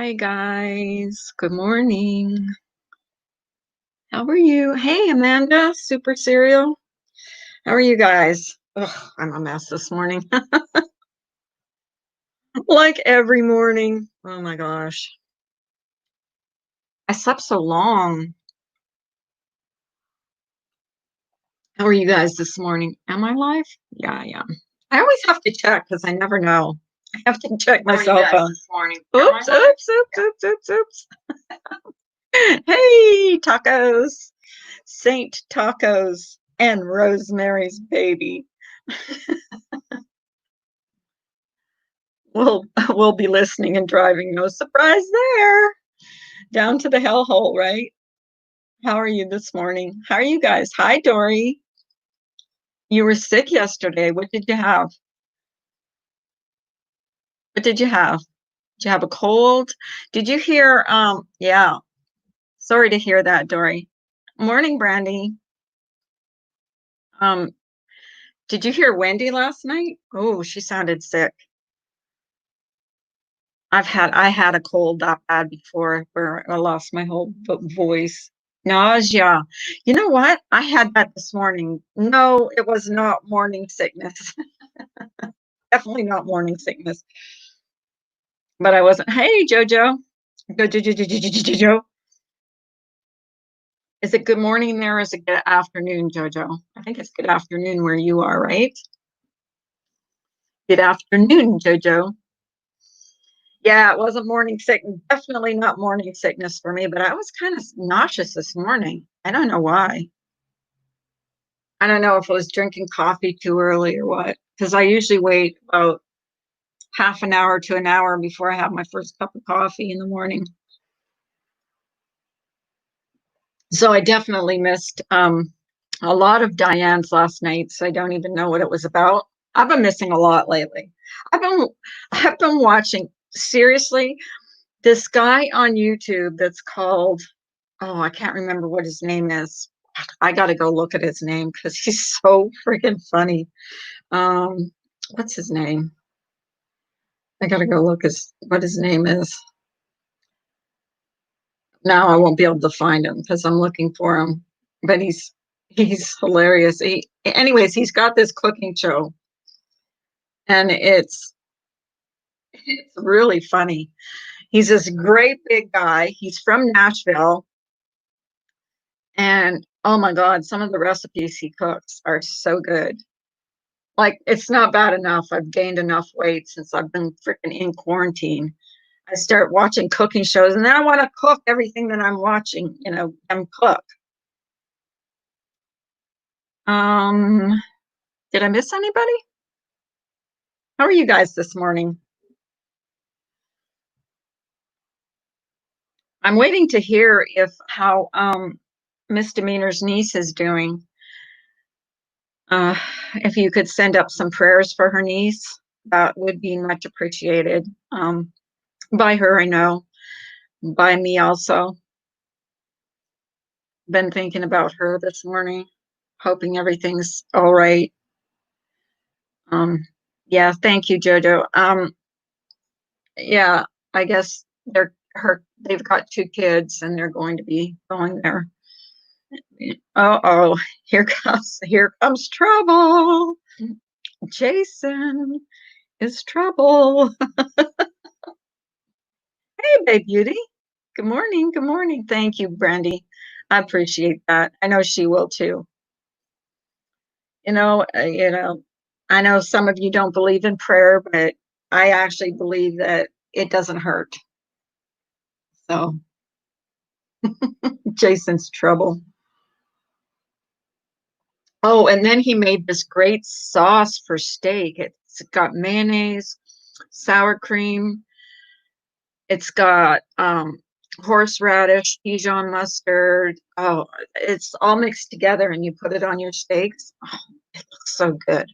Hi guys, good morning. How are you? Hey Amanda, Super Cereal. How are you guys? Ugh, I'm a mess this morning. Like every morning. Oh my gosh. I slept so long. How are you guys this morning? Am I live? Yeah, I am. I always have to check because I never know. I have to check my cell phone. This morning? Oops, oops, oops, oops, oops, oops. Hey, tacos. Saint Tacos and Rosemary's Baby. We'll we'll be listening and driving. No surprise there. Down to the hellhole, right? How are you this morning? How are you guys? Hi, Dory. You were sick yesterday. What did you have? What did you have? Did you have a cold? Did you hear yeah. Sorry to hear that, Dory. Morning, Brandy. Um, did you hear Wendy last night? Oh, she sounded sick. I had a cold that bad before where I lost my whole voice. Nausea. You know what? I had that this morning. No, it was not morning sickness. Definitely not morning sickness. But I wasn't. Hey, Jojo. Jojo. Is it good morning there? Or is it good afternoon, Jojo? I think it's good afternoon where you are, right? Good afternoon, Jojo. Yeah, it wasn't morning sickness. Definitely not morning sickness for me, but I was kind of nauseous this morning. I don't know why. I don't know if I was drinking coffee too early or what, because I usually wait about half an hour to an hour before I have my first cup of coffee in the morning. So I definitely missed a lot of Diane's last night. So I don't even know what it was about. I've been missing a lot lately. I've been I've been watching seriously this guy on YouTube that's called, oh, I can't remember what his name is. I got to go look at his name because he's so freaking funny. What's his name? I got to go look as what his name is. Now I won't be able to find him because I'm looking for him. But he's hilarious. Anyways, he's got this cooking show, and it's really funny. He's this great big guy. He's from Nashville, and oh my God, some of the recipes he cooks are so good. Like it's not bad enough. I've gained enough weight since I've been freaking in quarantine. I start watching cooking shows, and then I want to cook everything that I'm watching. Them cook. Um, did I miss anybody? How are you guys this morning? I'm waiting to hear if how Misdemeanor's niece is doing. If you could send up some prayers for her niece, that would be much appreciated. By her, I know. By me also. Been thinking about her this morning, hoping everything's all right. Um, yeah, thank you, Jojo. Yeah, I guess they've got two kids and they're going to be going there. Oh, here comes trouble. Jason is trouble. Hey, babe beauty. Good morning. Good morning. Thank you, Brandy. I appreciate that. I know she will too. I know some of you don't believe in prayer, but I actually believe that it doesn't hurt. So Jason's trouble. Oh, and then he made this great sauce for steak. It's got mayonnaise, sour cream. It's got horseradish, Dijon mustard. Oh, it's all mixed together, and you put it on your steaks. Oh, it looks so good.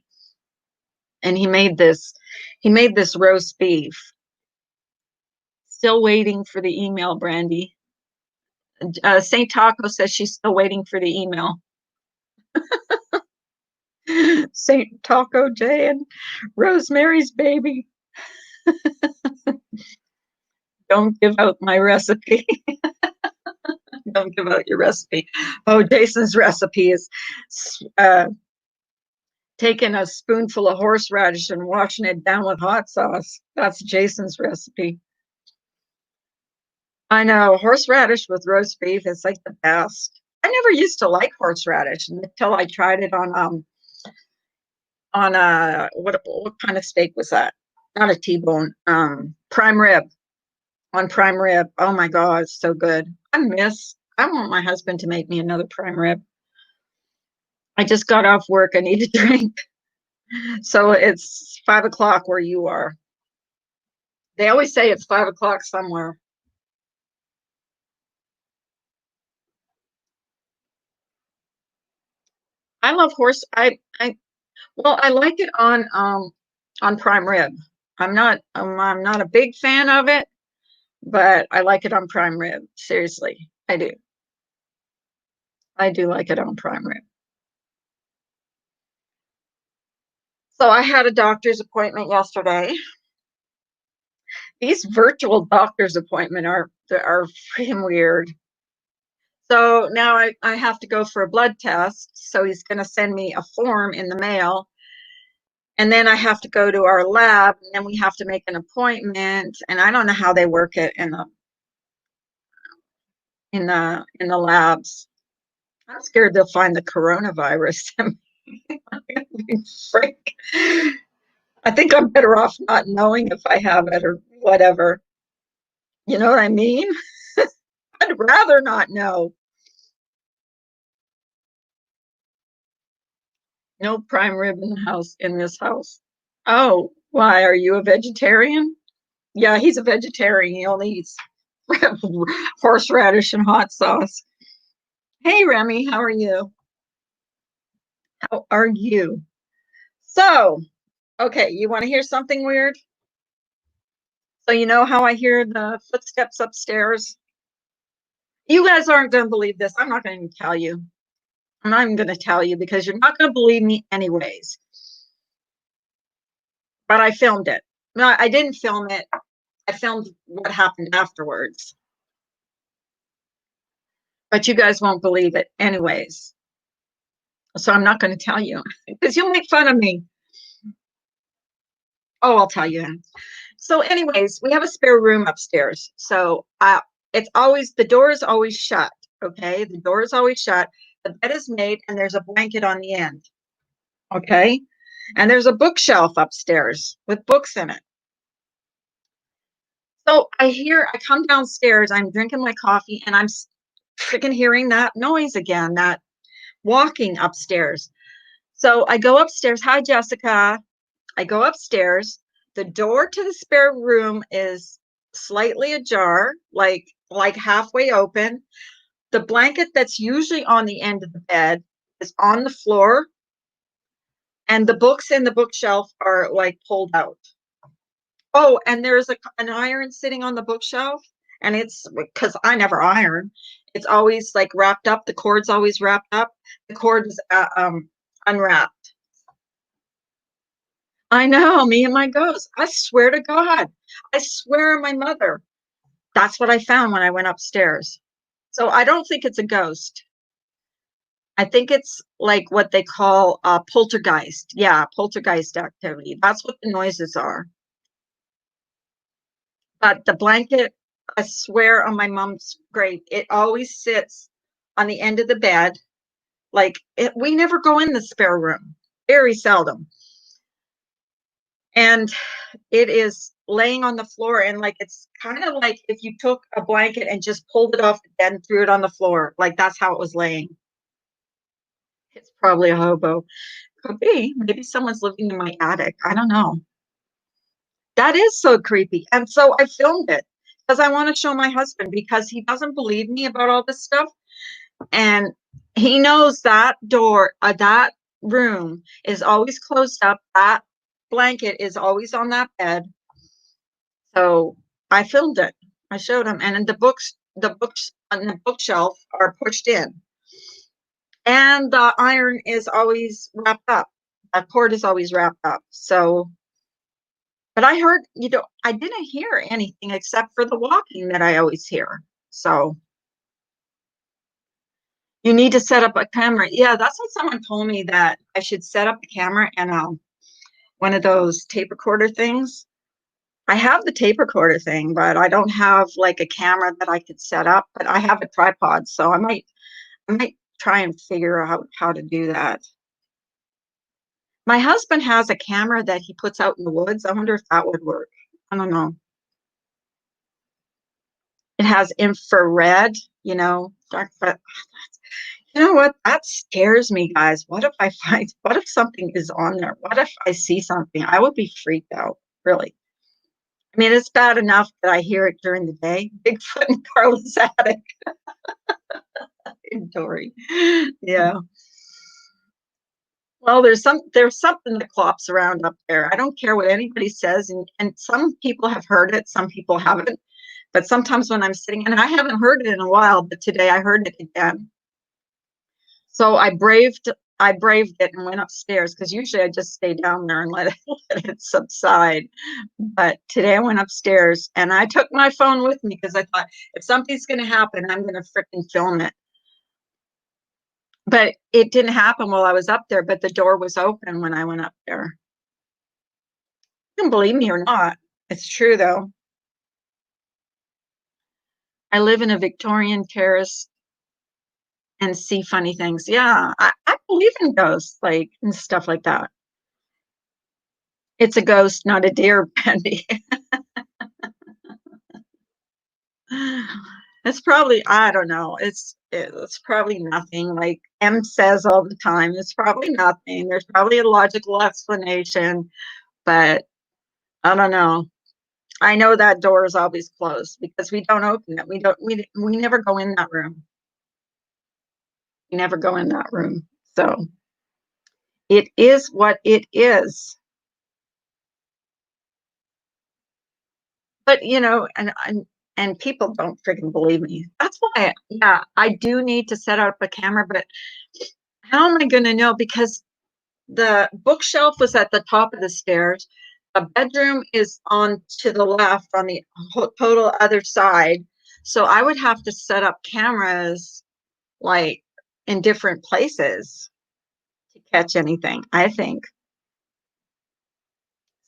And he made this roast beef. Still waiting for the email, Brandy. Saint Taco says she's still waiting for the email. Saint Taco J and Rosemary's Baby. Don't give out my recipe. Don't give out your recipe. Oh, Jason's recipe is taking a spoonful of horseradish and washing it down with hot sauce. That's Jason's recipe. I know, horseradish with roast beef is like the best. I never used to like horseradish until I tried it on a what kind of steak was that? Not a T-bone, prime rib. On prime rib. Oh my God, it's so good. I want my husband to make me another prime rib. I just got off work. I need a drink. So it's 5 o'clock where you are. They always say it's 5 o'clock somewhere. I love horse. Well, I like it on prime rib. I'm not a big fan of it, but I like it on prime rib. Seriously, I do. I do like it on prime rib. So I had a doctor's appointment yesterday. These virtual doctor's appointment are freaking weird. So now I have to go for a blood test. So he's going to send me a form in the mail. And then I have to go to our lab, and then we have to make an appointment. And I don't know how they work it in the labs. I'm scared they'll find the coronavirus. Freak. I think I'm better off not knowing if I have it or whatever. You know what I mean? I'd rather not know. No prime rib in this house. Oh, why? Are you a vegetarian? Yeah, he's a vegetarian. He only eats horseradish and hot sauce. Hey, Remy, how are you? How are you? So, okay, you want to hear something weird? So, you know how I hear the footsteps upstairs? You guys aren't going to believe this. I'm not going to tell you. I'm not even going to tell you because you're not going to believe me anyways. But I filmed it. No, I didn't film it. I filmed what happened afterwards. But you guys won't believe it anyways. So I'm not going to tell you because you'll make fun of me. Oh, I'll tell you. So, anyways, we have a spare room upstairs. So it's always the door is always shut. Okay, the door is always shut. The bed is made, and there's a blanket on the end. Okay, and there's a bookshelf upstairs with books in it. So I come downstairs. I'm drinking my coffee, and I'm freaking hearing that noise again. That walking upstairs. So I go upstairs. Hi, Jessica. I go upstairs. The door to the spare room is slightly ajar, like halfway open. The blanket that's usually on the end of the bed is on the floor, and the books in the bookshelf are like pulled out. Oh, and there's an iron sitting on the bookshelf, and it's because I never iron. It's always like wrapped up. The cord's always wrapped up. The cord is unwrapped. I know, me and my ghost. I swear to God. I swear on my mother. That's what I found when I went upstairs. So I don't think it's a ghost. I think it's like what they call poltergeist. Yeah, poltergeist activity. That's what the noises are. But the blanket, I swear on my mom's grave, it always sits on the end of the bed. We never go in the spare room, very seldom. And it is laying on the floor, and like it's kind of like if you took a blanket and just pulled it off the bed and threw it on the floor. Like that's how it was laying. It's probably a hobo. Could be. Maybe someone's living in my attic. I don't know. That is so creepy. And so I filmed it because I want to show my husband because he doesn't believe me about all this stuff. And he knows that door, that room is always closed up. That blanket is always on that bed. So I filmed it. I showed him. And the books on the bookshelf are pushed in. And the iron is always wrapped up. The cord is always wrapped up. So But I heard, I didn't hear anything except for the walking that I always hear. So you need to set up a camera. Yeah, that's what someone told me, that I should set up a camera and one of those tape recorder things. I have the tape recorder thing, but I don't have like a camera that I could set up, but I have a tripod, so I might try and figure out how to do that. My husband has a camera that he puts out in the woods. I wonder if that would work. I don't know. It has infrared, dark, but you know what? That scares me, guys. What if something is on there? What if I see something? I would be freaked out, really. I mean, it's bad enough that I hear it during the day. Bigfoot in Carla's attic in Dory. Yeah. Well, there's something that clops around up there. I don't care what anybody says, and some people have heard it, some people haven't. But sometimes when I'm sitting, and I haven't heard it in a while, but today I heard it again. So I braved it and went upstairs, because usually I just stay down there and let it, let it subside. But today I went upstairs and I took my phone with me, because I thought, if something's going to happen, I'm going to freaking film it. But it didn't happen while I was up there, but the door was open when I went up there. You can believe me or not. It's true, though. I live in a Victorian terrace and see funny things. Yeah, I believe in ghosts, like, and stuff like that. It's a ghost, not a deer, Brandy. It's probably, I don't know. It's probably nothing. Like M says all the time, it's probably nothing. There's probably a logical explanation, but I don't know. I know that door is always closed because we don't open it. We never go in that room. We never go in that room. So it is what it is. But and people don't freaking believe me. That's why, yeah, I do need to set up a camera, but how am I going to know? Because the bookshelf was at the top of the stairs. A bedroom is on to the left on the total other side. So I would have to set up cameras like in different places to catch anything, I think.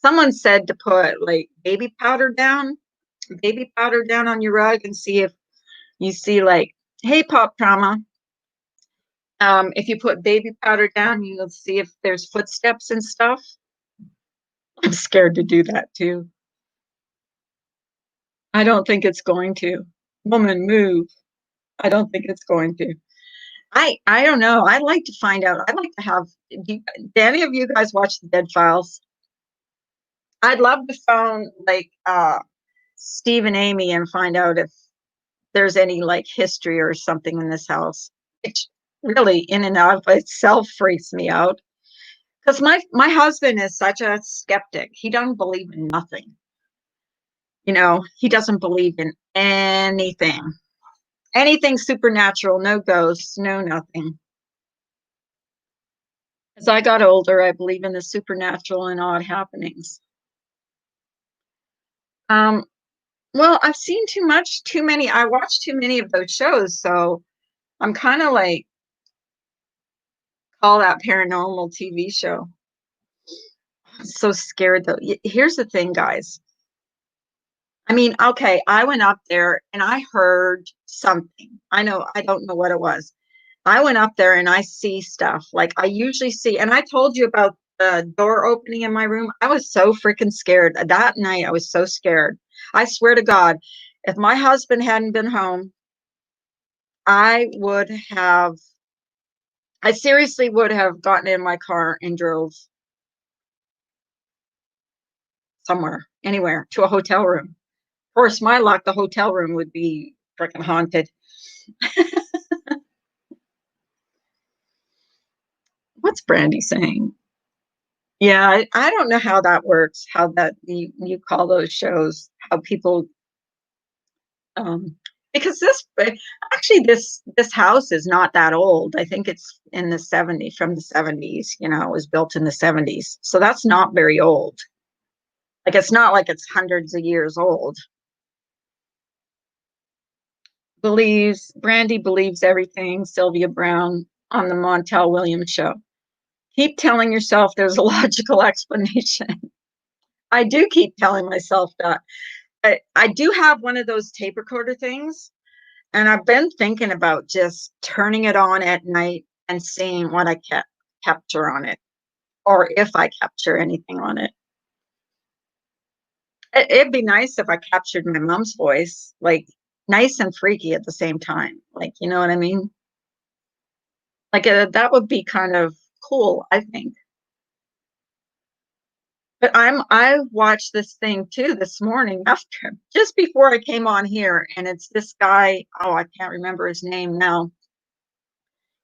Someone said to put like baby powder down on your rug and see if you see like, hey, pop trauma. If you put baby powder down, you'll see if there's footsteps and stuff. I'm scared to do that too. I don't think it's going to. Woman, move. I don't think it's going to. I don't know. I'd like to find out. I'd like to have. Do any of you guys watch the Dead Files? I'd love to phone like Steve and Amy and find out if there's any like history or something in this house. Which really, in and of itself, freaks me out. Because my husband is such a skeptic. He don't believe in nothing. He doesn't believe in anything supernatural, no ghosts, no nothing. As I got older, I believe in the supernatural and odd happenings. Um, well, I've seen too many. I watched too many of those shows, so I'm kind of like, call that paranormal TV show. I'm so scared though. Here's the thing, guys. I mean, okay, I went up there and I heard something. I don't know what it was. I went up there and I see stuff like I usually see. And I told you about the door opening in my room. I was so freaking scared. That night, I was so scared. I swear to God, if my husband hadn't been home, I would have, I seriously would have gotten in my car and drove somewhere, anywhere, to a hotel room. Of course, my luck, the hotel room would be freaking haunted. What's Brandy saying? Yeah, I don't know how that works, how that you call those shows, how people um because this house is not that old. I think it's in the 70s, from the 70s, it was built in the 70s. So that's not very old. Like it's not like it's hundreds of years old. Brandy believes everything Sylvia Brown on the Montel Williams show. Keep telling yourself there's a logical explanation. I do keep telling myself that. I do have one of those tape recorder things, and I've been thinking about just turning it on at night and seeing what I capture on it, or if I capture anything on it. It'd be nice if I captured my mom's voice, like nice and freaky at the same time. Like, you know what I mean? Like that would be kind of cool, I think. But I watched this thing too this morning after just before I came on here, and it's this guy. Oh, I can't remember his name now.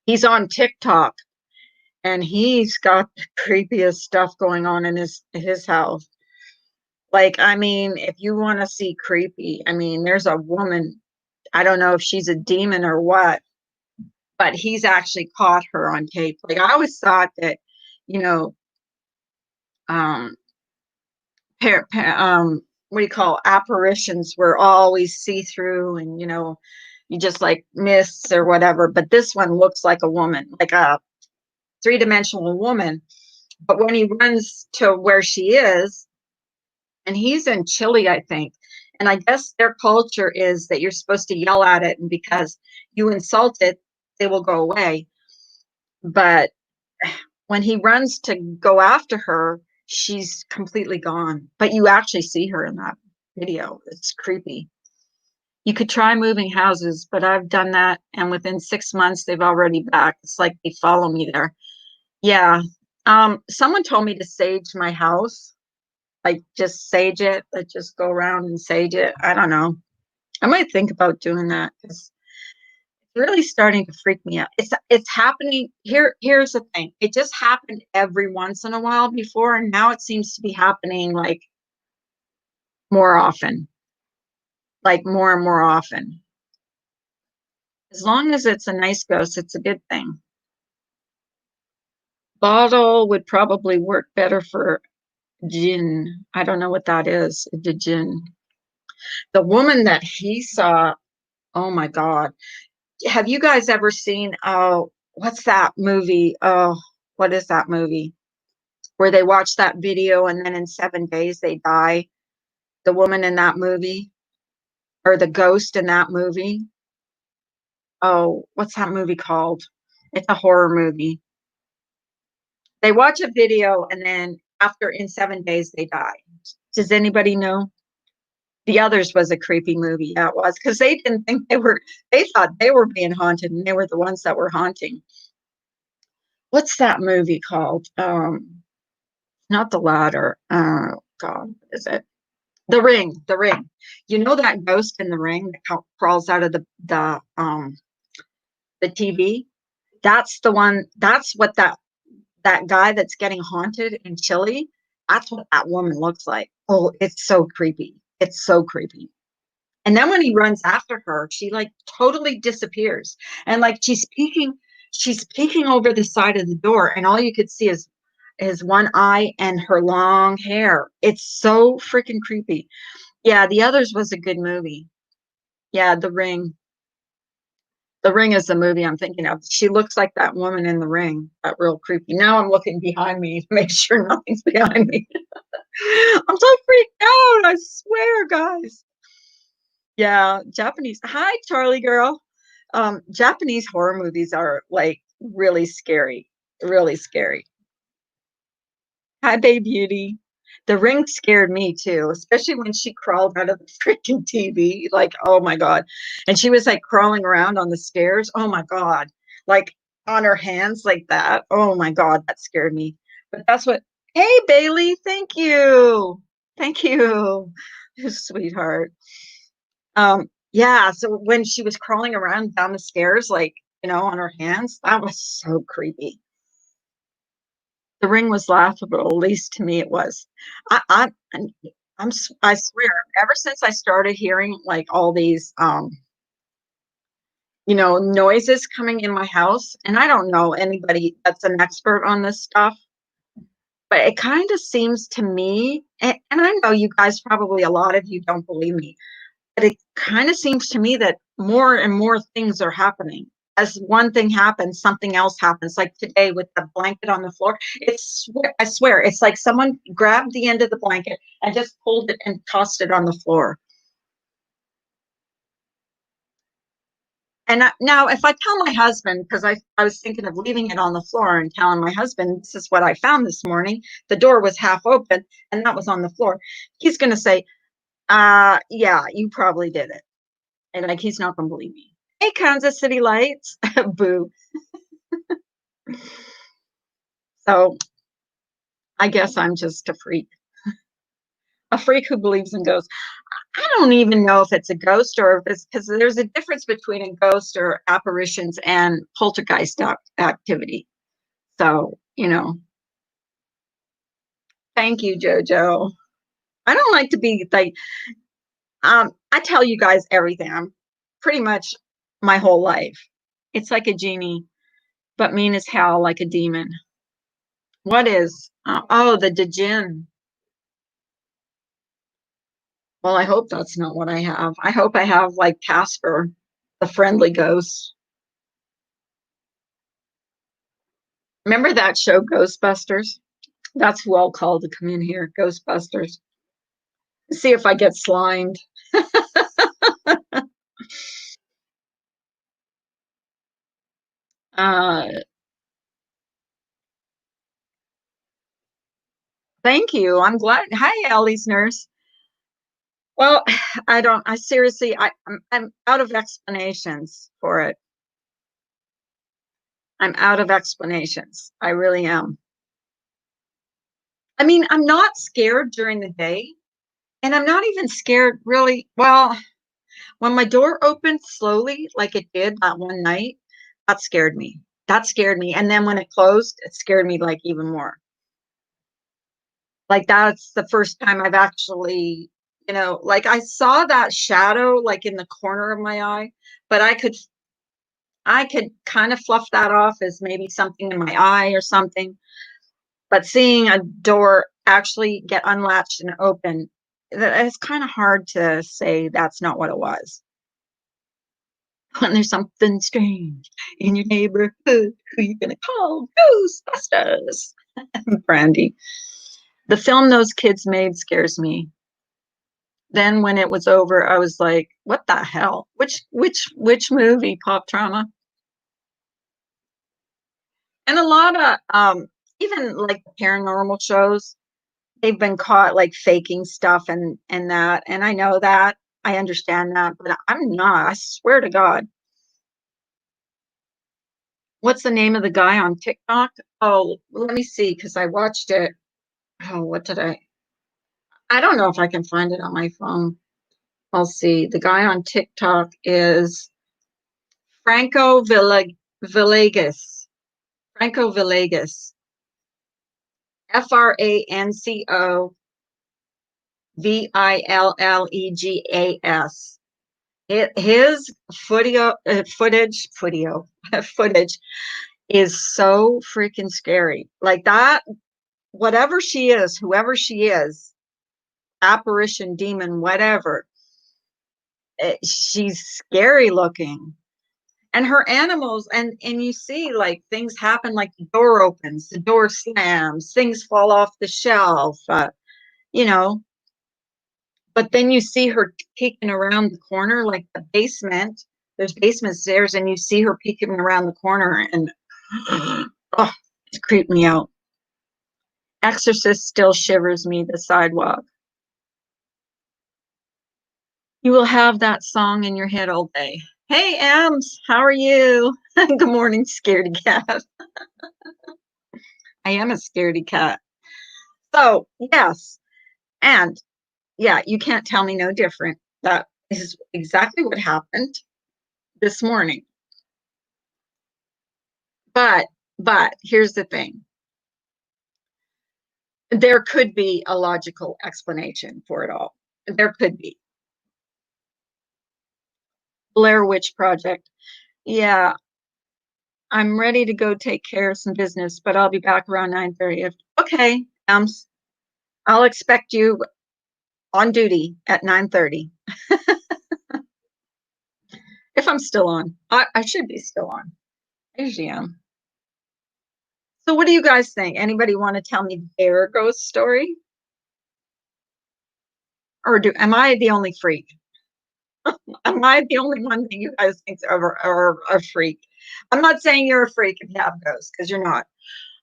He's on TikTok, and he's got the creepiest stuff going on in his house. Like, I mean, if you want to see creepy, I mean, there's a woman. I don't know if she's a demon or what, but he's actually caught her on tape. Like, I always thought that, you know, um, what do you call apparitions were always see through, and you just like mists or whatever. But this one looks like a woman, like a three-dimensional woman. But when he runs to where she is, and he's in Chile, I think. And I guess their culture is that you're supposed to yell at it, and because you insult it, they will go away. But when he runs to go after her, she's completely gone. But you actually see her in that video. It's creepy. You could try moving houses, but I've done that, and within 6 months, they've already back. It's like they follow me there. Yeah. Someone told me to sage my house, like just sage it, like just go around and sage it. I don't know. I might think about doing that because it's really starting to freak me out. It's happening here. Here's the thing. It just happened every once in a while before, and now it seems to be happening like more often, like more and more often. As long as it's a nice ghost, it's a good thing. Bottle would probably work better for Jinn. I don't know what that is. The Jinn. The woman that he saw, oh my God. Have you guys ever seen, oh, what's that movie? Oh, what is that movie? Where they watch that video and then in 7 days they die. The woman in that movie, or the ghost in that movie. Oh, what's that movie called? It's a horror movie. They watch a video and then after in 7 days they die. Does anybody know? The Others was a creepy movie. Yeah, it was, because they didn't think they thought they were being haunted, and they were the ones that were haunting. What's that movie called? Not The Ladder. God, what is it? The Ring. The Ring. You know that ghost in the ring that crawls out of the TV? That's the one. That's what that guy that's getting haunted in Chile. That's what that woman looks like. Oh, it's so creepy. It's so creepy. And then when he runs after her, she like totally disappears. And like she's peeking over the side of the door, and all you could see is one eye and her long hair. It's so freaking creepy. Yeah, The Others was a good movie. Yeah, The Ring. The Ring is the movie I'm thinking of. She looks like that woman in The Ring. That real creepy. Now I'm looking behind me to make sure nothing's behind me. I'm so freaked out. I swear, guys. Yeah, Japanese. Hi, Charlie girl. Japanese horror movies are like really scary, really scary. Hi, Bay Beauty. The Ring scared me too, especially when she crawled out of the freaking TV. Like, oh my God. And she was like crawling around on the stairs. Oh my God. Like on her hands like that. Oh my God, that scared me. But that's what, hey, Bailey, thank you. Thank you. You sweetheart. Yeah, so when she was crawling around down the stairs, like, on her hands, that was so creepy. The Ring was laughable, at least to me it was. I I I swear, ever since I started hearing like all these noises coming in my house, and I don't know anybody that's an expert on this stuff, But it kind of seems to me, and I know you guys probably, a lot of you don't believe me, but it kind of seems to me that more and more things are happening. As one thing happens, something else happens. Like today with the blanket on the floor, I swear, it's like someone grabbed the end of the blanket and just pulled it and tossed it on the floor. And now, if I tell my husband, because I was thinking of leaving it on the floor and telling my husband, this is what I found this morning. The door was half open and that was on the floor. He's going to say, yeah, you probably did it. And like, he's not going to believe me. Hey, Kansas City Lights. Boo. So I guess I'm just a freak who believes in ghosts. I don't even know if it's a ghost or if it's because there's a difference between a ghost or apparitions and poltergeist activity. So, thank you, JoJo. I don't like to be like, I tell you guys everything. I'm pretty much my whole life. It's like a genie, but mean as hell, like a demon. What is, oh, the djinn. Well, I hope that's not what I have. I hope I have like Casper, the friendly ghost. Remember that show, Ghostbusters? That's who I'll call to come in here, Ghostbusters. See if I get slimed. Uh, thank you. I'm glad. Hi, Ellie's nurse. Well, I seriously, I'm out of explanations for it. I'm out of explanations. I really am. I mean, I'm not scared during the day, and I'm not even scared really. Well, when my door opened slowly, like it did that one night, that scared me. That scared me. And then when it closed, it scared me like even more. Like that's the first time I've actually, like I saw that shadow like in the corner of my eye, but I could kind of fluff that off as maybe something in my eye or something. But seeing a door actually get unlatched and open, it's kind of hard to say that's not what it was. When there's something strange in your neighborhood, who are you gonna call? Ghostbusters. Brandy. The film those kids made scares me. Then when it was over, I was like, what the hell? Which movie, Pop Trauma? And a lot of even like paranormal shows, they've been caught like faking stuff and that. And I know that. I understand that, but I'm not. I swear to God. What's the name of the guy on TikTok? Oh, let me see, because I watched it. Oh, what did I don't know if I can find it on my phone. I'll see. The guy on TikTok is Franco Villegas. Franco Villegas. Franco Villegas. His footage is so freaking scary. Like that, whatever she is, whoever she is, apparition, demon, whatever, she's scary looking. And her animals, and you see like things happen, like the door opens, the door slams, things fall off the shelf, you know. But then you see her peeking around the corner, like the basement. There's basement stairs, and you see her peeking around the corner, and oh, it's creeped me out. Exorcist still shivers me the sidewalk. You will have that song in your head all day. Hey, Ams, how are you? Good morning, scaredy cat. I am a scaredy cat. So, yes. And yeah, you can't tell me no different. That is exactly what happened this morning. But, but here's the thing. There could be a logical explanation for it all. There could be. Blair Witch Project. Yeah, I'm ready to go take care of some business, but I'll be back around 9:30. Okay. I'll expect you on duty at 9:30. If I'm still on. I should be still on. I usually am. So what do you guys think? Anybody want to tell me their ghost story? Or am I the only freak? Am I the only one that you guys think are a freak? I'm not saying you're a freak if you have ghosts, because you're not.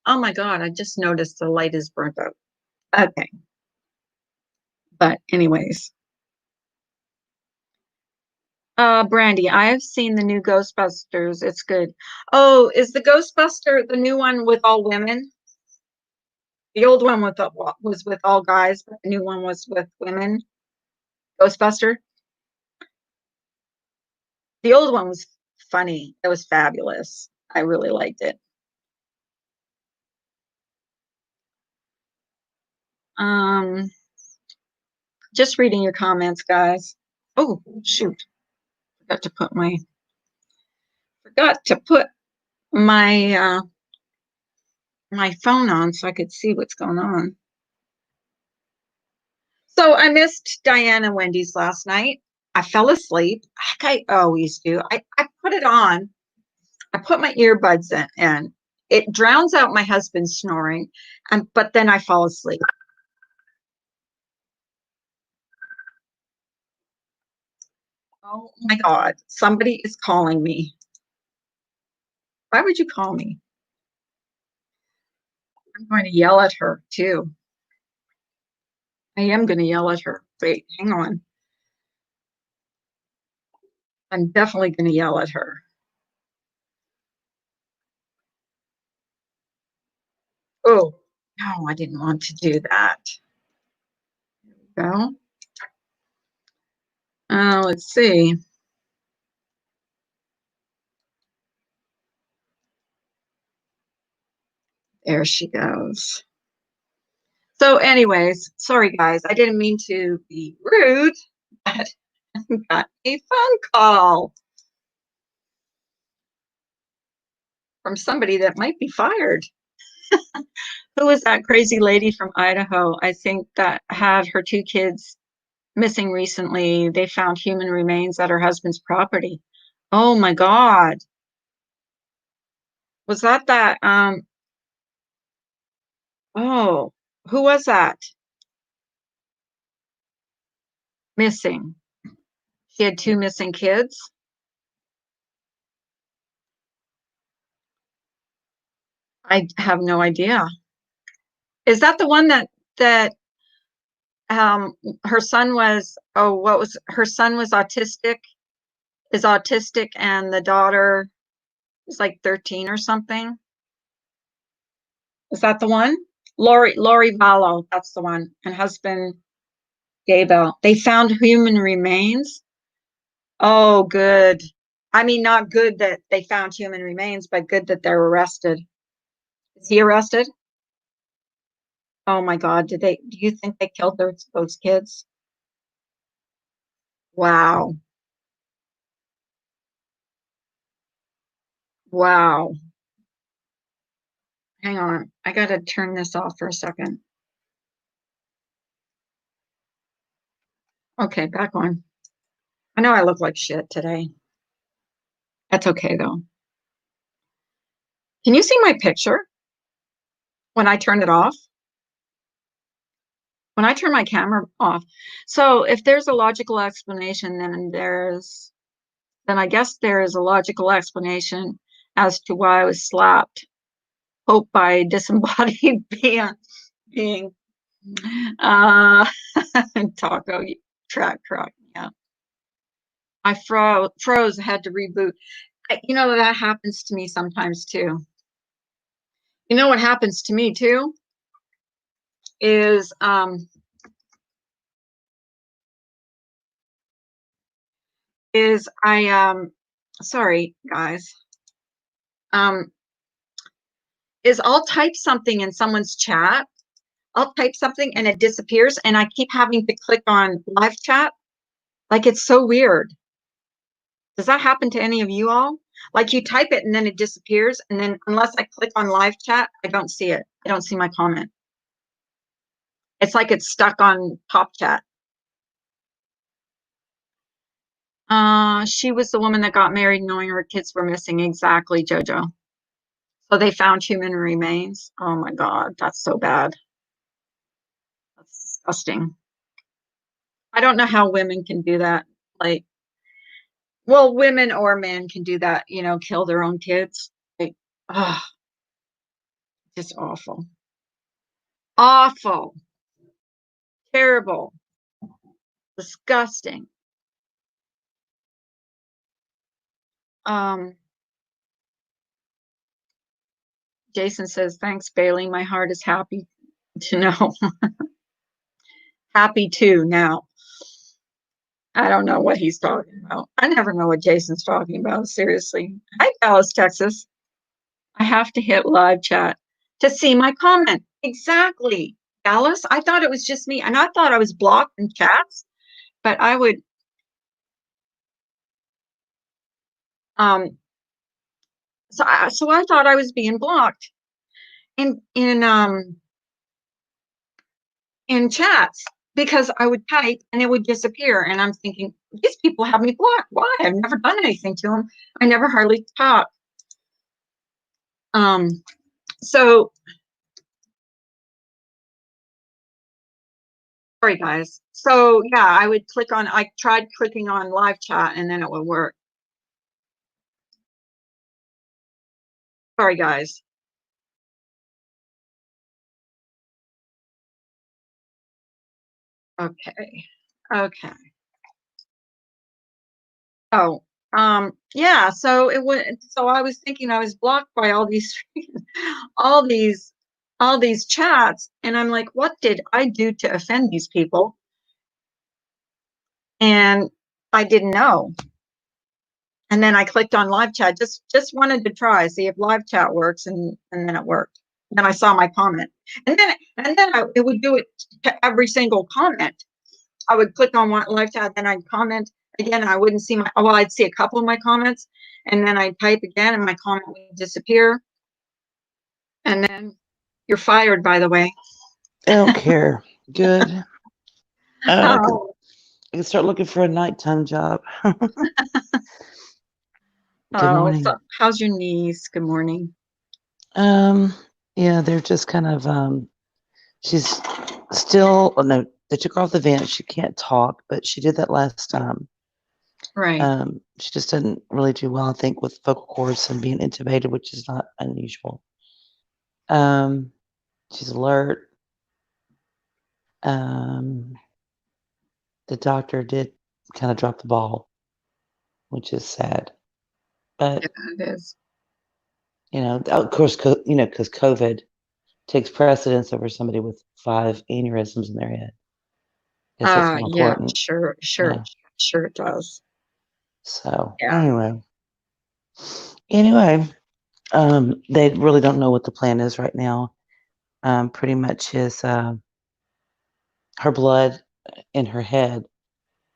Oh my God, I just noticed the light is burnt out. Okay. But anyways. Brandy, I have seen the new Ghostbusters. It's good. Oh, is the Ghostbuster the new one with all women? The old one was with all guys, but the new one was with women. Ghostbuster. The old one was funny. It was fabulous. I really liked it. Um, just reading your comments, guys. Oh, shoot. Forgot to put my phone on so I could see what's going on. So I missed Diane and Wendy's last night. I fell asleep. Like I always do. I put it on. I put my earbuds in. It drowns out my husband's snoring, but then I fall asleep. Oh my God, somebody is calling me. Why would you call me? I'm going to yell at her too. I am going to yell at her. Wait, hang on. I'm definitely going to yell at her. Oh, no, I didn't want to do that. There we go. Let's see. There she goes. So anyways, sorry guys, I didn't mean to be rude, but I got a phone call from somebody that might be fired. Who was that crazy lady from Idaho? I think that had her two kids missing recently. They found human remains at her husband's property. Oh my God. Was that oh, who was that? Missing. She had two missing kids. I have no idea. Is that the one that um her son was, oh, what was her son was autistic, is autistic, and the daughter is like 13 or something? Is that the one? Lori Vallow, that's the one. And husband Daybell. They found human remains. Oh, good. I mean, not good that they found human remains, but good that they're arrested. Is he arrested? Oh my God. Do you think they killed those kids? Wow. Wow. Hang on. I gotta turn this off for a second. Okay, back on. I know I look like shit today. That's okay though. Can you see my picture when I turn it off? When I turn my camera off. So if there's a logical explanation, then I guess there is a logical explanation as to why I was slapped. Hope by disembodied being uh taco truck. Yeah. I froze, had to reboot. That happens to me sometimes too. You know what happens to me too is I sorry guys, um is I'll type something in someone's chat. I'll type something and it disappears, and I keep having to click on live chat. Like, it's so weird. Does that happen to any of you all? Like, you type it and then it disappears, and then unless I click on live chat, I don't see it. I don't see my comment. It's like it's stuck on Top Chat. She was the woman that got married knowing her kids were missing. Exactly, Jojo. So they found human remains. Oh my God, that's so bad. That's disgusting. I don't know how women can do that. Like, well, women or men can do that, kill their own kids. Like, oh, just awful. Awful. Terrible. Disgusting. Um, Jason says, thanks, Bailey. My heart is happy to know. Happy too now. I don't know what he's talking about. I never know what Jason's talking about. Seriously. Hi, Dallas, Texas. I have to hit live chat to see my comment. Exactly. Dallas, I thought it was just me. And I thought I was blocked in chats, but I would so I thought I was being blocked in chats because I would type and it would disappear. And I'm thinking, these people have me blocked. Why? I've never done anything to them. I never hardly talk. So sorry guys. So yeah, I tried clicking on live chat and then it would work. Sorry guys. Okay. Okay. Oh, yeah. So I was thinking I was blocked by all these, all these chats, and I'm like, what did I do to offend these people? And I didn't know. And then I clicked on live chat, just wanted to try, see if live chat works, and then it worked. Then I saw my comment, it would do it to every single comment. I would click on one live chat, then I'd comment again, and I wouldn't see I'd see a couple of my comments, and then I'd type again, and my comment would disappear. And then you're fired, by the way. I don't care. Good. I can start looking for a nighttime job. Good morning. So how's your knees? Good morning. Yeah, they're just kind of, she's still, no, they took her off the vent. She can't talk, but she did that last time. Right. She just didn't really do well, I think, with vocal cords and being intubated, which is not unusual. She's alert. The doctor did kind of drop the ball, which is sad. But yeah, it is. Of course, because COVID takes precedence over somebody with 5 aneurysms in their head. I guess that's more important. Yeah, sure it does. So yeah. anyway, they really don't know what the plan is right now. Pretty much is her blood in her head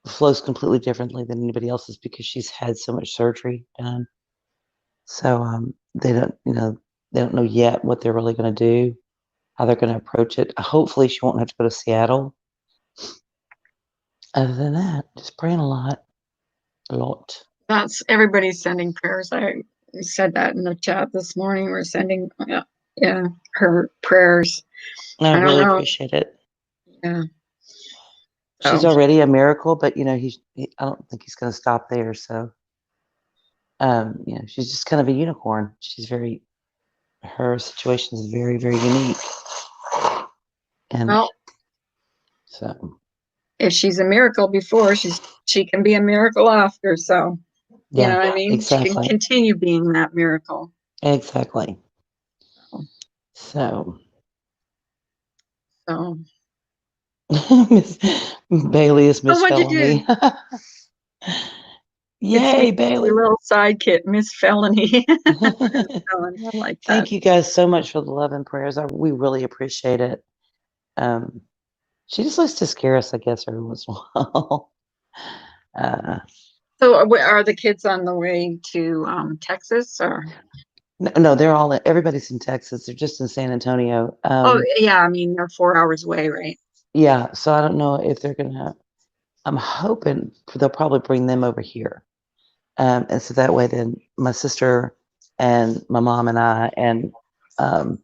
flows completely differently than anybody else's because she's had so much surgery done. So they don't know yet what they're really going to do, how they're going to approach it. Hopefully, she won't have to go to Seattle. Other than that, just praying a lot. That's everybody's sending prayers. I said that in the chat this morning. We're sending, her prayers. I really appreciate it. Yeah. She's already a miracle, but I don't think he's going to stop there. So, she's just kind of a unicorn. Her situation is very, very unique. And so, if she's a miracle before, she can be a miracle after. So, you know what I mean? Exactly. She can continue being that miracle. Exactly. So. Miss Bailey is Miss Felony. Yay, Bailey. Your little sidekick, Miss Felony. I like that. Thank you guys so much for the love and prayers. We really appreciate it. She just likes to scare us, I guess, every once in a while. So are the kids on the way to Texas or? No, everybody's in Texas. They're just in San Antonio. Oh yeah, I mean they're 4 hours away, right? Yeah, so I don't know if they're gonna. I'm hoping they'll probably bring them over here, and so that way, then my sister and my mom and I and um,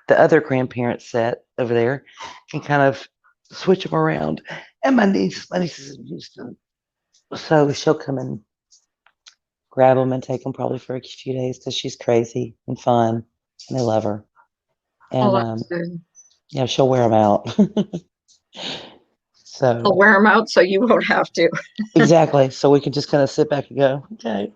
the other grandparent set over there can kind of switch them around. And my niece is in Houston, so she'll come and grab them and take them probably for a few days because she's crazy and fun, and they love her. Oh, And that's good. yeah, she'll wear them out. I'll So wear them out so you won't have to. exactly, so we can just kind of sit back and go, okay,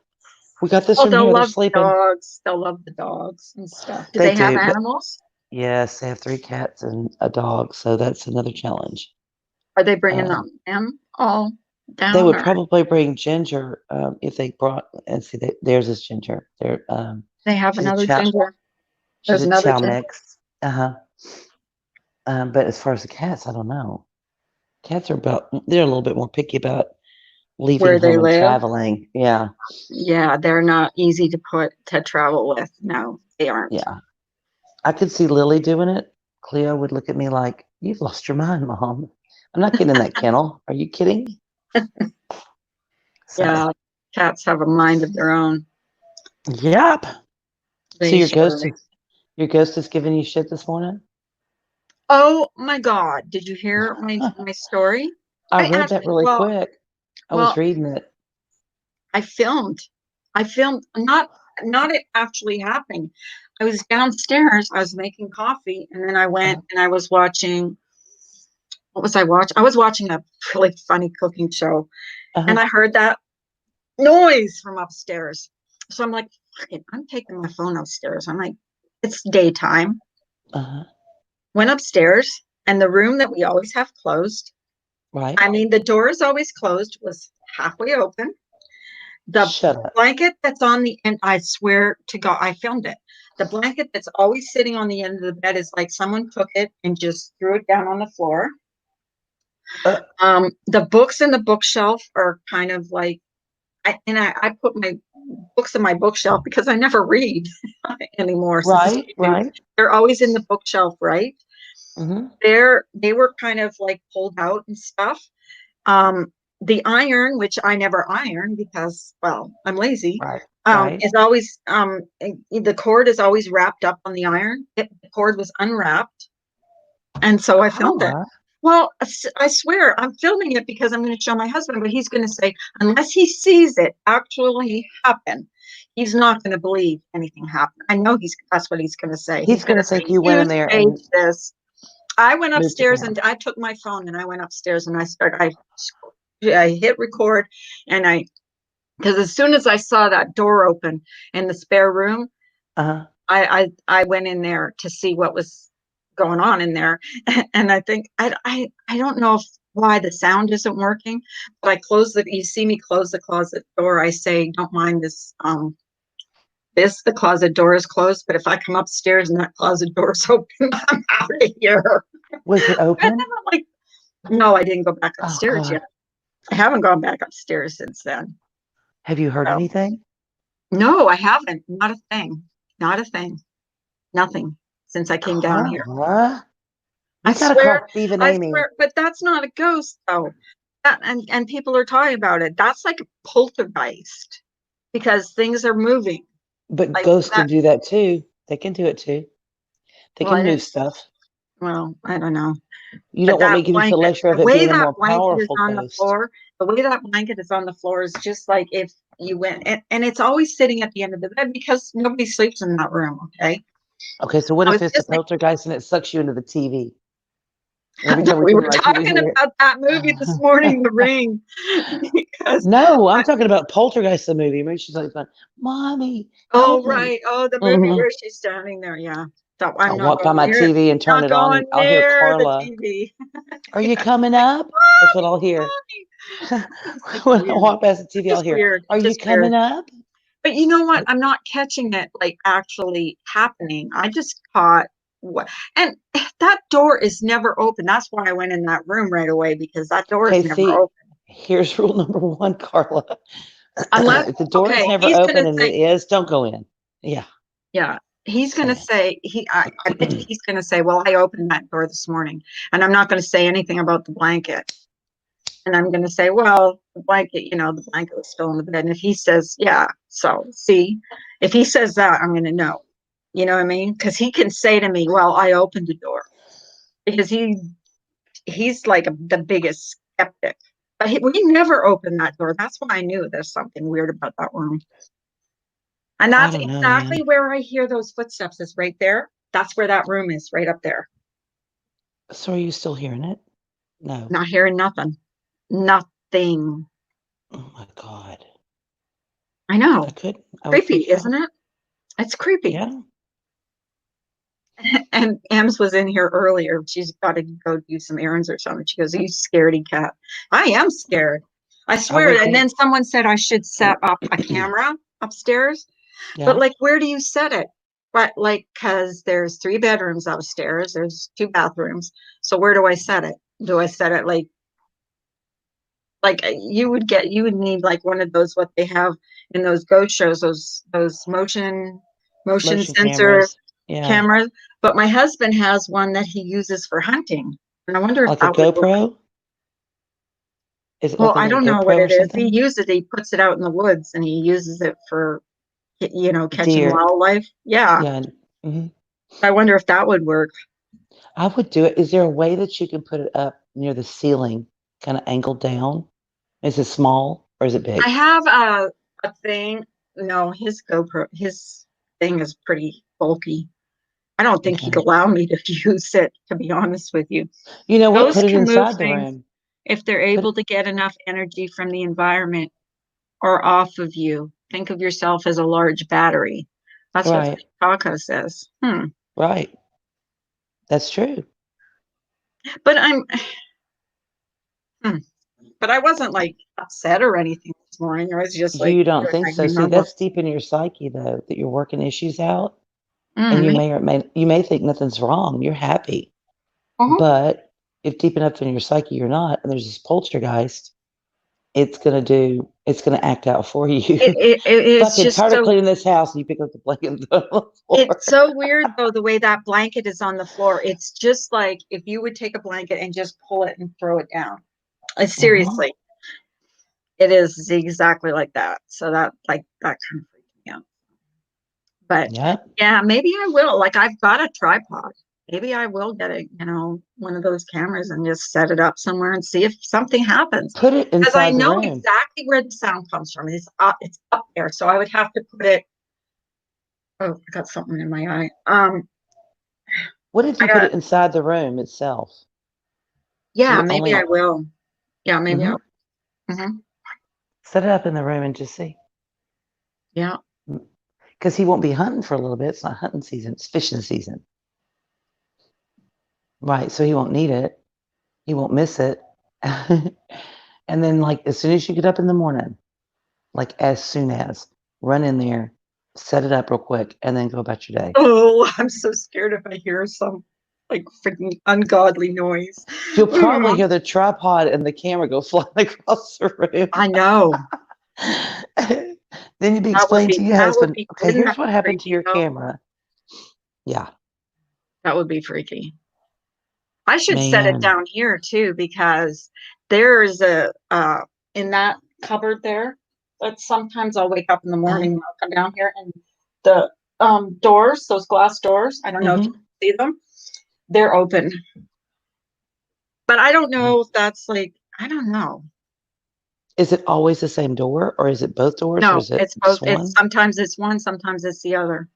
we got this Oh, from they'll here. They're love the sleeping. dogs. They'll love the dogs and stuff. Do They they have do, but animals? yes, they have 3 cats and a dog, so that's another challenge. Are they bringing Um, them all they down, would or probably bring Ginger if they brought. And see, theirs is Ginger. they have She's a another chow. ginger? She's There's a another chow ginger mix. Uh-huh. But as far as the cats, I don't know. Cats are they're a little bit more picky about leaving where they home and live. traveling. Yeah, Yeah, they're not easy to put to travel with. No, they aren't. yeah. I could see Lily doing it. Cleo would look at me like, "You've lost your mind, Mom. I'm not getting in that kennel. Are you kidding?" So, Yeah, cats have a mind of their own. yep. So They sure do. your ghost is giving you shit this morning. Oh my God, did you hear my story? I I read that actually, really quick. I was well, reading it. I filmed. I filmed not it actually happening. I was downstairs, I was making coffee, and then I went Uh, and I was watching, what was I watching? I was watching a really funny cooking show, and uh-huh, I heard that noise from upstairs. So I'm like, "Fuck it, I'm taking my phone upstairs." I'm like, it's daytime. uh-huh. Went upstairs, and the room that we always have closed, Right. I mean, the door is always closed, was halfway open. The Shut up. blanket that's on the end, I swear to God, I filmed it. The blanket that's always sitting on the end of the bed is like someone took it and just threw it down on the floor. Uh, The books in the bookshelf are kind of like, I put my books in my bookshelf because I never read anymore since right, right. they're always in the bookshelf, right? Mm-hmm. They were kind of like pulled out and stuff. Um, the iron, which I never iron because, well, I'm lazy, Right, right. is always the cord is always wrapped up on the iron. The cord was unwrapped, and so I filmed it. Carla. Well, I swear I'm filming it because I'm going to show my husband, but he's going to say unless he sees it actually happen, he's not going to believe anything happened. I know that's what he's going to say. He's He's going gonna to say say you went you in there and staged this. I went moved the upstairs and camera. I took my phone and I went upstairs and I hit record and because as soon as I saw that door open in the spare room, Uh-huh. I went in there to see what was going on in there. And I think I don't know why the sound isn't working, but I close you see me close the closet door. I say, don't mind the closet door is closed, but if I come upstairs and that closet door is open, I'm out of here. Was it And then open? I'm like, no, I didn't go back Oh upstairs God. yet. I haven't gone back upstairs since then. Have you heard So anything? no, I haven't. Not a thing. Not a thing. Nothing since I came down here. Carla. I We gotta call swear, Steve and I Amy. swear, but that's not a ghost though. And people are talking about it. That's like a poltergeist because things are moving But like ghosts can that. do that too. They can do it too. They Well, I can move didn't. stuff. Well, I don't know. You But don't want me that to give you the blanket, lecture of the it way being a that more blanket is powerful on the ghost. floor, the way that blanket is on the floor is just like if you went and it's always sitting at the end of the bed because nobody sleeps in that room. Okay. Okay, so what I if was it's a just like, poltergeist and it sucks you into the TV? And every time we we turn were on our TV, talking we about that movie this morning, The Ring, because no, I'm talking about Poltergeist, the movie. Maybe she's like, "Mommy, oh help me." right, oh the movie Hmm. where she's standing there. Yeah. So I'm I'll not walk by going my near TV and turn not it on, going and I'll hear near the Carla. TV. Are Yeah, you coming like, up? That's what I'll hear. it's like When I weird. walk past the It's TV, I'll just hear, weird. "Are It's you just weird. coming up?" But you know what? I'm not catching it like actually happening. I just caught what, and that door is never open. That's why I went in that room right away because that door is Okay, never see, open. here's rule number one, Carla. Unless, If the door is okay, never he's open gonna and it say, is, don't go in. Yeah. yeah, he's going to Say say, I bet you it. he's going to say, well, I opened that door this morning and I'm not going to say anything about the blanket. And I'm going to say, well, the blanket, the blanket was still in the bed. And if he says, yeah, so see, if he says that, I'm going to know. You know what I mean? Because he can say to me, well, I opened the door because he's like the biggest skeptic. But we never opened that door. That's when I knew there's something weird about that room. And I that's don't know, exactly man. where I hear those footsteps is right there. That's where that room is, right up there. So are you still hearing it? No. Not hearing nothing. Nothing. Oh my God. I know. I would Creepy, freak isn't out. it? It's creepy. Yeah. And Ems was in here earlier. She's got to go do some errands or something. She goes, "Are you scaredy cat?" I am scared. I I swear. would And then be. someone said I should set up a camera upstairs. But Yeah. like, where do you set it? But like, because there's 3 bedrooms upstairs, there's 2 bathrooms. So where do I set it? Do I set it like you would need like one of those what they have in those ghost shows, those motion Motion sensor cameras. Yeah. cameras. But my husband has one that he uses for hunting, and I wonder if Like a that would work. GoPro? Is it Well, like a I little don't know what GoPro or it is. something? He puts it out in the woods, and he uses it for catching Deer. wildlife. Yeah, Yeah. Hmm. I wonder if that would work. I would do it. Is there a way that you can put it up near the ceiling, kind of angled down? Is it small or is it I big? have a thing. No, his thing is pretty bulky. I don't think he'd Okay. allow me to use it, to be honest with you. You know what? Those Put it can move inside the things room. if they're Put able to get enough energy from the environment or off of you. Think of yourself as a large battery. That's what right. Taco says. Right. That's true. But hmm. But I wasn't like upset or anything this morning. I was just like You don't doing think my so. See, normal. that's deep in your psyche though, that you're working issues out. And Mm, you may think nothing's wrong. You're happy. uh-huh. But if deep enough in your psyche you're not, and there's this poltergeist, it's gonna act out for It, you. it, it is Fucking just tired of so cleaning this house and you pick up the blanket and throw it on the it's floor. so weird though the way that blanket is on the floor. It's just like if you would take a blanket and just pull it and throw it down. Hmm. Seriously, it is exactly like that. So that kind of freaked me out. But Yep. yeah, maybe I will. Like I've got a tripod. Maybe I will get one of those cameras and just set it up somewhere and see if something happens. Put it Because I inside the know room. exactly where the sound comes from. It's up there. So I would have to put it. Oh, I got something in my eye. What if I you put got it inside the room itself? So yeah, you're maybe I only will. Yeah, maybe hmm I'll. Mhm. set it up in the room and just see. Yeah. Because he won't be hunting for a little bit. It's not hunting season, it's fishing season. Right. So he won't need it. He won't miss it. And then like as soon as you get up in the morning, like as soon as run in there, set it up real quick, and then go about your day. Oh, I'm so scared if I hear some like freaking ungodly noise. You'll probably Mm, hear the tripod and the camera go flying across the room. I know. Then you'd be explaining to your That would husband, be, okay, wouldn't here's that what be happened to freaky your though? camera. Yeah, That would be freaky. I should set it man. down here too because there's a in that cupboard there. But sometimes I'll wake up in the Uh, morning and I'll come down here and the doors, those glass doors, I don't know if you hmm. can see them, they're open. But I don't know if that's like I don't know. Is it always the same door, or is it both doors, or No, is it it's both. just It's one? sometimes it's one, sometimes it's the other.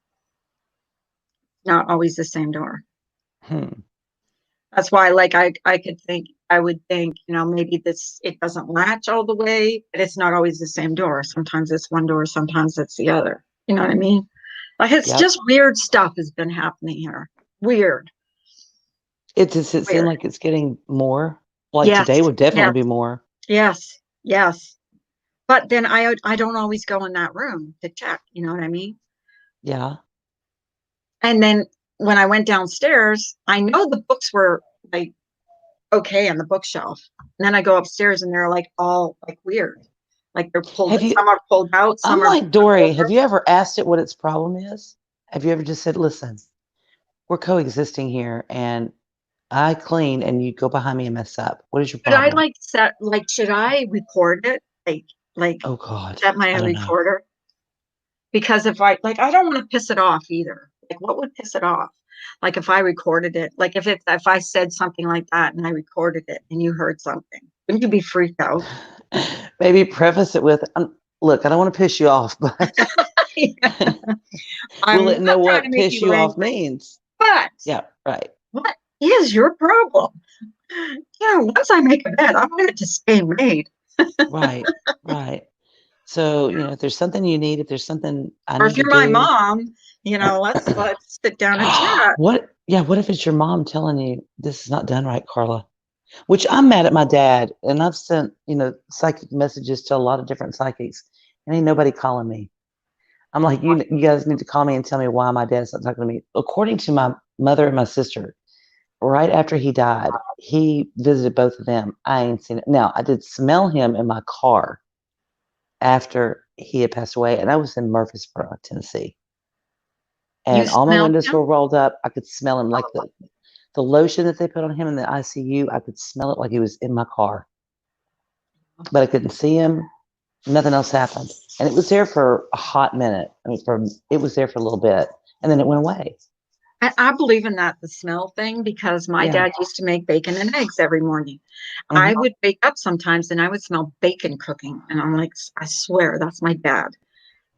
Not always the same door. Hmm. That's why, like, I would think, maybe it doesn't latch all the way, but it's not always the same door. Sometimes it's one door, sometimes it's the other. You know what I mean? Like, it's Yep. just weird stuff has been happening here. Weird, Does it seem weird. like it's getting more? Like Yes, today would definitely yes, be more. yes, yes. But then I don't always go in that room to check. You know what I mean? Yeah. And then when I went downstairs, I know the books were like okay on the bookshelf. And then I go upstairs and they're like all like weird. Like they're pulled, Have you? some are pulled out, some I'm are like Dory. over. Have you ever asked it what its problem is? Have you ever just said, listen, we're coexisting here and I clean and you go behind me and mess up? What is your Should I problem? should I record it? Like Oh God, set my I don't know. recorder? Because if I don't want to piss it off either. Like what would piss it off? Like if I recorded it, like if I said something like that and I recorded it and you heard something, wouldn't you be freaked out? Maybe preface it with, look, I don't want to piss you off, but we'll I'm let know not trying to what make piss you you off angry, means. but Yeah, right, what is your problem? Once I make a bed, I want it to stay made. right, right. So, if there's something you need, if there's something I Or if need to you're my do, mom, let's sit down and chat. what if it's your mom telling you this is not done right, Carla? Which I'm mad at my dad, and I've sent, psychic messages to a lot of different psychics, and ain't nobody calling me. I'm like, you guys need to call me and tell me why my dad's not talking to me. According to my mother and my sister, right after he died, he visited both of them. I ain't seen it. Now, I did smell him in my car after he had passed away, and I was in Murfreesboro, Tennessee. You And all my smelled windows him? were rolled up. I could smell him like the lotion that they put on him in the ICU. I could smell it like he was in my car, but I couldn't see him. Nothing else happened. And it was there for a hot minute. I mean, it was there for a little bit, and then it went away. I believe in that, the smell thing, because my Yeah. dad used to make bacon and eggs every morning. I Mhm. would wake up sometimes and I would smell bacon cooking. And I'm like, I swear that's my dad.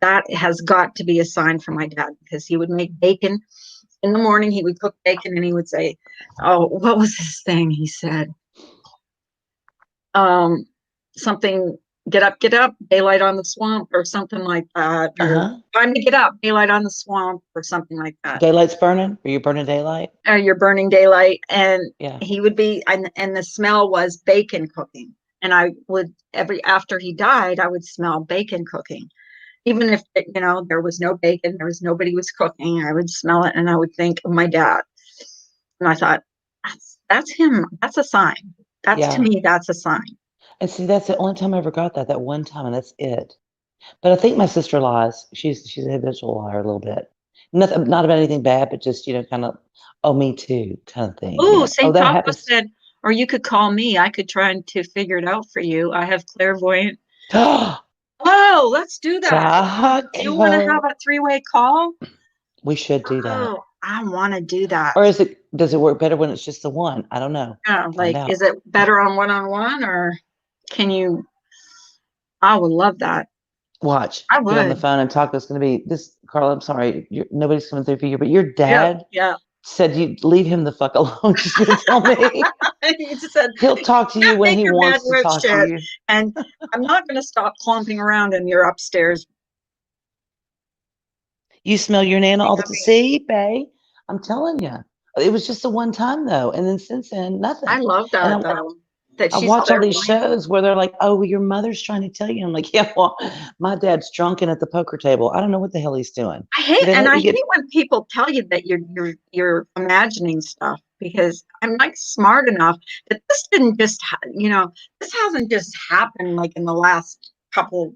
That has got to be a sign from my dad because he would make bacon in the morning. He would cook bacon and he would say, oh, what was this thing? He said, um, something, get up, daylight on the swamp, or something like that, or Uh-huh. time to get up, daylight on the swamp, or something like that. Daylight's burning? Are you burning daylight? You're burning daylight. And Yeah. he would be, and the smell was bacon cooking. And I would, after he died, I would smell bacon cooking. Even if, there was no bacon, there was nobody was cooking, I would smell it and I would think of my dad. And I thought, that's him. That's a sign. That's to Yeah. me, that's a sign. And see, that's the only time I ever got that one time, and that's it. But I think my sister lies. She's a habitual liar a little bit. Nothing, not about anything bad, but just, kind of, oh, me too, kind of thing. Oh, Oh, St. that Papa happens. said, or you could call me. I could try to figure it out for you. I have clairvoyant. Oh, let's do that. You want to have Taco. a three-way call? We should do that. Oh, I want to do that. Or does it work better when it's just the one? I don't know. Yeah, Find like, out. is it better on one-on-one or can you? I would love that. Watch. I Get on the would. phone and Taco's going to be this. Carl, I'm sorry. Nobody's coming through for you, but your Yeah, dad yeah. said you leave him the fuck alone. She's going to tell me. He said, He'll talk to you can't when make he your bed wants to with talk to shit. you. And I'm not going to stop clumping around in your upstairs. You smell your nana all the see, babe. I'm telling you. It was just the one time though, and then since then, I nothing. love And that though. That I she's watch all these clairvoyant. shows where they're like, "Oh, well, your mother's trying to tell you." I'm like, "Yeah, well, my dad's drunken at the poker table. I don't know what the hell he's doing. Do they I let you hate get?" when people tell you that you're imagining stuff because I'm like smart enough that this didn't just this hasn't just happened like in the last couple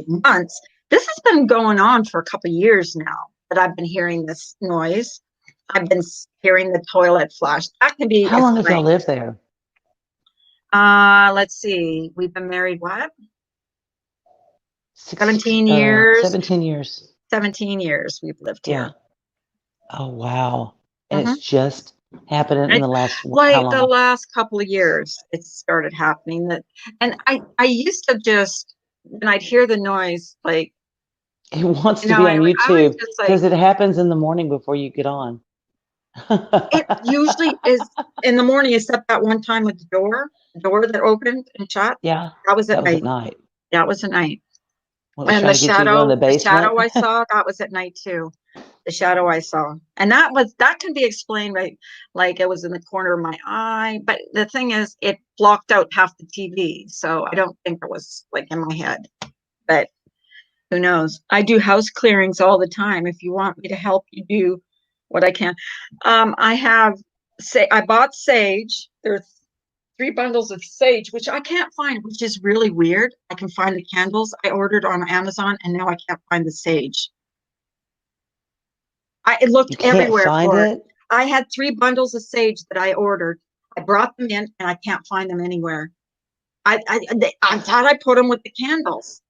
months. This has been going on for a couple years now that I've been hearing this noise. I've been hearing the toilet flush. That can be How a long have y'all sign. lived there? Let's see. We've been married what? 17 years. 17 years. 17 years we've lived Yeah. here. Oh wow. And it's Mhm. just happening in Right? the last how Like the long? last couple of years, it started happening that, and I used to just, when I'd hear the noise, like, It wants to be on I was YouTube just like, because it happens in the morning before you get on. it usually is in the morning, except that one time with the door that opened and shut. Yeah, That was at that was at night. night. That was at night. When it was And trying to get you to go in the the basement. shadow I saw, that was at night too. The shadow I saw. And that can be explained by like it was in the corner of my eye. But the thing is, it blocked out half the TV. So I don't think it was like in my head. But who knows? I do house clearings all the time. If you want me to help you do what I can. I have say I bought sage. There's 3 bundles of sage, which I can't find, which is really weird. I can find the candles I ordered on Amazon, and now I can't find the sage. I looked You can't everywhere find for it. it? I had 3 bundles of sage that I ordered. I brought them in and I can't find them anywhere. I thought I put them with the candles.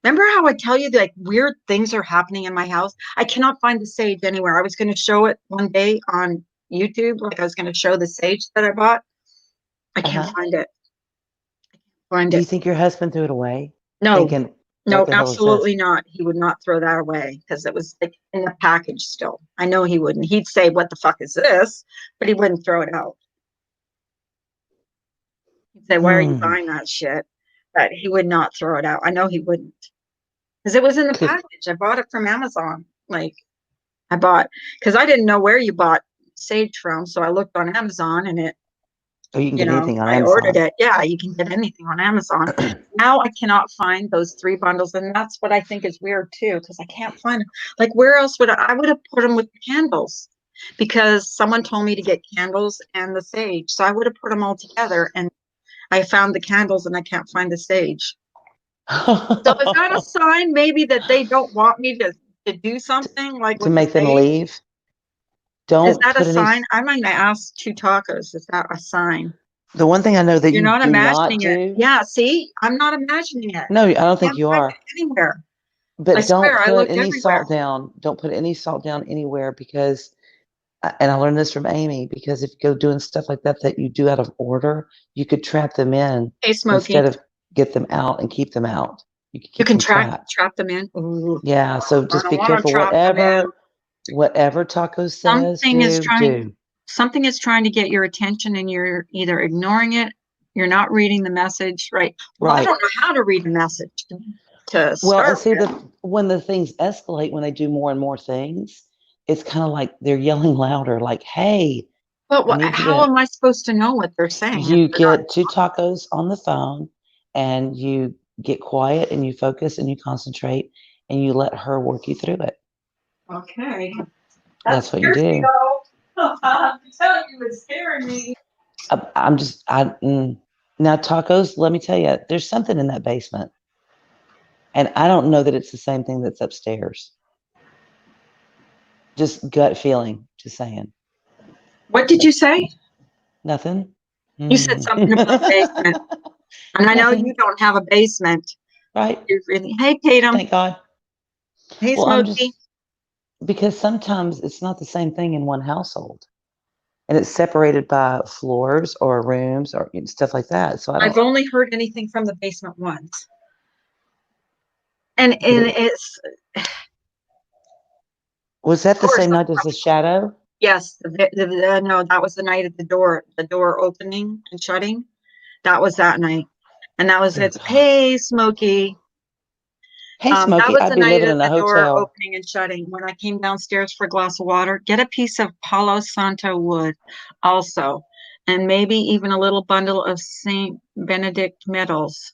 Remember how I tell you that like weird things are happening in my house? I cannot find the sage anywhere. I was going to show it one day on YouTube, like I was going to show the sage that I bought. I can't Uh-huh. find it. Find Do you it. think your husband threw it away? No, Thinking, what no, the hell is this? absolutely not. He would not throw that away because it was like in the package still. I know he wouldn't. He'd say, "What the fuck is this?" But he wouldn't throw it out. He'd say, "Why are you Hmm. buying that shit?" But he would not throw it out. I know he wouldn't because it was in the Could, package. I bought it from Amazon. Like I bought because I didn't know where you bought sage from, so I looked on Amazon and it, oh, you can get anything on I ordered Amazon. it. Yeah, you can get anything on Amazon. Now I cannot find those 3 bundles, and that's what I think is weird too, because I can't find them. Like, where else would I would have put them with the candles? Because someone told me to get candles and the sage, so I would have put them all together. And I found the candles, and I can't find the sage. So is that a To sign maybe that they don't want me to do something like with the make them sage? leave. Is Don't that a put any. sign? I'm going to ask Two Tacos. Is that a sign? The one thing I know that You're you not do not imagining it. do. Yeah, see, I'm not imagining it. No, I don't think Can't you find are. it anywhere. I But don't swear, I put looked any everywhere. salt down. Don't put any salt down anywhere because, and I learned this from Amy, because if you go doing stuff like that that you do out of order, you could trap them in Hey, Smokey, instead of get them out and keep them out. You could you keep can them trapped. trap them in. Ooh, Yeah, so I just don't be want to careful. trap them in. Whatever Taco says, Something is trying. do. Something is trying to get your attention, and you're either ignoring it, you're not reading the message, right? Well, I Right. don't know how to read a message to Well, and start see with. when the things escalate, when they do more and more things, it's kind of like they're yelling louder, like, "Hey, But I need you how to." am I supposed to know what they're saying if You they're not? get 2 tacos on the phone, and you get quiet, and you focus, and you concentrate, and you let her work you through it. Okay, that That's what you scares me do. though. I'm telling you, it's scaring me. I'm just, now tacos. Let me tell you, there's something in that basement, and I don't know that it's the same thing that's upstairs. Just gut feeling. Just saying. What did you say? Nothing. You said Mm. something about a basement, and I know you Nothing. don't have a basement. Right. You're really, hey, Tatum. Thank God. Hey, Well, I'm Smokey. just because sometimes it's not the same thing in one household, and it's separated by floors or rooms or stuff like that. So I I've don't. only heard anything from the basement once, and But it it's was that the course, same night as the shadow. yes. No, that was the night of the door opening and shutting. That was that night, and that was Dear it. God. Hey, Smokey. Hey, That Smokey, was I'd the be night living of in a the door hotel. opening and shutting. When I came downstairs for a glass of water, get a piece of Palo Santo wood also, and maybe even a little bundle of Saint Benedict medals.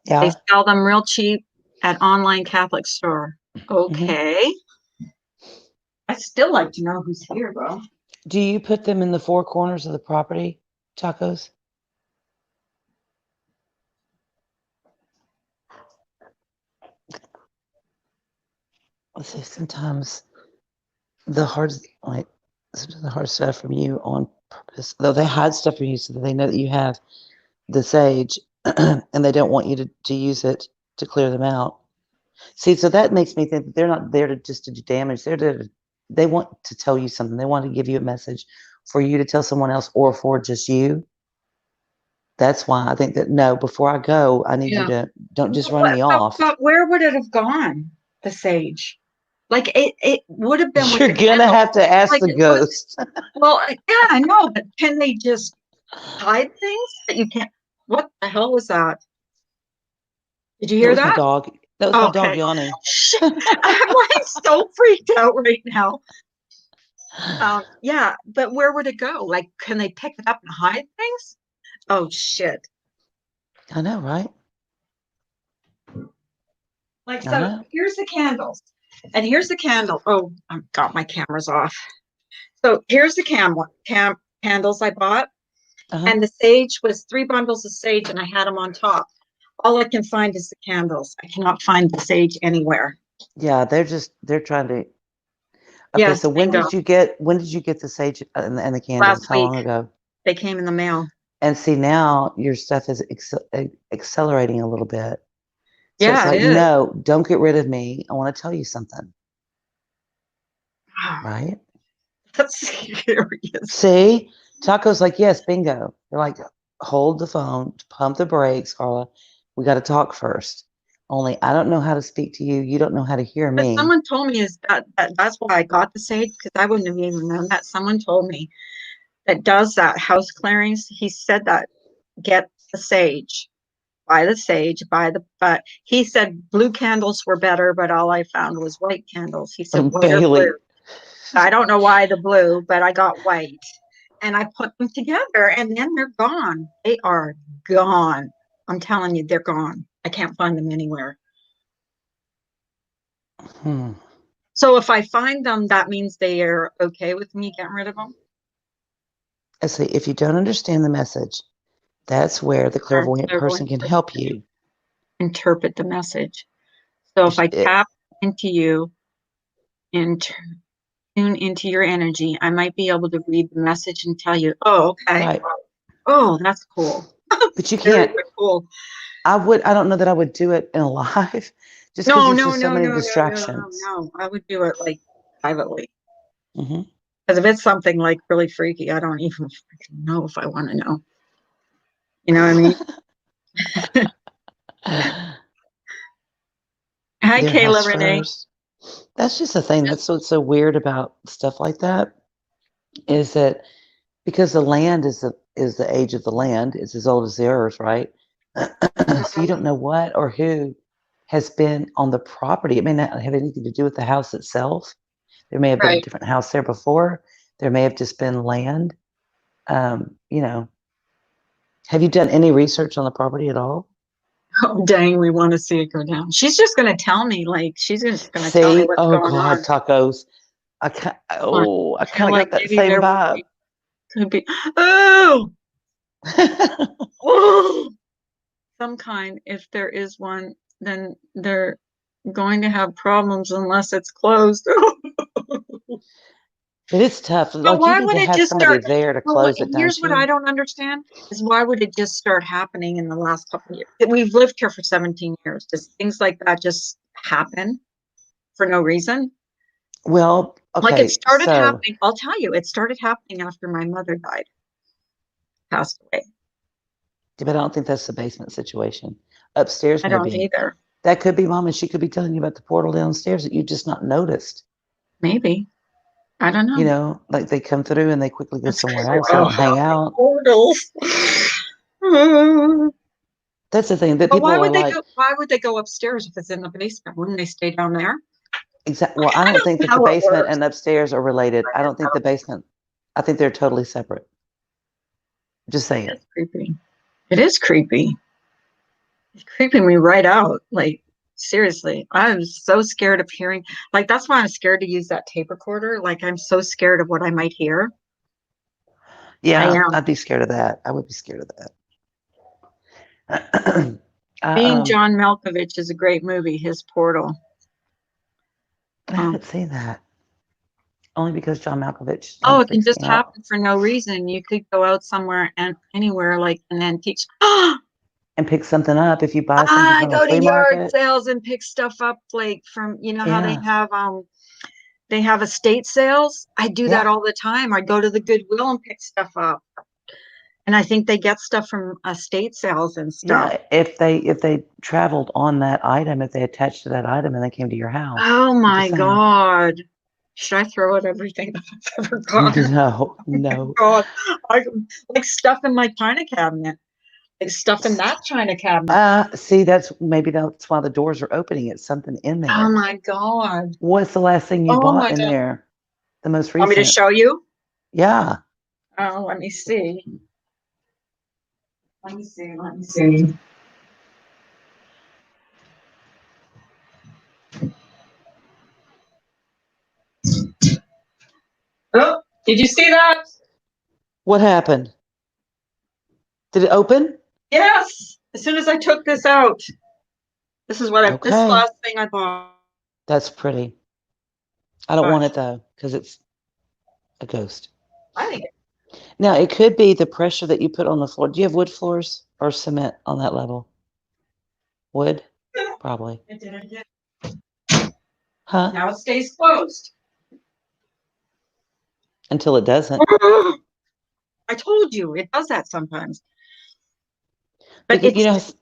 They Yeah. sell them real cheap at online Catholic store. Hmm. Okay. I still like to know who's here, though. Do you put them in the 4 corners of the property, tacos? Let's see. Sometimes the hard, like, sometimes the hard stuff from you on purpose, though they hide stuff from you so that they know that you have the sage, and they don't want you to use it to clear them out. See, so that makes me think that they're not there to just to do damage. They want to tell you something. They want to give you a message for you to tell someone else or for just you. That's why I think that no, before I go, I need you Yeah. to don't just run But, me off. but where would it have gone? The sage. Like it would have been with You're the gonna candle. have to ask Like the it would. ghost. Well, yeah, I know, but can they just hide things that you can't? What the hell was that? Did you That hear was my that? dog. That was my dog Okay. yawning. Shit. I'm like so freaked out right now. Yeah, but where would it go? Like, can they pick it up and hide things? Oh shit. I know, right? Like, I so know. here's the candles. And here's the candle. Oh, I've got my cameras off. So here's the candles I bought. Uh-huh. And the sage was 3 bundles of sage, and I had them on top. All I can find is the candles. I cannot find the sage anywhere. Yeah, they're trying to. Okay, Yes, so bingo. when did you get the sage and the candles? Last How week long ago? they came in the mail. And see, now your stuff is accelerating a little bit. So it's Yeah, it like, is. no, don't get rid of me. I want to tell you something, Wow, right? that's scary. See, Taco's like, yes, bingo. They're like, hold the phone, pump the brakes, Carla. We got to talk first. Only I don't know how to speak to you. You don't know how to hear But me. someone told me that's why I got the sage because I wouldn't have even known that. Someone told me that does that house clearings. He said that get the sage, buy the sage, but he said blue candles were better, but all I found was white candles. He said white or blue. Bailey. I don't know why the blue, but I got white and I put them together and then they're gone. They are gone. I'm telling you, they're gone. I can't find them anywhere. Hmm. So if I find them, that means they are okay with me getting rid of them. I see. If you don't understand the message, that's where the clairvoyant They're going person can to help you. interpret the message. So if I tap into you and tune into your energy, I might be able to read the message and tell you, oh, okay. Right. Oh, that's cool. But you Very, can't, very cool. I don't know that I would do it in a live just because No, there's no, just so no, many no, no, no, no, distractions. no. I would do it like privately. Hmm. Because if it's something like really freaky, I don't even freaking know if I want to know. You know what I mean? Hi, Their Kayla house Renee. first. That's just the thing. That's what's so weird about stuff like that is that because the land is the age of the land, it's as old as the earth, right? So you don't know what or who has been on the property. It may not have anything to do with the house itself. There may have been a Right. different house there before. There may have just been land. You know, have you done any research on the property at all? Oh, dang, we want to see it go down. She's just going to tell me, like, she's just going to tell me See, what's oh going God, on. tacos. I I feel kind of like got that maybe same there vibe. could be, oh, oh, some kind. If there is one, then they're going to have problems unless it's closed. But it's tough. But Like you why need would to it have just somebody start? there to Well, what, close it, here's don't what I you? don't understand is why would it just start happening in the last couple of years? We've lived here for 17 years. Does things like that just happen for no reason? Well, Like it okay, started so happening. I'll tell you, it started happening after my mother died, passed away. but I don't think that's the basement situation. Upstairs, I don't maybe. either. That could be mom, and she could be telling you about the portal downstairs that you just not noticed. Maybe. I don't You know. know, like they come through and they quickly go That's somewhere crazy. else. They Oh, don't hang out. portals. That's the thing that But people why are would they like, go? Why would they go upstairs if it's in the basement? Wouldn't they stay down there? exact. Well, I I don't don't think know that the how it basement works. and upstairs are related. I don't think the basement. I think they're totally separate. Just saying. It's creepy. It is creepy. It's creeping me right out. Like, seriously, I'm so scared of hearing. Like, that's why I'm scared to use that tape recorder. Like, I'm so scared of what I might hear. I Yeah, am. I'd be scared of that. I would be scared of that. I, Being John Malkovich is a great movie, his Portal. I haven't seen that. Only because John Malkovich kind Oh, of it can freaks just me out. happen for no reason. You could go out somewhere and anywhere, like an antique. And pick something up if you buy something I from a go to flea yard market. sales and pick stuff up, like from, you know how Yeah, they have estate sales. I do that yeah, all the time. I go to the Goodwill and pick stuff up. And I think they get stuff from estate sales and stuff. yeah. If they traveled on that item, if they attached to that item and they came to your house. Oh I'm just my saying. God. Should I throw out everything that I've ever gotten? No, Oh my no. God. I like stuff in my china cabinet. Like stuff in that china cabinet. See, that's why the doors are opening. It's something in Oh there. my God. What's the last thing you Oh bought my in God. there? The most Want me to recent? show you? Yeah. Oh, let me see. Let me see. Let me see. Oh, did you see that? What happened? Did it open? Yes. As soon as I took this out, this is the Okay. last thing I bought. That's pretty. I don't want But it though, because it's a ghost. I think Now, it could be the pressure that you put on the floor. Do you have wood floors or cement on that level? Wood? Probably. it didn't get. Huh? Now it stays closed. Until it doesn't. I told you it does that sometimes. But Because, it's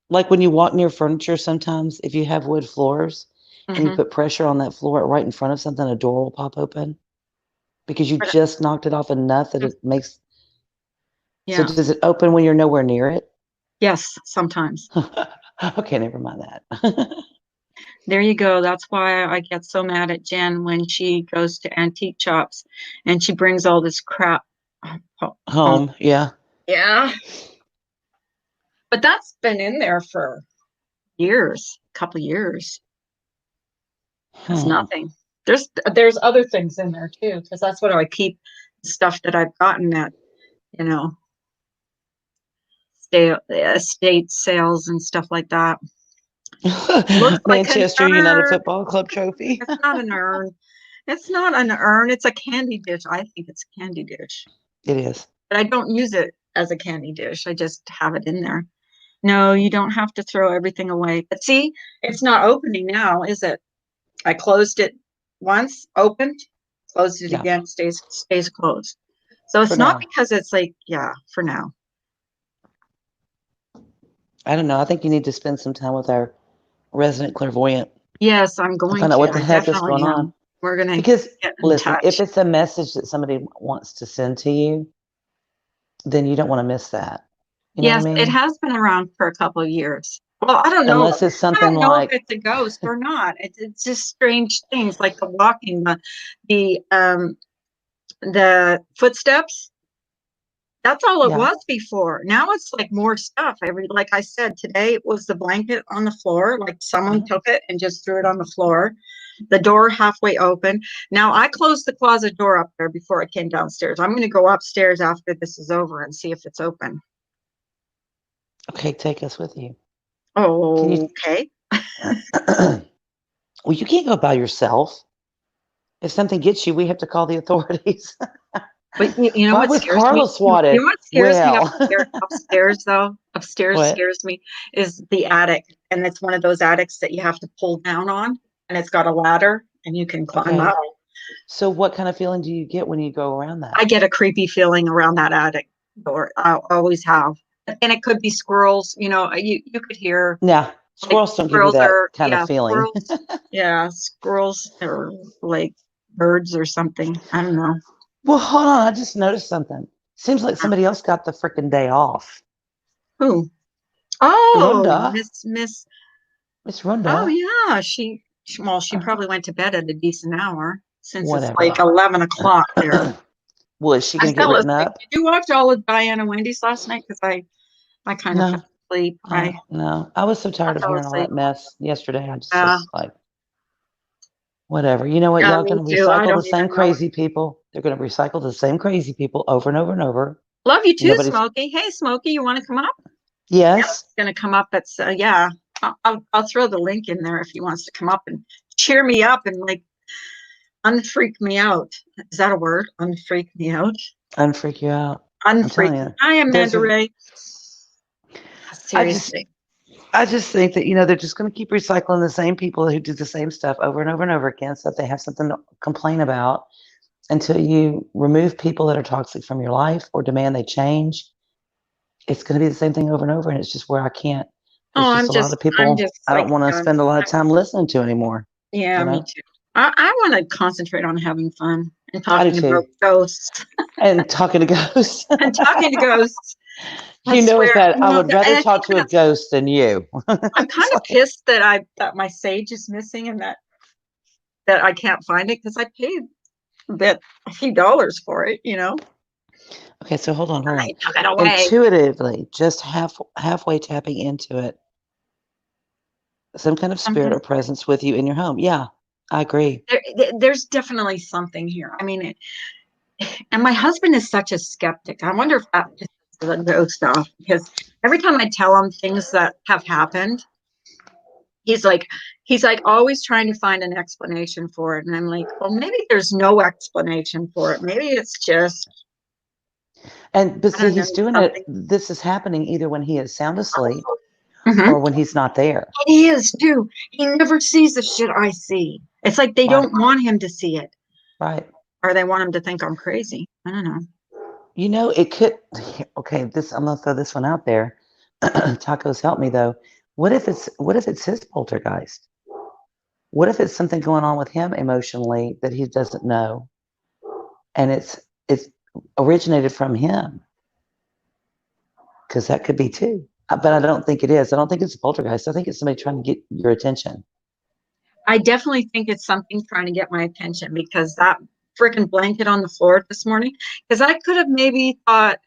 like when you walk near furniture, sometimes if you have wood floors and you mhm. put pressure on that floor right in front of something, a door will pop open because you just knocked it off enough that it makes. So Yeah. does it open when you're nowhere near it? Yes, sometimes. Okay, never mind that. There you go. That's why I get so mad at Jen when she goes to antique shops and she brings all this crap home. Home, yeah. Yeah. But that's been in there for years, a couple years. That's Hmm. nothing. There's other things in there too, because that's what I keep stuff that I've gotten at, you know, estate sales and stuff like that. Looks like an Manchester United urn. Football Club trophy. It's not an urn. It's not an urn. It's a candy dish. I think it's a candy dish. It is. But I don't use it as a candy dish. I just have it in there. No, you don't have to throw everything away. But see, it's not opening now, is it? I closed it once, opened, closed it Yeah, again, stays closed. So for it's not now. because it's like, yeah, for now. I don't know. I think you need to spend some time with our resident clairvoyant Yes, I'm and going find out to. what the I heck is definitely going am. on. We're gonna Because, get in listen, if touch. it's a message that somebody wants to send to you, then you don't want to miss that. You know what I Yes, it mean? has been around for a couple of years. Well, I don't know. Unless it's I something don't know if like, it's a ghost or not. It's just strange things like the walking, the footsteps. That's all it yeah, was before. Now it's like more stuff. Like I said, today it was the blanket on the floor, like someone uh, took it and just threw it on the floor. The door halfway open. Now I closed the closet door up there before I came downstairs. I'm going to go upstairs after this is over and see if it's open. okay, take us with you. Can you? Okay. Well, you can't go by yourself. If something gets you, we have to call the authorities. But you know Why what was scares me? Carla You swatted? know what scares me Well, upstairs? Upstairs, though, upstairs what? scares me is the attic, and it's one of those attics that you have to pull down on, and it's got a ladder, and you can climb Okay. up. So, what kind of feeling do you get when you go around that? I get a creepy feeling around that attic door. I always have, and it could be squirrels. You know, you could hear Yeah, like squirrels don't give you squirrels that are kind of yeah feeling. squirrels yeah squirrels or like birds or something. I don't know. Well, hold on. I just noticed something. Seems like somebody else got the freaking day off. Who? Oh, Rhonda. Miss. Miss Oh Rhonda. yeah, well, she Uh-huh. probably went to bed at a decent hour since it's Whatever. like 11 o'clock there. Well, is she I going to get fell written asleep. up? Did you watch all of Diana Wendy's last night? Because I kind of fell No. asleep. No. I was so I tired of fell hearing all asleep. that mess yesterday. I just Yeah, was like, whatever. You know what? yeah, Y'all me going to too. I recycle the don't same even know. crazy people. They're going to recycle the same crazy people over and over and over. Love you too, Nobody's. Smokey. Hey, Smokey, you want to come up? Yes. Going to come up. It's yeah. I'll throw the link in there if he wants to come up and cheer me up and like unfreak me out. Is that a word? Unfreak me out. Unfreak you out. I'm Unfreak. telling you. I am There's Amanda a. Ray. I just. Seriously. I just think that they're just going to keep recycling the same people who do the same stuff over and over and over again, so that they have something to complain about until you remove people that are toxic from your life or demand they change. It's going to be the same thing over and over, and it's just where I can't. Oh, There's just a lot of I'm people just I don't like want to done. spend a lot of time listening to anymore. Yeah, You me know, too. I want to concentrate on having fun and I do talking about too. ghosts And talking to ghosts, and talking to ghosts. I it's swear, that I would rather and I talk think to a ghost than you. I'm kind It's of like, pissed that my sage is missing and that I can't find it because I paid a few dollars for it, okay, so hold on, and hold on. they took it away. Intuitively, just halfway tapping into it, some kind of spirit Something or presence with you in your home. Yeah, I agree. there's definitely something here. I mean, and my husband is such a skeptic. I wonder if that is the ghost stuff because every time I tell him things that have happened, He's like, he's like always trying to find an explanation for it. And I'm like, well, maybe there's no explanation for it. Maybe it's just, But I see, don't know, he's doing it. something. This is happening either when he is sound asleep Mhm. or when he's not there. He is too. He never sees the shit I see. It's like they Right. don't want him to see it, Right. or they want him to think I'm crazy. I don't know. You know, it could. Okay, this I'm gonna throw this one out there. Tacos help me though. What if it's his poltergeist? What if it's something going on with him emotionally that he doesn't know, and it's originated from him? Because that could be too. But I don't think it is. I don't think it's a poltergeist. I think it's somebody trying to get your attention. I definitely think it's something trying to get my attention because that freaking blanket on the floor this morning. Because I could have maybe thought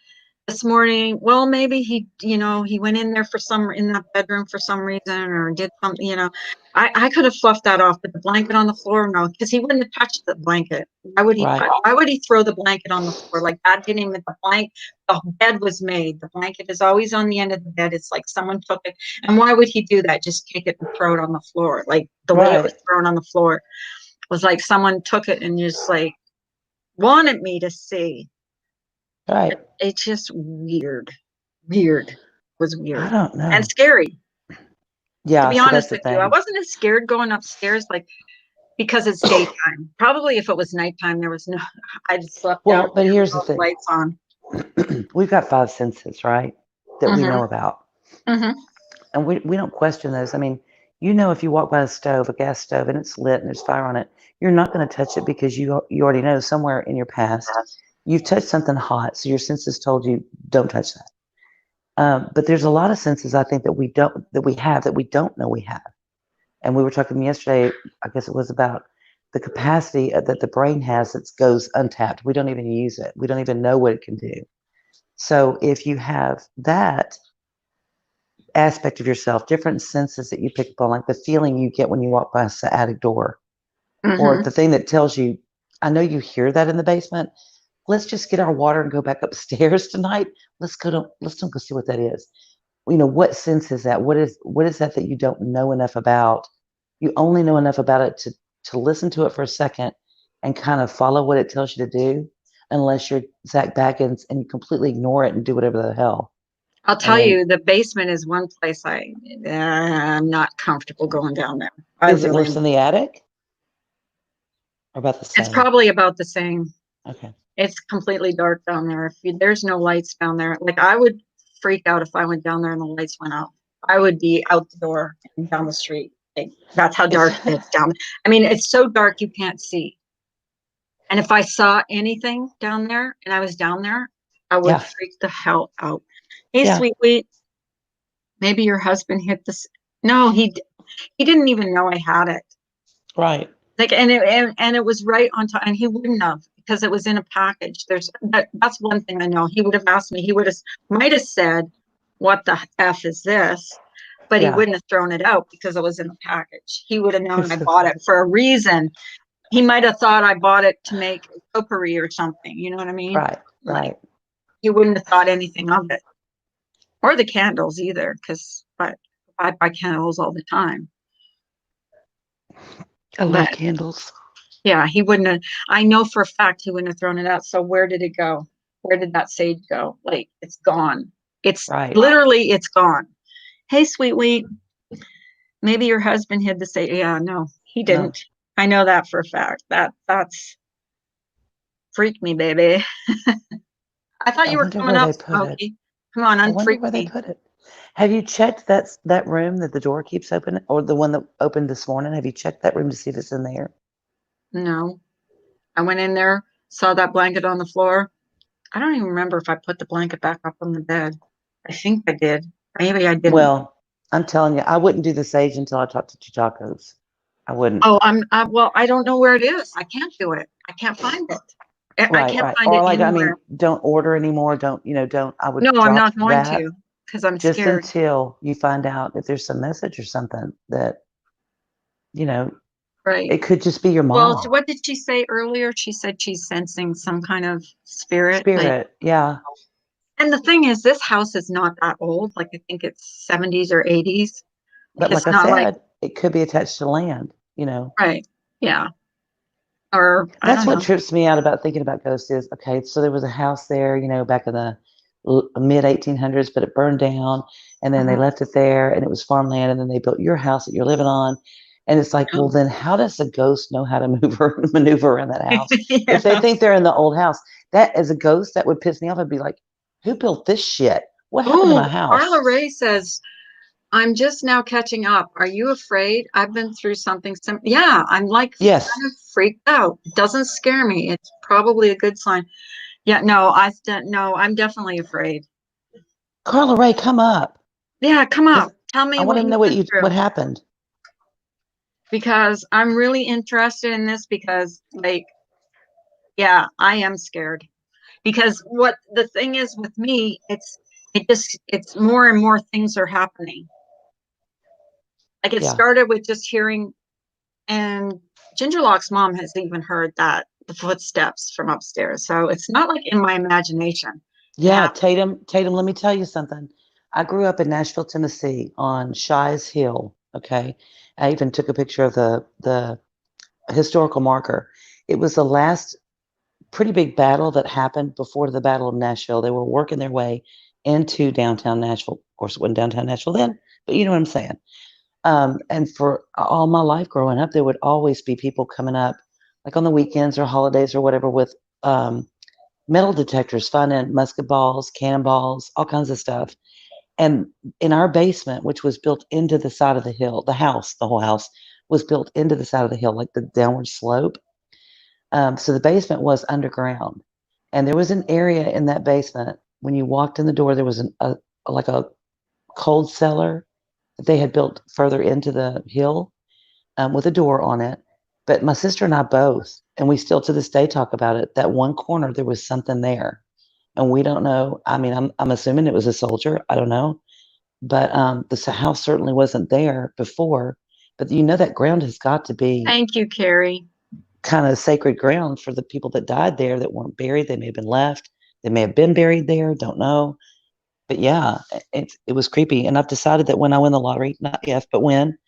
this morning, well, maybe he, he went in there in that bedroom for some reason or did something, I could have fluffed that off, but the blanket on the floor, no, because he wouldn't have touched the blanket. Right. Why would he throw the blanket on the floor like that? Didn't even the bed was made. The blanket is always on the end of the bed. It's like someone took it. And why would he do that? Just take it and throw it on the floor. Like the way it was Right. thrown on the floor was like someone took it and just like wanted me to see. Right. It's just weird. Weird. It was I weird don't and know. scary. To Yeah. be See, honest that's the with you, I thing. wasn't as scared going upstairs, like because it's daytime. Probably if it was nighttime, there was no. I'd slept out Well, but there with here's the all the thing. lights on. We've got five senses, right? That we Mm-hmm. know about. Mm-hmm. And we don't question those. I mean, if you walk by a stove, a gas stove, and it's lit and there's fire on it, you're not going to touch it because you already know somewhere in your past you've touched something hot, so your senses told you don't touch that. But there's a lot of senses I think that we don't know we have. And we were talking yesterday. I guess it was about the capacity that the brain has that goes untapped. We don't even use it. We don't even know what it can do. So if you have that aspect of yourself, different senses that you pick up on, like the feeling you get when you walk by the attic door, or Mm-hmm. the thing that tells you, I know you hear that in the basement. Let's just get our water and go back upstairs tonight. Let's go see what that is. What sense is that? What is that you don't know enough about? You only know enough about it to listen to it for a second and kind of follow what it tells you to do, unless you're Zach Baggins and you completely ignore it and do whatever the hell. I'll And tell then, you, the basement is one place I'm not comfortable going down there. I is it really worse am. than the attic or about the It's same? probably about the same. Okay. It's completely dark down there. There's no lights down there, like I would freak out if I went down there and the lights went out. I would be out the door and down the street. Like, that's how It's dark it is down there. I mean, it's so dark you can't see. And if I saw anything down there and I was down there, I would yeah, freak the hell out. Hey, yeah, sweet wheat, maybe your husband hit this. No, he didn't even know I had it. right. Like, and it was right on time, and he wouldn't have because it was in a package. That's one thing I know. He would have asked me. He would have might have said, "What the f is this?" But he Yeah. wouldn't have thrown it out because it was in a package. He would have known It's I so bought it funny. for a reason. He might have thought I bought it to make potpourri or something. You know what I mean? Right, Like right. he wouldn't have thought anything of it, or the candles either, because but I buy candles all the time. I But love candles. yeah, he wouldn't have. I know for a fact he wouldn't have thrown it out. So where did it go? Where did that sage go? Like it's gone. It's Right. literally it's gone. Hey, sweet wheat, maybe your husband hid the sage. Yeah, no, he No. didn't. I know that for a fact. That's freak me, baby. I thought I you were wonder coming where up, they put it. Smokey. Come on, I wonder unfreak where they me. put it. Have you checked that room that the door keeps open, or the one that opened this morning? Have you checked that room to see if it's in there? No, I went in there, saw that blanket on the floor. I don't even remember if I put the blanket back up on the bed. I think I did. Maybe I didn't. Well, I'm telling you, I wouldn't do the sage until I talked to Chachacos. I wouldn't. Oh, well, I don't know where it is. I can't do it. I can't find it. I Right, can't right. find Or it like, I anywhere. mean, don't order anymore. Don't, I would No, I'm drop not going that to because I'm just scared. until you find out if there's some message or something that, you know, Right. it could just be your Well, mom. so what did she say earlier? She said she's sensing some kind of spirit. Like, Spirit. Yeah. and the thing is, this house is not that old. Like, I think it's 70s or 80s. Like, But like it's I not like, said, it could be attached to land, you know. Right. Yeah. Or I That's don't what know. trips me out about thinking about ghosts is, okay, so there was a house there, you know, back in the mid 1800s, but it burned down and then they Mhm. left it there and it was farmland and then they built your house that you're living on. And it's like, well, Oh. then how does a ghost know how to move or maneuver around that house? If they Yeah. think they're in the old house, that as a ghost, that would piss me off. I'd be like, who built this shit? What happened to my Oh, Carla house? Ray says, I'm just now catching up. Are you afraid? I've been through something yeah, I'm like Yes. kind of freaked out. It doesn't scare me. It's probably a good sign. Yeah, no, no, I'm definitely afraid. Carla Ray, come up. Yeah, come Because up. Tell I me want what to you've know been what through happened. because I'm really interested in this because like yeah, I am scared. Because what the thing is with me, it's more and more things are happening. Like it Yeah. started with just hearing, and Gingerlock's mom has even heard that the footsteps from upstairs. So it's not like in my imagination. It Yeah, happened. Tatum, let me tell you something. I grew up in Nashville, Tennessee on Shies Hill. Okay. I even took a picture of the historical marker. It was the last pretty big battle that happened before the Battle of Nashville. They were working their way into downtown Nashville. Of course, it wasn't downtown Nashville then, but you know what I'm saying. And for all my life growing up, there would always be people coming up, like on the weekends or holidays or whatever, with um, metal detectors, finding musket balls, cannonballs, all kinds of stuff. And in our basement, which was built into the side of the hill, the whole house was built into the side of the hill, like the downward slope. So the basement was underground. And there was an area in that basement. When you walked in the door, there was like a cold cellar that they had built further into the hill with a door on it. But my sister and I both, and we still to this day talk about it, that one corner, there was something there. And we don't know. I mean, I'm assuming it was a soldier. I don't know. But the house certainly wasn't there before. But you know, that ground has got to be Thank you, Carrie. kind of sacred ground for the people that died there that weren't buried. They may have been left. They may have been buried there. Don't know. But yeah, it was creepy. And I've decided that when I win the lottery, not if, but when,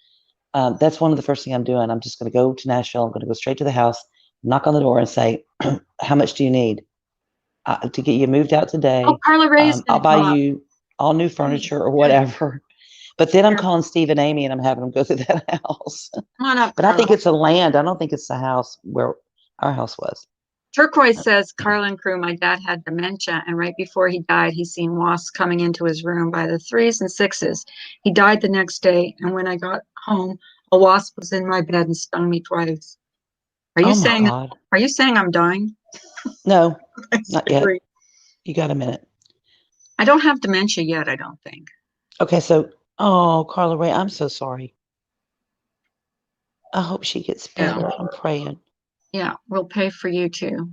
that's one of the first thing I'm doing. I'm just going to go to Nashville. I'm going to go straight to the house, knock on the door, and say, "How much do you need to get you moved out Oh, today? Carla Ray is I'll going to buy come up. you all new Oh, furniture or good. whatever." But then I'm Yeah, calling Steve and Amy and I'm having them go through that house. come on up, But I Carla. think it's a land. I don't think it's the house where our house was. Turquoise says, Carla and crew, my dad had dementia, and right before he died, he seen wasps coming into his room by the threes and sixes. He died the next day, and when I got home, a wasp was in my bed and stung me twice. Are you Oh my saying God. are you saying I'm dying? No, That's not yet. scary. You got a minute. I don't have dementia yet, I don't think. Okay, so, oh, Carla Ray, I'm so sorry. I hope she gets Yeah. better. I'm praying. Yeah, we'll pay for you too.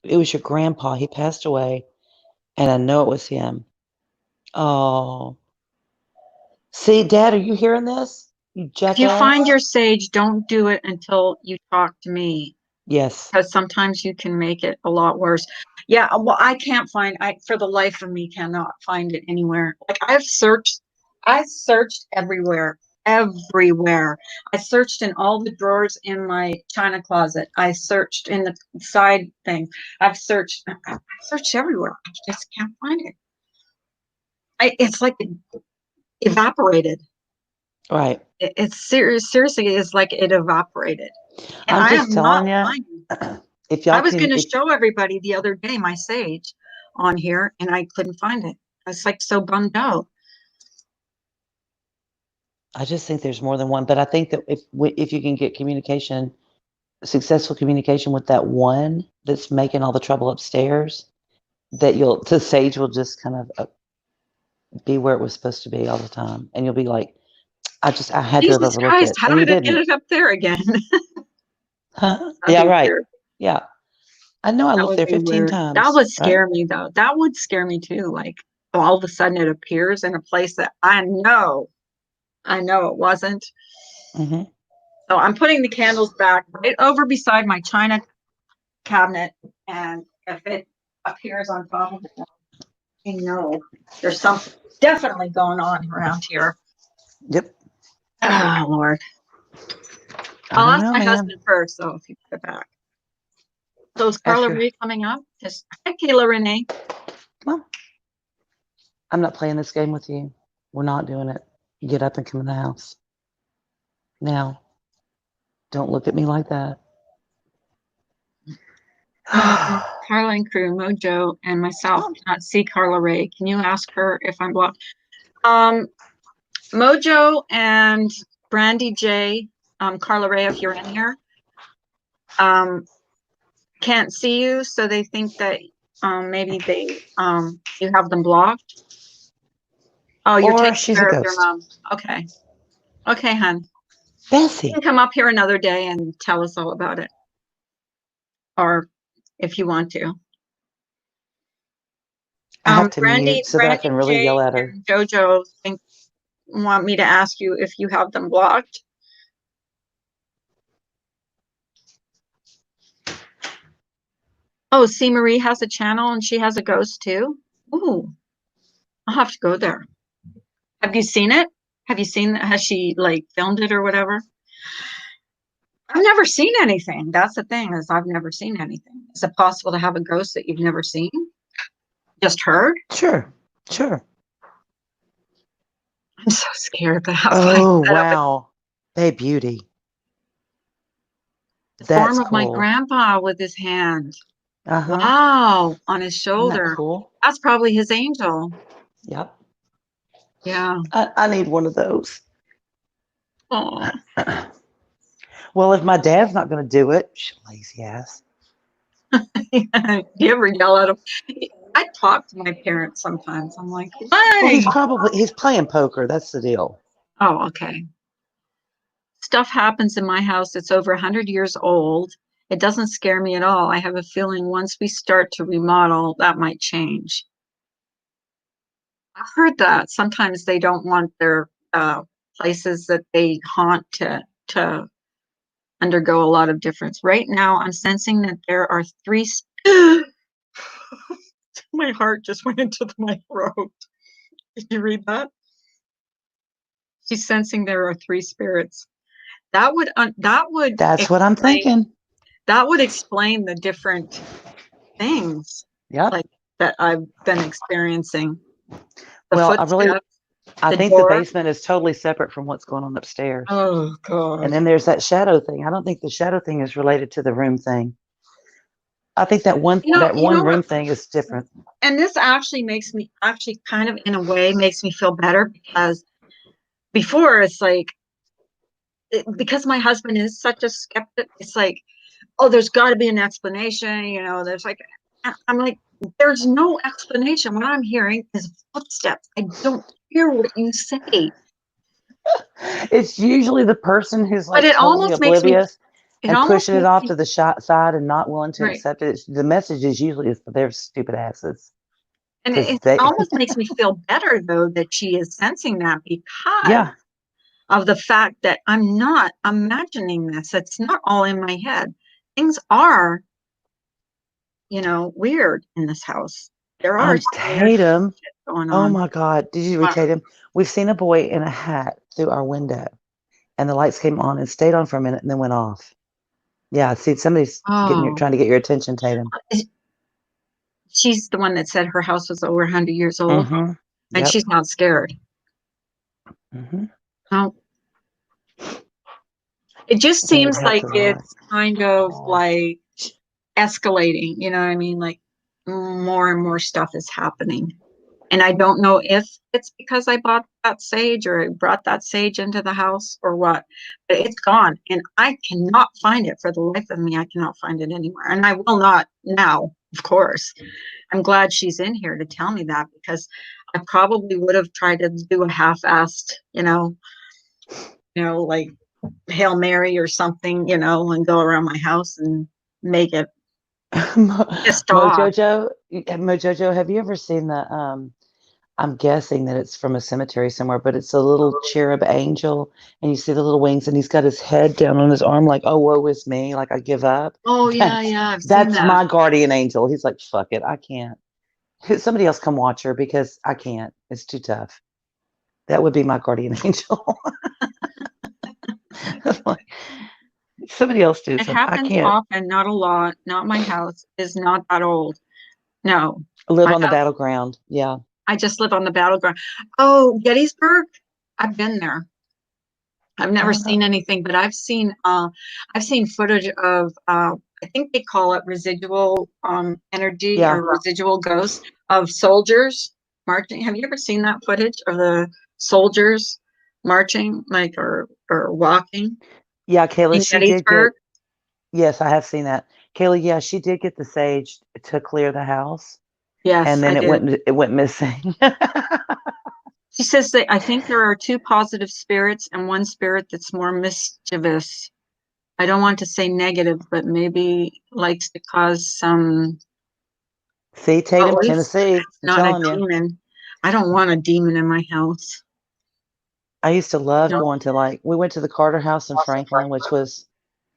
It was your grandpa. He passed away, and I know it was him. Oh, see, Dad, are you hearing this? You If you find jackass. your sage, don't do it until you talk to me Yes. because sometimes you can make it a lot worse. Yeah, well, I can't find I for the life of me cannot find it anywhere. Like I searched everywhere, everywhere. I searched in all the drawers in my china closet. I searched in the side thing. I've searched everywhere. I just can't find it. It's like it evaporated. Right. It's seriously is like it evaporated. And I'm I just am not telling you, lying. if I y'all was can, going to if show everybody the other day my sage on here, and I couldn't find it. I was like so bummed out. I just think there's more than one, but I think that if you can get communication, successful communication with that one that's making all the trouble upstairs, that the sage will just kind of be where it was supposed to be all the time, and you'll be like, I had to have Jesus overlooked Christ, it, how and you did it get didn't. it up there again? Huh? That'd Yeah, be right. weird. Yeah, I know. I That looked would there be 15 weird. That times, would right? scare me though. That would scare me too. Like all of a sudden it appears in a place that I know it wasn't. Hmm. So I'm putting the candles back right over beside my china cabinet, and if it appears on top of it, I know there's something definitely going on around here. Yep. Oh, Lord. I I'll don't ask know, my man. husband first, though, if he put it back. So is Carla After, Ray coming up? Hi, Kayla Renee. well, I'm not playing this game with you. We're not doing it. Get up and come in the house. Now, don't look at me like that. Carla and crew, Mojo, and myself cannot see Carla Ray. Can you ask her if I'm blocked? Mojo and Brandy J, Carla Ray, if you're in here, can't see you, so they think that maybe you have them blocked. Oh, you're Or taking she's a care of your ghost. mom. Okay. Okay, hun. You Bessie. can come up here another day and tell us all about it. Or if you want to. I have to Brandy mute so that I can really J yell at her. and Jojo want me to ask you if you have them blocked. Oh, C. Marie has a channel and she has a ghost too. Ooh, I'll have to go there. Have you seen it? Have you seen, has she like filmed it or whatever? I've never seen anything. That's the thing, is I've never seen anything. Is it possible to have a ghost that you've never seen? Just heard? Sure. Sure. I'm so scared. The house Oh, set up wow. Hey, beauty. the That's form of my cool. grandpa with his hand. Uh-huh. Wow, on his Isn't that shoulder. cool? That's probably his angel. Yep. Yeah. I need one of those. Oh. Well, if my dad's not going to do it, lazy ass. Do you ever yell at him? I talk to my parents sometimes. I'm like, Well, why? he's playing poker. That's the deal. Oh, okay. Stuff happens in my house. It's over 100 years old. It doesn't scare me at all. I have a feeling once we start to remodel, that might change. I've heard that sometimes they don't want their places that they haunt to undergo a lot of difference. Right now, I'm sensing that there are three. My heart just went into my throat. Did you read that? She's sensing there are three spirits. That would That's what I'm explain thinking. the different things Yep. like that I've been experiencing. The Well, footsteps, I the think the door. basement is totally separate from what's going on upstairs. Oh And God. then there's that shadow thing. I don't think the shadow thing is related to the room thing. I think that You one know room what? thing is different. And this actually makes me actually kind of in a way makes me feel better because before it's like because my husband is such a skeptic, it's like, oh, there's got to be an explanation. There's like, I'm like, there's no explanation. What I'm hearing is footsteps. I don't hear what you say, It's usually the person who's but like it totally almost makes me, oblivious it and almost pushing it makes off me, to the side and not willing to right. accept it. The message is usually for their stupid asses And because it almost makes me feel better though that she is sensing that because yeah. of the fact that I'm not imagining this. It's not all in my head. Things are, weird in this house. There are some weird Tatum. shit going Oh on. my God. Did you read But, Tatum? We've seen a boy in a hat through our window and the lights came on and stayed on for a minute and then went off. Yeah. See, somebody's oh, trying to get your attention, Tatum. she's the one that said her house was over 100 years old Mm-hmm. and Yep. she's not scared. Mm-hmm. No, it just And it seems helps like a lot. it's kind of like escalating, you know what I mean? Like more and more stuff is happening. And I don't know if it's because I bought that sage or I brought that sage into the house or what, but it's gone and I cannot find it for the life of me. I cannot find it anywhere. And I will not now, of course. I'm glad she's in here to tell me that because I probably would have tried to do a half-assed, like Hail Mary or something, and go around my house and make it pissed off. Mojojo, have you ever seen I'm guessing that it's from a cemetery somewhere, but it's a little cherub angel, and you see the little wings, and he's got his head down on his arm, like, "Oh, woe is me," like I give up. Oh yeah, yeah, I've seen That's that. my guardian angel. He's like, "Fuck it, I can't." Somebody else come watch her because I can't. It's too tough. That would be my guardian angel. Somebody else do It something. I happens can't often, not a lot. Not my house is not that old. No, live my on the house. battleground. Yeah. I just live on the battleground. Oh, Gettysburg. I've been there. I've never Uh, seen anything, but I've seen footage of I think they call it residual energy yeah. or residual ghosts of soldiers marching. Have you ever seen that footage of the soldiers marching like or walking Yeah, Kayla, in she did Gettysburg? get, yes, I have seen that. Kayla, yeah, she did get the sage to clear the house, Yes, and I then did. it went missing. She says that I think there are two positive spirits and one spirit that's more mischievous. I don't want to say negative, but maybe likes to cause some. See, Well, at Tatum, least Tennessee. it's I'm not a telling you. demon. I don't want a demon in my house. I used to love No. going to we went to the Carter House in Franklin, which was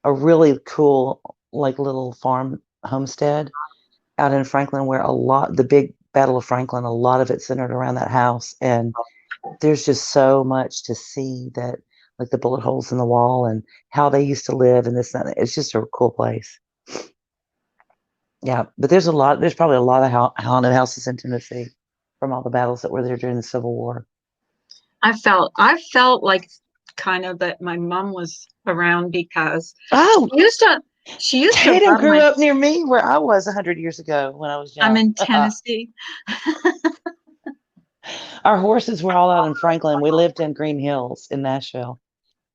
a really cool, like little farm homestead out in Franklin where the big Battle of Franklin, a lot of it centered around that house. And there's just so much to see that, like the bullet holes in the wall and how they used to live and this, and that. It's just a cool place. Yeah. But there's probably a lot of haunted houses in Tennessee from all the battles that were there during the Civil War. I felt like kind of that my mom was around because she Oh, used to she used to Tatum rub grew my. up near me where I was 100 years ago when I was I'm young. in Tennessee. Our horses were all out in Franklin. We lived in Green Hills in Nashville.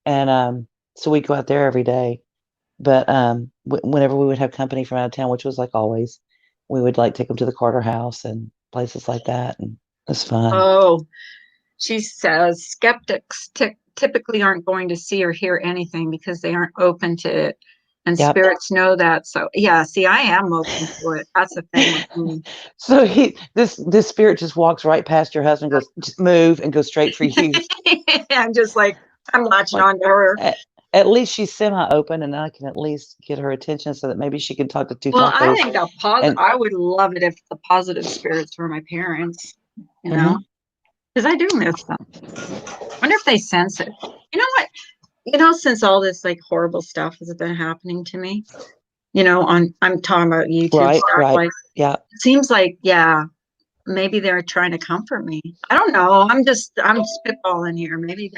And so we'd go out there every day. But whenever we would have company from out of town, which was like always, we would like take them to the Carter House and places like that. And it was fun. Oh, she says skeptics typically aren't going to see or hear anything because they aren't open to it. And Yep. spirits know that. So, yeah, see, I am open to it. That's the thing with me. So this spirit just walks right past your husband, goes, just move and goes straight for you. I'm just like, I'm latching Like on to her. at least she's semi-open, and I can at least get her attention so that maybe she can talk to two Well, I tacos. think And I would love it if the positive spirits were my parents, you know, mhm. because I do miss them. Wonder if they sense it. You know what? Since all this like horrible stuff has been happening to me, I'm talking about YouTube Right, stuff, right. like Yeah. it seems like, yeah, maybe they're trying to comfort me. I don't know. I'm spitballing here. Maybe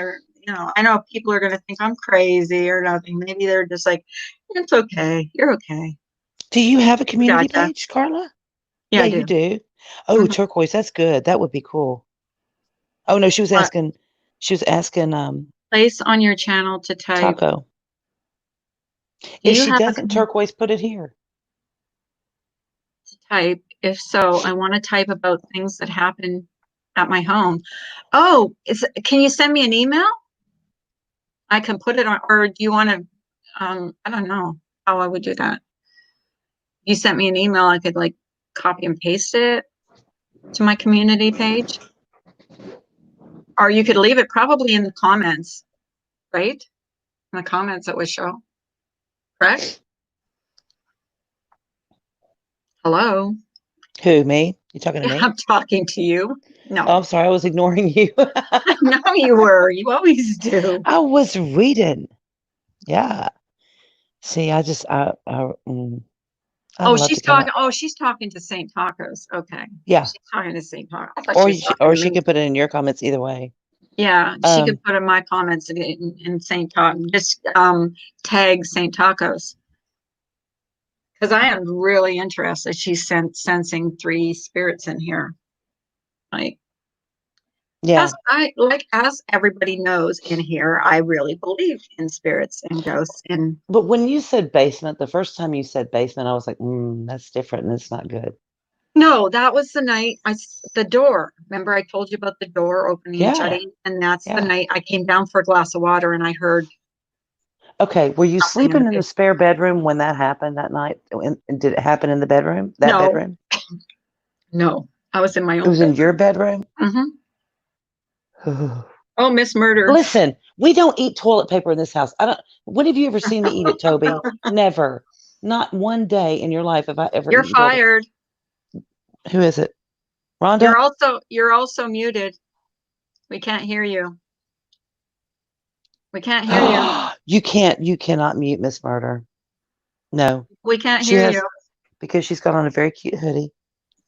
I know people are gonna think I'm crazy or nothing. Maybe they're just like, it's okay. You're okay. Do you have a We community gotcha. page, Carla? Yeah, Yeah, I you do. do. Oh, Mhm. turquoise, that's good. That would be cool. Oh no, What she was asking place on your channel to type? Taco. Do If you she have a doesn't turquoise, put it here. to type? If so, I want to type about things that happen at my home. Oh, can you send me an email? I can put it on, or do you want to? I don't know how I would do that. You sent me an email, I could like copy and paste it to my community page, or you could leave it probably in the comments, right? In the comments it would show, correct? Hello? Who, me? You talking to Yeah, me? I'm talking to you. Oh, No, I'm sorry, I was ignoring you. I know you were. You always do. I was reading. Yeah. See, I'd Oh, love to she's come talking. up. Oh, she's talking to Saint Tacos. Okay, Yeah. she's talking to Saint Tacos. I thought she was talking Or to she me. can put it in your comments either way. Yeah, she could Um, put in my comments in Saint Tacos. Just tag Saint Tacos because I am really interested. She's sensing three spirits in here. Like yeah. as everybody knows in here, I really believe in spirits and ghosts. And But when you said basement, the first time you said basement, I was like, that's different and it's not good. no, that was the night the door. Remember, I told you about the door opening and Yeah. shutting, and that's the Yeah. night I came down for a glass of water and I heard Okay. Were you something in the sleeping in the basement. spare bedroom when that happened that night? And did it happen in the bedroom? That No, bedroom? no, I was in my It own was in bedroom. your bedroom? Oh, Miss Murder. Listen, we don't eat toilet paper in this house. I don't. When have you ever seen me eat it, Toby? Never. Not one day in your life have I ever You're eaten toilet. fired. Who is it? You're Rhonda? also you're also muted. We can't hear you. We can't hear you. You cannot mute Miss Murder. No, We can't she hear has, you. because she's got on a very cute hoodie.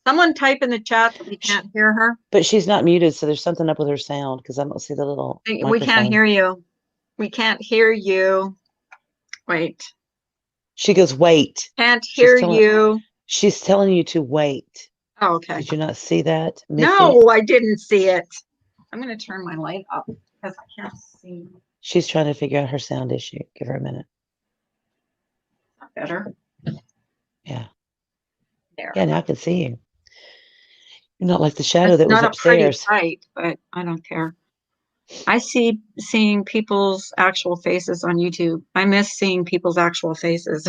Someone type in the chat that we Sh can't hear her. But she's not muted, so there's something up with her sound because I don't see the little We can't microphone. hear you. We can't hear you. Wait. She goes, wait. Can't hear you. She's telling you to wait. Oh, okay. Did you not see that, Missy? No, I didn't see it. I'm going to turn my light up because I can't see. She's trying to figure out her sound issue. Give her a minute. Better. Yeah. There. Yeah, now I can see you. You're not like the shadow It's that was not a pretty upstairs. sight, but I don't care. I see seeing people's actual faces on YouTube. I miss seeing people's actual faces.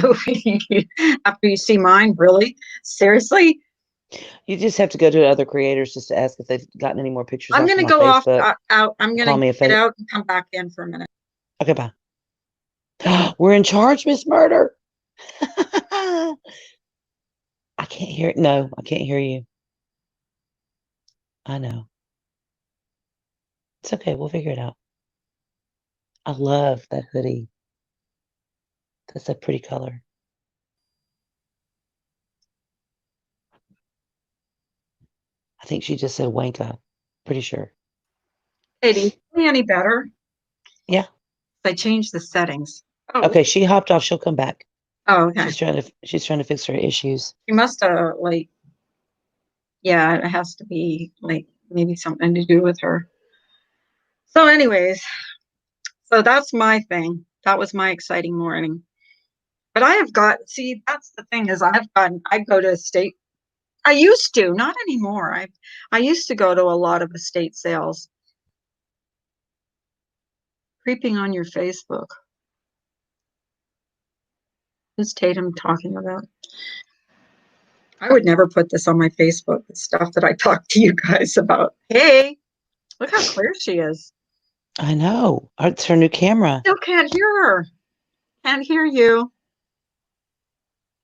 After you see mine, really? Seriously? You just have to go to other creators just to ask if they've gotten any more pictures I'm off going of to my go off Facebook. out. I'm Call going me to get out and come back in for a minute. Okay, bye. We're in charge, Miss Murder. I can't hear it. No, I can't hear you. I know. It's okay. We'll figure it out. I love that hoodie. That's a pretty color. I think she just said wanka. Pretty sure. Hey, do you see me any better? Yeah. I changed the settings. Oh, Okay, she hopped off. She'll come back. oh, okay. She's trying to fix her issues. She must have yeah, it has to be maybe something to do with her. So anyways, so that's my thing. That was my exciting morning. But that's the thing is I go to estate. I used to, not anymore. I used to go to a lot of estate sales. Creeping on your Facebook. Who's Tatum talking about? I would never put this on my Facebook, the stuff that I talk to you guys about. Hey, look how clear she is. I know. It's her new camera. Still can't hear her. Can't hear you.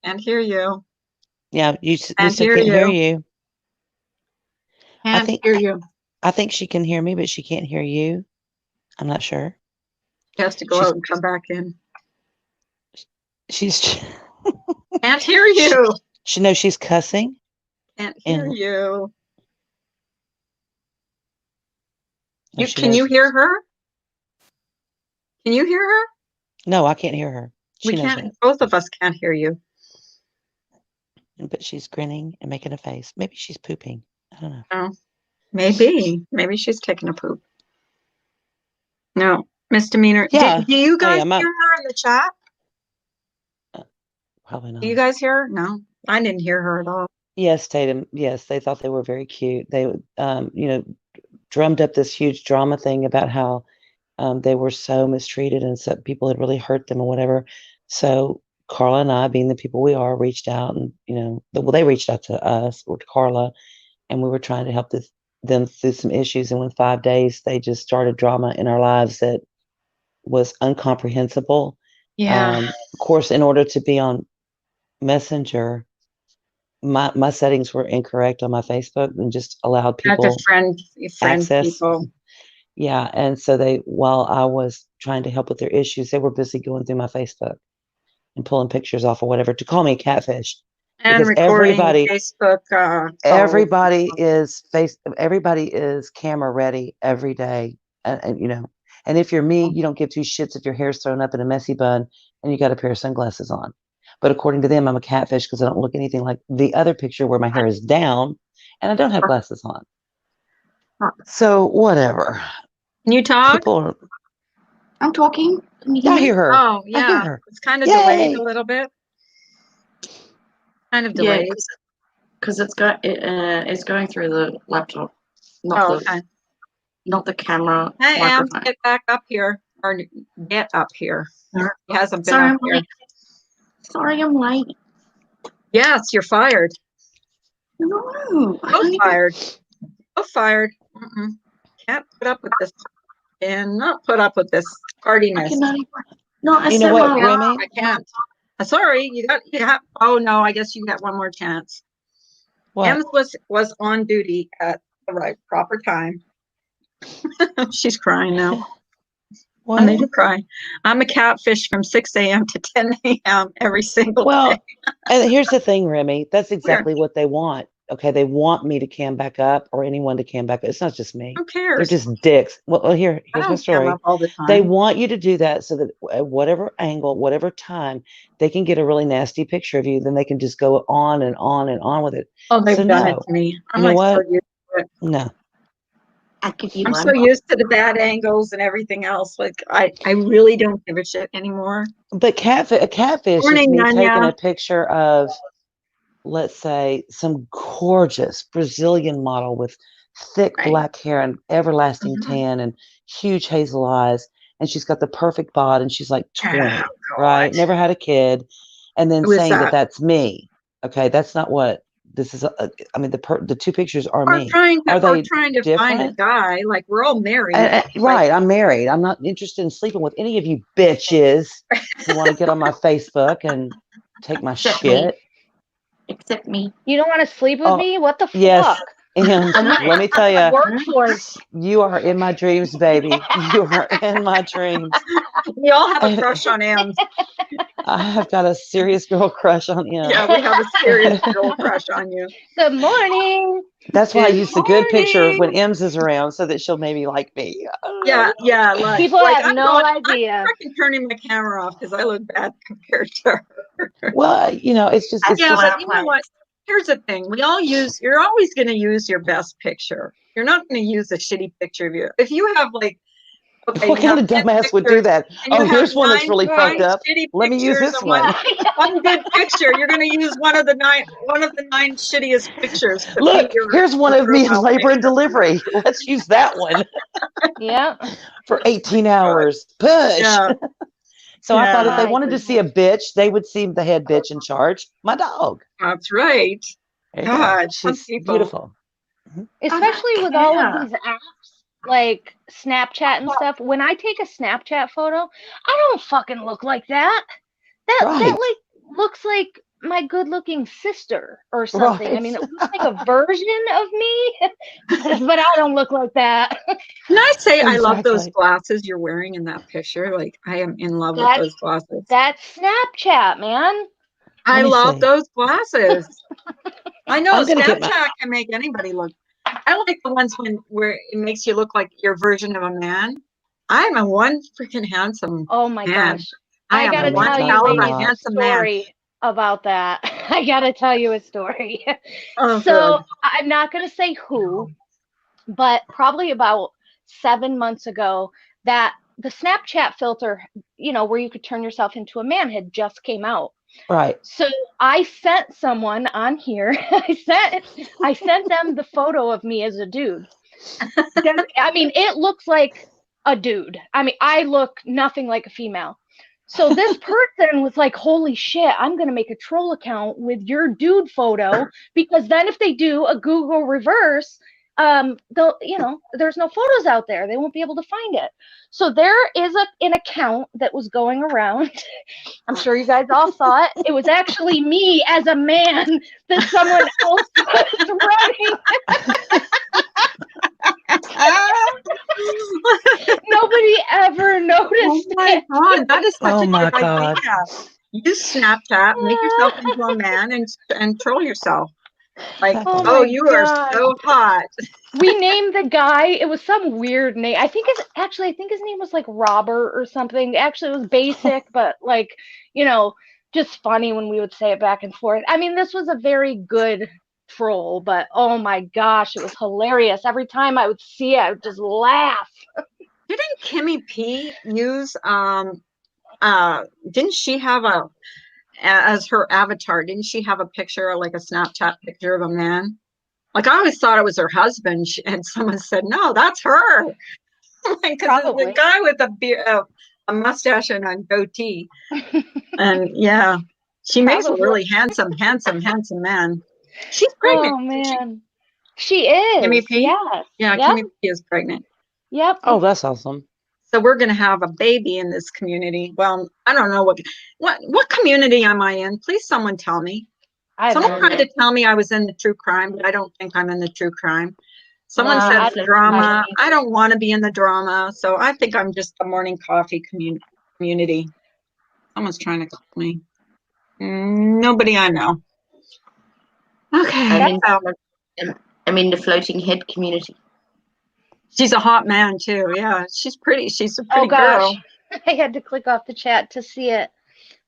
Can't hear you. Yeah, we Can't still hear can't hear you. you. Can't hear you. I think she can hear me, but she can't hear you. I'm not sure. She has to go out and come back in. She's Can't hear you. She knows she's cussing. Can't hear you. She Can knows. you hear her? Can you hear her? No, I can't hear her. She knows can't. it. Both of us can't hear you. But she's grinning and making a face. Maybe she's pooping. I don't know. Oh, maybe. Maybe she's taking a poop. No, misdemeanor. Yeah. Do you guys Hey, hear her in the chat? Probably not. Do you guys hear her? No, I didn't hear her at all. Yes, Tatum. Yes, they thought they were very cute. They, drummed up this huge drama thing about how they were so mistreated and so people had really hurt them or whatever. So Carla and I, being the people we are, reached out and, they reached out to us or to Carla, and we were trying to help them through some issues. And within 5 days, they just started drama in our lives that was incomprehensible. Yeah. Of course, in order to be on Messenger, my settings were incorrect on my Facebook and just allowed Not to people friend access. people. Yeah, and so while I was trying to help with their issues, they were busy going through my Facebook and pulling pictures off or whatever to call me catfish. And Because recording Facebook calls. everybody is camera ready every day, and if you're me, you don't give two shits if your hair's thrown up in a messy bun and you got a pair of sunglasses on. But according to them, I'm a catfish because I don't look anything like the other picture where my hair is down and I don't have glasses on. So whatever. Can you talk? I'm talking. Can you I hear her. Oh, yeah. I hear her. It's kind of delayed a little bit. Kind of delayed. Because it's going through the laptop, not the camera. Hey, Am, get back up here, or get up here. He hasn't been up here. Sorry, I'm late. Yes, you're fired. No, Both fired. Both fired. Can't put up with this, and not put up with this tardiness. You know what, Remy? I can't. Sorry, you got. Oh no, I guess you got one more chance. Em was on duty at the proper time. She's crying now. I made What? her cry. I'm a catfish from 6 a.m. to 10 a.m. every single day. Well, and here's the thing, Remy. That's Where? exactly what they want. Okay, they want me to cam back up or anyone to cam back up. It's not just me. Who They're cares? just dicks. Well, I here's my don't cam story. up all the They time. want you to do that so that at whatever angle, whatever time, they can get a really nasty picture of you. Then they can just go on and on and on with it. Oh, they've So done it no, to me. I'm you know like so what? used to it. No. I give you I'm one. so used to the bad angles and everything else. Like I really don't give a shit anymore. But a catfish is Morning, me taking Nanya. a picture of, let's say, some gorgeous Brazilian model with thick Right. black hair and everlasting Mhm. tan and huge hazel eyes. And she's got the perfect bod and she's like 20, Oh, right? God. Never had a kid. And then Who is saying that that? that's me. Okay, that's not what this is. I mean, the two pictures are Or me. trying to Are or they trying to find a different? guy. Like we're all married. Like Right, I'm married. I'm not interested in sleeping with any of you bitches who want to get on my Facebook and take my Except me. shit. Except me. You don't want to sleep with Oh, me? What the yes. fuck? And I'm not let me tell you, workforce. you are in my dreams, baby. You are in my dreams. we all have a And crush on Ems. I have got a serious girl crush on him. Yeah, we have a serious girl crush on you. Good morning. That's why I Good use the good picture morning. when Ems is around so that she'll maybe like me. Yeah, like People have I'm no going, I'm idea. freaking turning my camera off because I look bad compared to her. Well, it's just That's it's Yeah, just but you know what? Here's the thing. You're always going to use your best picture. You're not going to use a shitty picture of you. If you have like, okay, what you kind have of 10 dumbass would do pictures that? and you Oh, have here's one that's really nine fucked up. shitty Let me use pictures this and one. one good picture, you're going to use one of the nine shittiest pictures to be Look, here's one your of me in profile labor and picture. delivery. Let's use that one Yeah. for 18 hours. Push. Yeah, So I thought if they My wanted to see a bitch, they would see the head bitch in charge, my dog. that's right. There you go. God, some She's people. beautiful. Especially with all of these apps like Snapchat and stuff. When I take a Snapchat photo, I don't fucking look like that. That Right. like looks like my good-looking sister or something. Right. I mean, it looks like a version of me, but I don't look like that. Can I say I love those Exactly. glasses you're wearing in that picture? Like I am in love with That's those glasses. that's Snapchat, man. I Let me love see. those glasses. I know I'm gonna get Snapchat can make anybody look. I like the ones where it makes you look like your version of a man. I'm a one freaking handsome Oh my man. gosh. I I am a gotta Let me one tell tell you you caliber ladies a what. handsome man. story about that. I gotta tell you a story. Oh, So good. I'm not gonna say who, but probably about 7 months ago, that the Snapchat filter, where you could turn yourself into a man, had just came out. Right. So I sent someone on here. I sent them the photo of me as a dude. I mean, it looks like a dude. I mean, I look nothing like a female. So this person was like, "Holy shit, I'm going to make a troll account with your dude photo, because then if they do a Google reverse, there's no photos out there. They won't be able to find it." So there is an account that was going around. I'm sure you guys all saw it. It was actually me as a man that someone else was running. Nobody ever Oh noticed my it. God, that is such Oh a my good God. idea. Use Snapchat, make yourself into a man and troll yourself. Like, That's Oh oh, my awesome. you are god. so hot. We named the guy, it was some weird name. I think his name was like Robert or something. Actually, it was basic, but like, just funny when we would say it back and forth. I mean, this was a very good troll, but oh my gosh, it was hilarious. Every time I would see it, I would just laugh. Didn't Kimmy P use didn't she have as her avatar, didn't she have a picture, like a Snapchat picture of a man? Like I always thought it was her husband, and someone said, no, that's her. Because it's the Probably. guy with a mustache and a goatee. And yeah, she makes a Probably. really handsome man. She's pregnant, Oh isn't she? man. She Kimmy is. P? Yes. Yeah, Yep. Kimmy P is pregnant. Yep. Oh, that's awesome. So we're going to have a baby in this community. Well, I don't know what community am I in? Please, someone tell me. I have no Someone tried idea. to tell me I was in the true crime, but I don't think I'm in the true crime. Someone Nah, said I it's don't drama. imagine I don't want to be in the drama, so I think I'm just the morning coffee community. Someone's trying to call me. Nobody I know. Okay. I'm in, so I'm in the floating head community. she's a hot man too. Yeah, she's pretty. She's a Oh pretty girl. gosh, I had to click off the chat to see it.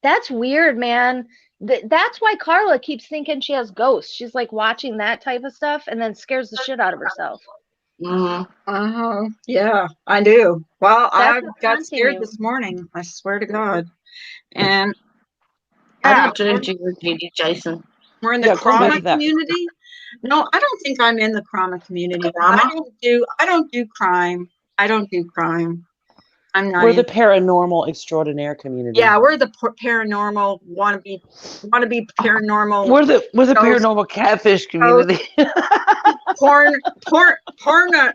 That's weird, man. That's why Carla keeps thinking she has ghosts. She's like watching that type of stuff and then scares the shit out of herself. Yeah, I do. Well, I That's what's got haunting scared you. this morning. I swear to God. And I yeah, don't do your community, Jason. we're in the Yeah, going back Krama to that. community. No, I don't think I'm in the Krama community. Krama? I don't do crime. I don't do crime. I'm not We're in. the paranormal extraordinaire community. Yeah, we're the paranormal wannabe paranormal We're the ghost, paranormal catfish community. porno normal.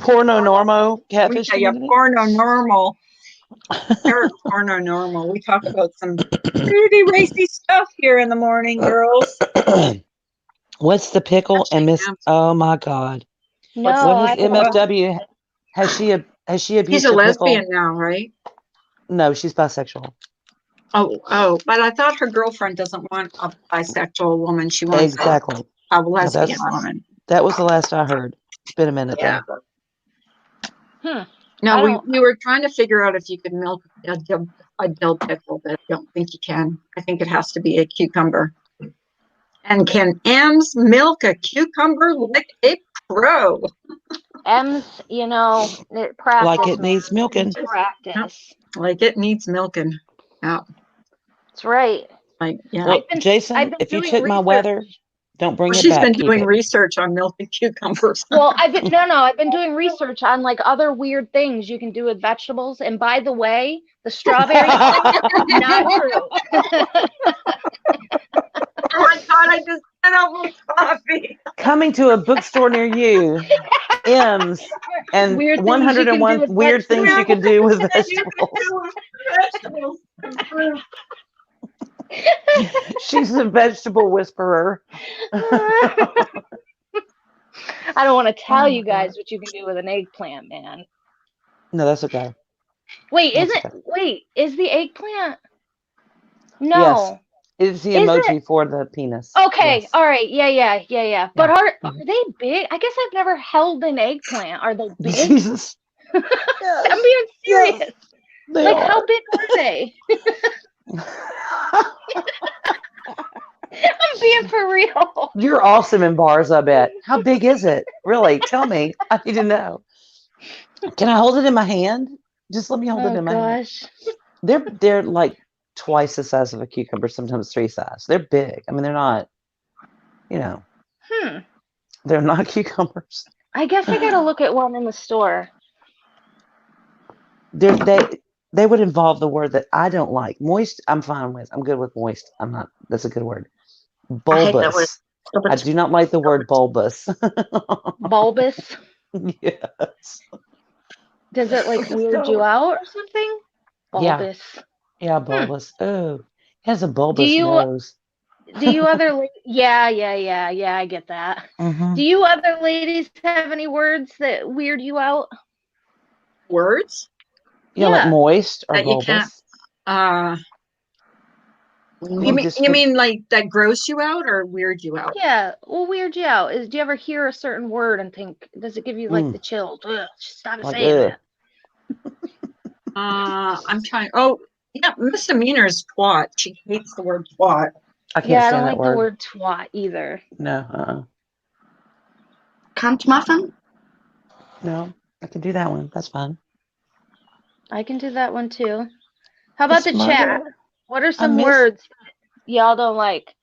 Porno normo Let me catfish tell you, community. porno normal. Eric's porno normal. We talk about some pretty racy stuff here in the morning, girls. What's the pickle Actually, and Miss? yeah. Oh my God! No, What is I don't know. MFW? Has she abused She's a her lesbian pickle? now, right? No, she's bisexual. Oh, but I thought her girlfriend doesn't want a bisexual woman. She wants Exactly. a No, lesbian woman. that was the last I heard. It's been a minute Yeah. though. No, I we don't- were trying to figure out if you could milk a dill pickle, but I don't think you can. I think it has to be a cucumber. And can Ems milk a cucumber like a pro? M's, practice. Like it man. needs milking. Practice. Like it needs milking. Yeah. That's right. Like, yeah. Well, I've Jason, been if you doing took my research. weather, don't bring it She's back. been Keep doing it. research on milking cucumbers. Well, I've been doing research on like other weird things you can do with vegetables. And by the way, the strawberry thing, not true. Oh my God, I just spit out my coffee. Coming to a bookstore near you, M's, and Weird things you can do 101 with weird things you can do with vegetables. Vegetables. She's a vegetable whisperer. I don't want to tell you guys what you can do with an eggplant, man. No, that's okay. Wait, That's okay. is the eggplant? No. It's the Is emoji for the penis. Okay, Yes. all right, yeah. But are they big? I guess I've never held an eggplant. Are they big? Jesus. I'm being serious. Yes, they Like, are. how big are they? I'm being for real. You're awesome in bars, I bet. How big is it? Really? Tell me. I need to know. Can I hold it in my hand? Just let me hold it Oh in my hand. gosh. They're like twice the size of a cucumber, sometimes 3 size. They're big. I mean, they're not, they're not cucumbers. I guess I gotta look at one in the store. They would involve the word that I don't like. Moist, I'm fine with. I'm good with moist. I'm not. That's a good word. I hate that word. Bulbous. Stop I it. do not like the word bulbous. Bulbous. Yes. Does it like weird you out or something? Yeah. Bulbous. Yeah, bulbous. Oh, it has a bulbous you- nose. Do you other yeah, I get that. Mhm. Do you other ladies have any words that weird you out? Words Yeah, like Yeah. moist or that you can't. bulbous. You mean like that gross you out or weird you out? Yeah, well, weird you out. Do you ever hear a certain word and think, does it give you like the chills? Ugh, stop Like, saying that. I'm trying. Oh, yeah, misdemeanor is twat. She hates the word twat. I can't Yeah, I stand don't that like word. the word twat either. No, Cunt muffin? no, I can do that one. That's fine. I can do that one too. How about the It's chat? murder. What are some miss- words that y'all don't like?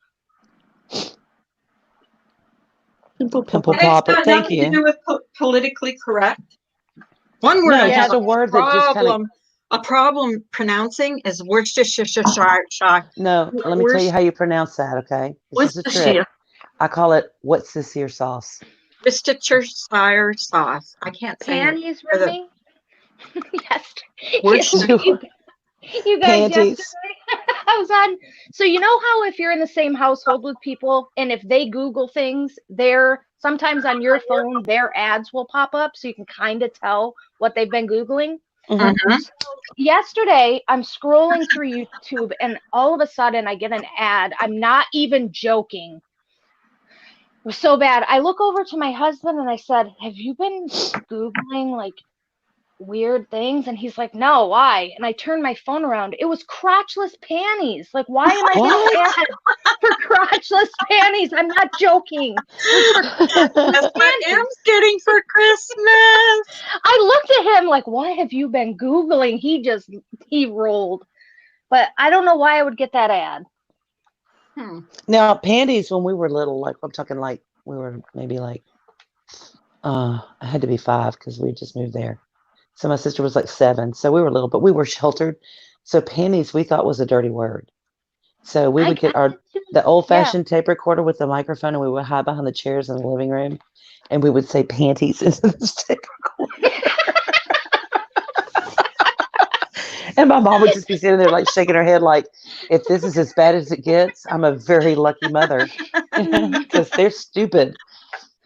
Pimple It's popper. got Thank nothing to you. do with politically correct. One word No, I just have a word that just kind of. a problem pronouncing is Worcestershire. No, let me tell you how you pronounce that. Okay, this is a trick. Worcestershire. I call it what's this here sauce. Worcestershire sauce. I can't say it. Panties, Or the- Remy? Yes. Worcestershire. You guys Panties. yesterday? I was on. So you know how if you're in the same household with people and if they Google things, they're sometimes on your phone, their ads will pop up so you can kind of tell what they've been Googling. Mhm. Mhm. Yesterday, I'm scrolling through YouTube and all of a sudden I get an ad. I'm not even joking. It was so bad. I look over to my husband and I said, "Have you been Googling like weird things?" And he's like, "No, why?" And I turned my phone around. It was crotchless panties. Like, why am I getting What? ads for crotchless panties? I'm not joking. It was for That's crotchless what panties. M's getting for Christmas. I looked at him like, "What have you been Googling?" He rolled. But I don't know why I would get that ad. Now, panties when we were little, like I'm talking like we were maybe like I had to be 5 because we just moved there. So my sister was like 7. So we were little, but we were sheltered. So panties we thought was a dirty word. So we would get the old Yeah. fashioned tape recorder with the microphone and we would hide behind the chairs in the living room and we would say panties into this tape recorder. And my mom would just be sitting there like shaking her head like, if this is as bad as it gets, I'm a very lucky mother because they're stupid.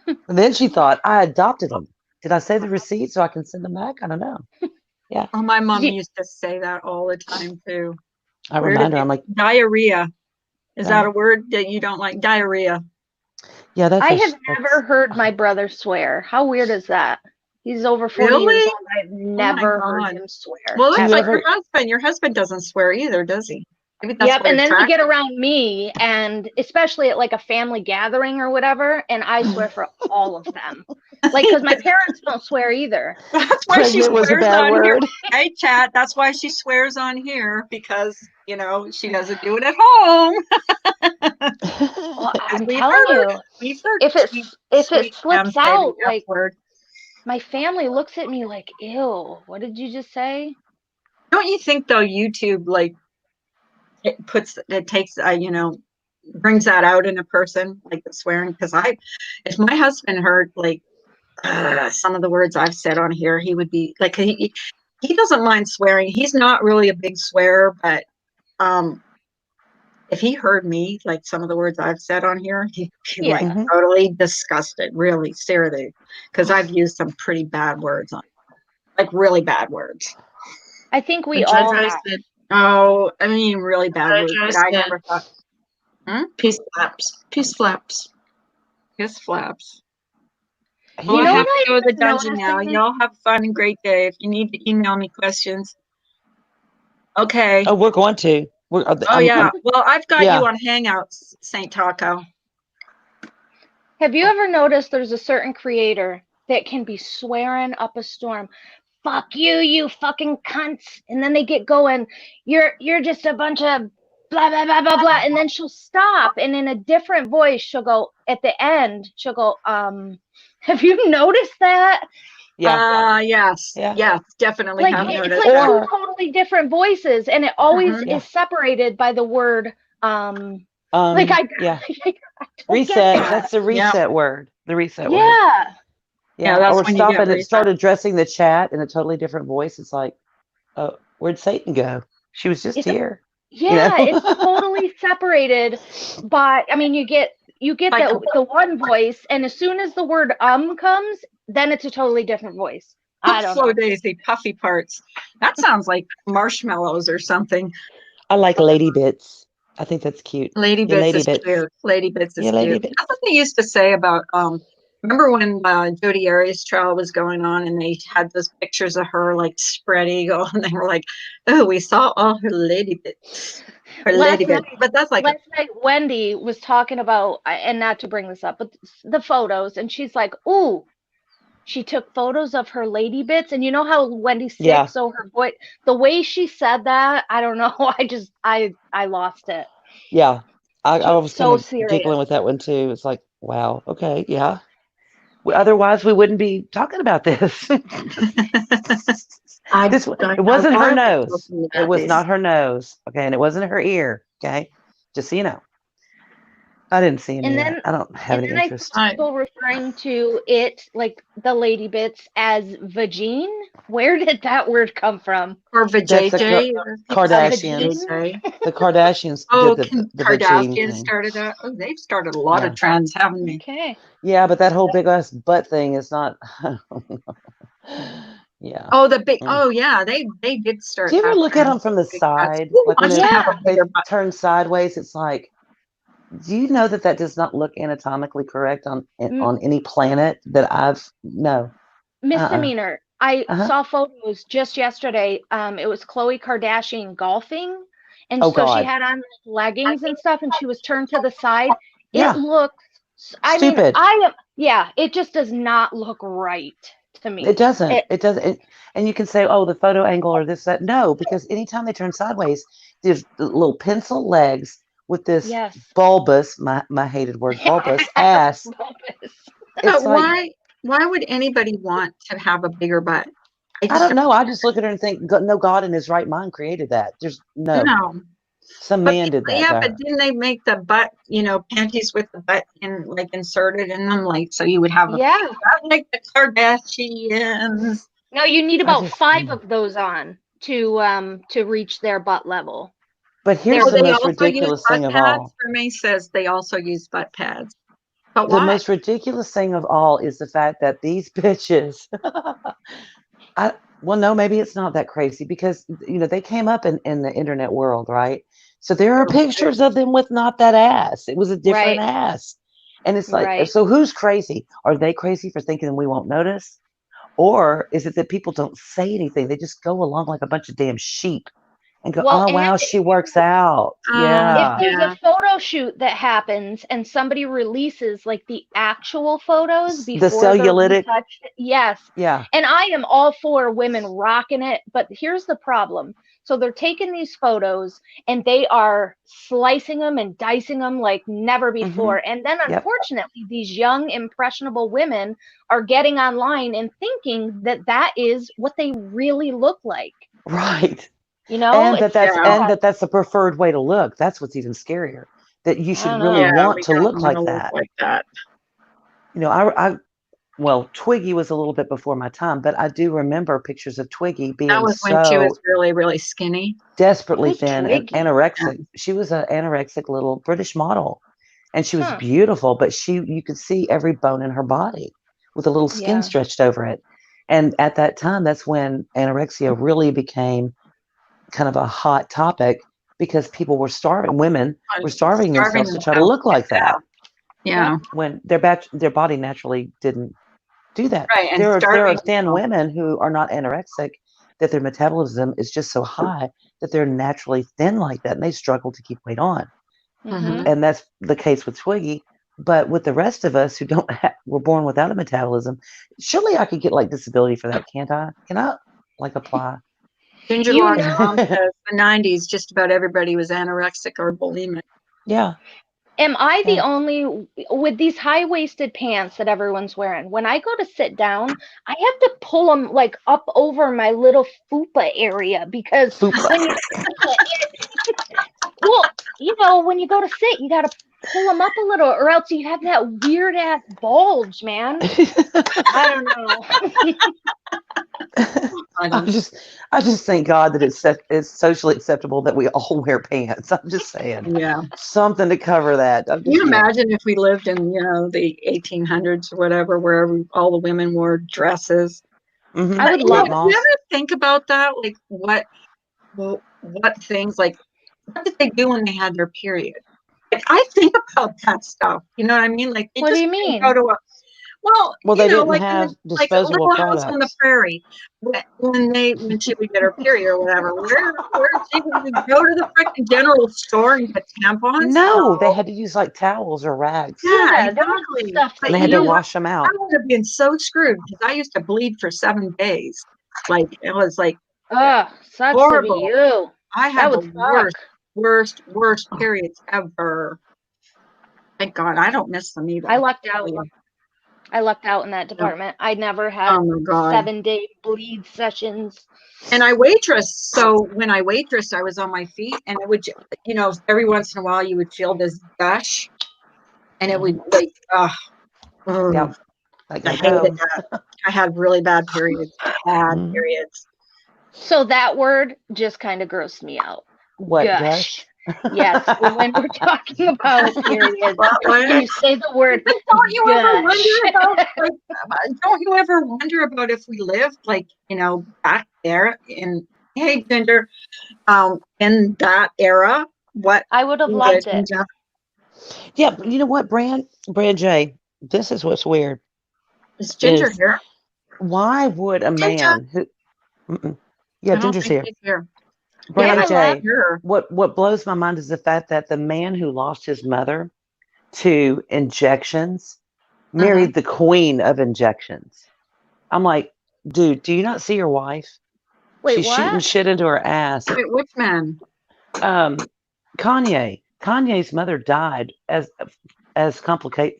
And then she thought, I adopted them. Did I save the receipt so I can send them back? I don't know. Yeah. Oh, my mom You- used to say that all the time too. I Where remind did her, I'm like, diarrhea? Is Yeah. that a word that you don't like? Diarrhea. yeah, that's I a, have that's, never heard my brother swear. How weird is that? He's over 40 years Really? old. I've never heard God. him swear. Well, Do that's you like ever- your husband. Your husband doesn't swear either, does he? Maybe that's Yep, why and you're then we get attracted. around me, and especially at like a family gathering or whatever, and I swear for all of them. Like, because my parents don't swear either. That's why she pregnant was a swears bad on here. word. Hey, chat. That's why she swears on here because she doesn't do it at home. Well, I'm We've telling heard. you, We've heard. if it Sweet, if it sweet Em slips say the out, F like word. my family looks at me like, "Ew, what did you just say?" Don't you think though? YouTube it takes brings that out in a person like the swearing because if my husband heard like some of the words I've said on here, he would be like he doesn't mind swearing. He's not really a big swearer, but if he heard me like some of the words I've said on here, he'd be Yeah. like Mhm. totally disgusted, really seriously, because I've used some pretty bad words on like really bad words. I think we But all JoJo have. said, Oh, I mean really bad words, JoJo but I said, never thought peace flaps. Peace flaps. his flaps. He- Well, You I know have what to go to the I've been dungeon now. noticing? Y'all have fun and great day. If you need to email me questions. Okay. Oh, we're going to. Oh yeah. Well, I've got yeah. you on Hangouts, St. Taco. Have you ever noticed there's a certain creator that can be swearing up a storm? Fuck you, you fucking cunts. And then they get going, you're just a bunch of blah blah blah blah blah. And then she'll stop and in a different voice she'll go at the end, she'll go, have you noticed that? Yeah. Yes. Yeah. Yes, definitely Like have it's noticed like that. two totally different voices, and it always Mhm. Yeah. is separated by the word like yeah. I don't Reset. get that. That's the reset word. The reset word. Yeah. Yeah, that's or when you stop get and it reset. started addressing the chat in a totally different voice. It's like, oh, where'd Satan go? She was just It's here. Yeah, it's totally separated, but I mean you get Like the one voice, and as soon as the word comes, then it's a totally different voice. I don't slow know. daisy, puffy parts. That sounds like marshmallows or something. I like lady bits. I think that's cute. Lady Yeah, Bits lady is bits. cute. Lady Bits is Yeah, lady cute. bits. That's what they used to say about remember when Jodi Arias' trial was going on and they had those pictures of her like spread eagle and they were like, oh, we saw all her lady bits. Her lady bits. But that's like Last night Wendy was talking about, and not to bring this up, but the photos, and she's like, "Ooh, she took photos of her lady bits," and you know how Wendy's sick, Yeah. so her voice, the way she said that, I don't know, I lost it. Yeah. I was So kind of serious. giggling with that one too. It's like, wow, okay, yeah. Otherwise, we wouldn't be talking about this. It wasn't her nose. It was not her nose. Okay. And it wasn't her ear. Okay. Just so you know. I didn't see any And of that. then I don't have and any then I interest. see people referring to it, like the lady bits, as vagine. Where did that word come from? Or That's the vajayjay. People say Kardashians. vajayjay. The Kardashians Oh, did the vagine Kardashians thing. started that. Oh, they've started a lot Yeah. of trends, haven't they? Okay. Yeah, but that whole big ass butt thing is not. Yeah. Oh, the big. Mm. Oh, yeah. They did start. Do you ever that look at trend. them from the Big butts. side? Who Like when wants to they're, have a they bigger butt? turn sideways, it's like, do you know that that does not look anatomically correct on M- any planet that I've no. misdemeanor. I Uh-huh. saw photos just yesterday. It was Khloe Kardashian golfing, and Oh so she God. had on leggings and stuff, and she was turned to the side. It Yeah. looks. I mean, Stupid. yeah, it just does not look right to me. It doesn't. It doesn't. And you can say, oh, the photo angle or this, that. No, because anytime they turn sideways, there's the little pencil legs with this Yes. bulbous, my hated word, bulbous ass. Bulbous. It's But like, why would anybody want to have a bigger butt? I don't know. I just look at her and think, no God in his right mind created that. There's no. No. Some But man did that. yeah, to but her. didn't they make the butt, panties with the butt like inserted in them, like so you would have a Yeah. butt like the Kardashians? No, you need about just- 5 of those on to reach their butt level. But here's Oh, the they most also ridiculous use butt thing of pads. all. Remy says they also use butt pads. But The why? most ridiculous thing of all is the fact that these bitches, well, no, maybe it's not that crazy because, they came up in the internet world, right? So there are pictures of them with not that ass. It was a different Right. ass. And it's like, Right. so who's crazy? Are they crazy for thinking we won't notice? Or is it that people don't say anything? They just go along like a bunch of damn sheep and go, Well, oh, and wow, she works out. if Yeah. there's Yeah. a photo shoot that happens and somebody releases like the actual photos The before they're cellulitic. retouched, yes. Yeah. And I am all for women rocking it, but here's the problem. So they're taking these photos and they are slicing them and dicing them like never before. And then Yep. unfortunately, these young, impressionable women are getting online and thinking that that is what they really look like. Right. You know, And it's that's the preferred way to look. That's what's even scarier. That you I should don't really know. want we to don't look like wanna that. like that. Well, Twiggy was a little bit before my time, but I do remember pictures of Twiggy That being was when she so was really, really skinny. desperately Who's thin and Twiggy? anorexic. She was an anorexic little British model, and she was Huh. beautiful, but you could see every bone in her body with a little skin Yeah. stretched over it. And at that time, that's when anorexia really became kind of a hot topic because people were starving. Women were starving themselves to try to look like that Yeah. when their body naturally didn't do that. Right. And There are starving thin themselves. women who are not anorexic that their metabolism is just so high that they're naturally thin like that, and they struggle to keep weight on. Mhm. And that's the case with Twiggy. But with the rest of us who don't were born without a metabolism, surely I could get like disability for that, can't I? Can I like apply? Ginger You Log's know- mom says the 90s, just about everybody was anorexic or bulimic. Yeah. Am I the Yeah. only with these high-waisted pants that everyone's wearing? When I go to sit down, I have to pull them like up over my little fupa area because Fupa. when you well, when you go to sit, you got to pull them up a little, or else you have that weird ass bulge, man. I don't know. I just thank God that it's socially acceptable that we all wear pants. I'm just saying. Yeah. Something to cover that. Can you imagine if we lived in, the 1800s or whatever, where all the women wore dresses? Mm-hmm. I would love Do you ever think about that? Like what things, like what did they do when they had their period? Like I think about that stuff. You know what I mean? Like they What do just you didn't mean? go to a Well, they didn't like have like a disposable Little House on the products. Prairie. When she would get her period or whatever, where she would go to the freaking general store and get tampons? No, they had to use like towels or rags. Yeah, there was exactly. stuff But And they you had know to what? wash them out. I would have been so screwed because I used to bleed for 7 days. Like it was like Ugh, sucks to be horrible. you. I That had the would suck. worst periods ever. Thank God I don't miss them either. I lucked out. I lucked out in that department. I never had Oh my God. 7-day bleed sessions. And I waitressed. So when I waitressed, I was on my feet, and it would, every once in a while you would feel this gush. and it would like, oh, Yep. I I gotta hated go. that. I had really bad bad Mhm. periods. So that word just kind of grossed me out. What, Gush. gush? Yes, when we're talking about periods, What? and you say the word But don't you ever gush. wonder about like? Don't you ever wonder about if we lived like back there in Hey Ginger, in that era, what I would have we loved would it. Yeah, but you know what, Brand J, this is what's weird, Is Ginger is here? why would a Ginger. man who, yeah, I don't Ginger's think here. he's here. Brand Yeah, J, Here. what blows my mind is the fact that the man who lost his mother to injections married the queen of injections. I'm like, dude, do you not see your wife? Wait, She's shooting what? shit into her ass. Wait, which man? Kanye. Kanye's mother died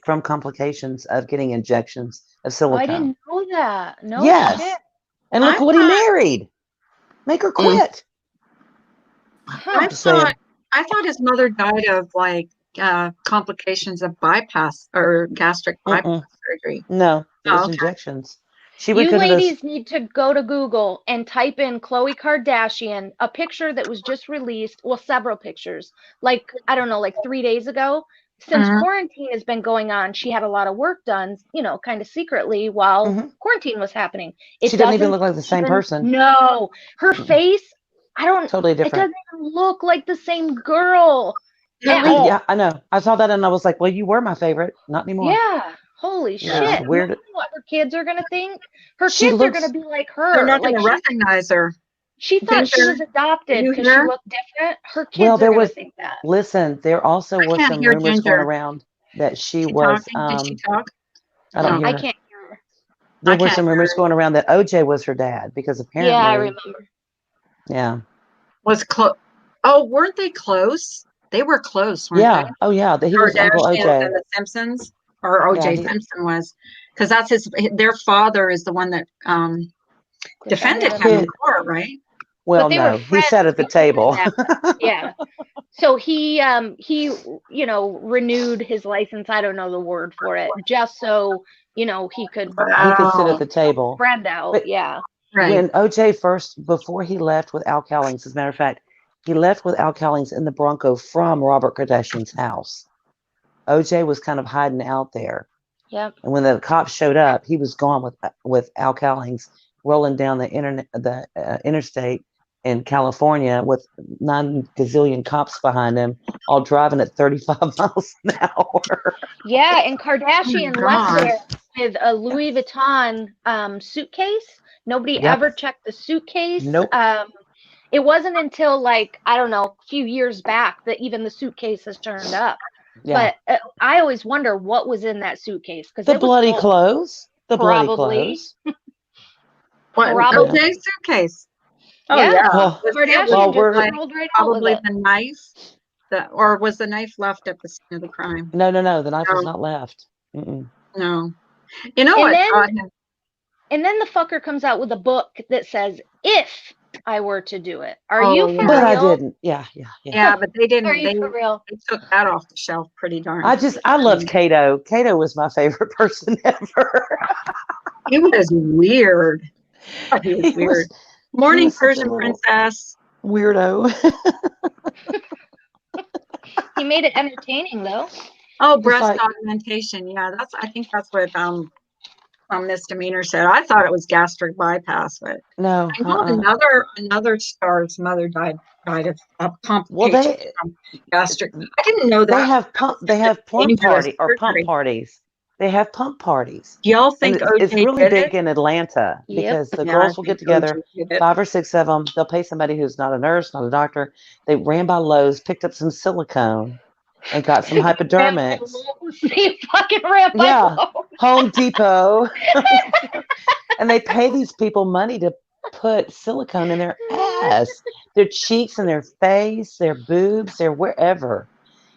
from complications of getting injections of Oh, I silicone. didn't know that. No Yes. shit. And I look what he thought- married. Make her quit. I Just saying. thought his mother died of like complications of bypass or gastric bypass surgery. No, it was okay. injections. She would You go to those. ladies need to go to Google and type in Khloe Kardashian, a picture that was just released, well, several pictures, like, I don't know, like 3 days ago. Since Mhm. quarantine has been going on, she had a lot of work done, kind of secretly while Mhm. quarantine was happening. She doesn't even look like the same even- person. No, her Mm-mm. face, Totally it different. doesn't even look like the same girl at Really? all. Yeah, I know. I saw that and I was like, well, you were my favorite. Not anymore. Yeah, holy Yeah, shit. it's weird. Imagine what her kids are going to think. Her She kids are going looks- to be like They're her. not Like going to recognize her. she thought she Ginger, was adopted you because she here? looked different. Her kids Well, are there going to was. think that. Listen, there also was can't some hear rumors going Ginger. around that she She was. talking? Did she talk? I don't No. hear I her. can't hear her. There I were can't some rumors going around that OJ was her dad because apparently. Yeah, I remember. Yeah. Was close. Oh, weren't they close? They were close, weren't Yeah. Oh, yeah. He was Uncle Kardashians OJ. and the Simpsons, or Yeah, OJ Simpson was, because that's their father is the one that defended him in him. court, right? Well, they were no, he friends sat at the before table. that. Yeah. So he renewed his license, I don't know the word for it, just so, he could He could sit at the table. friend out. But- Yeah. Right. When OJ before he left with Al Cowlings, as a matter of fact, he left with Al Cowlings in the Bronco from Robert Kardashian's house. OJ was kind of hiding out there. Yep. And when the cops showed up, he was gone with Al Cowlings rolling down the interstate in California with 9 gazillion cops behind him, all driving at 35 miles an hour. Yeah, and Kardashian left God. there with a Louis Vuitton suitcase. Nobody Yep. ever checked the suitcase. Nope. It wasn't until like, I don't know, a few years back that even the suitcase has turned up. Yeah. But I always wonder what was in that suitcase because The it was bloody full. clothes. The bloody Probably. clothes. What, Probably. OJ's suitcase? Oh Yeah. yeah. Well, Was it Kardashian well, just we're- rolled right out with probably it. the knife, or was the knife left at the scene of the crime? No. The knife was No. not left. Mm-mm. No. You know And what? then- And then the fucker comes out with a book that says, "If I were to do it." Are Oh, you yeah. for But real? I didn't. Yeah. Yeah, but they didn't. Are you for real? They took that off the shelf pretty darn. I loved Kato. Kato was my favorite person ever. He was weird. Oh, he was He weird. was Morning, such a Persian little- princess. Weirdo. He made it entertaining though. Oh, It's breast like- augmentation. Yeah, I think that's what misdemeanor said. I thought it was gastric bypass, but No. I know another star's mother died of complications from gastric. I didn't know They that. have pump dangerous pump surgery. parties. They have pump parties. Do y'all And think it's OJ really did big it? in Atlanta Yep. because the Yeah, I girls will get think OJ together, did it. 5 or 6 of them. They'll pay somebody who's not a nurse, not a doctor. They ran by Lowe's, picked up some silicone, and got some hypodermics. He fucking ran by Yeah. Lowe's. Home Depot. And they pay these people money to put silicone in their ass, their cheeks and their face, their boobs, their wherever.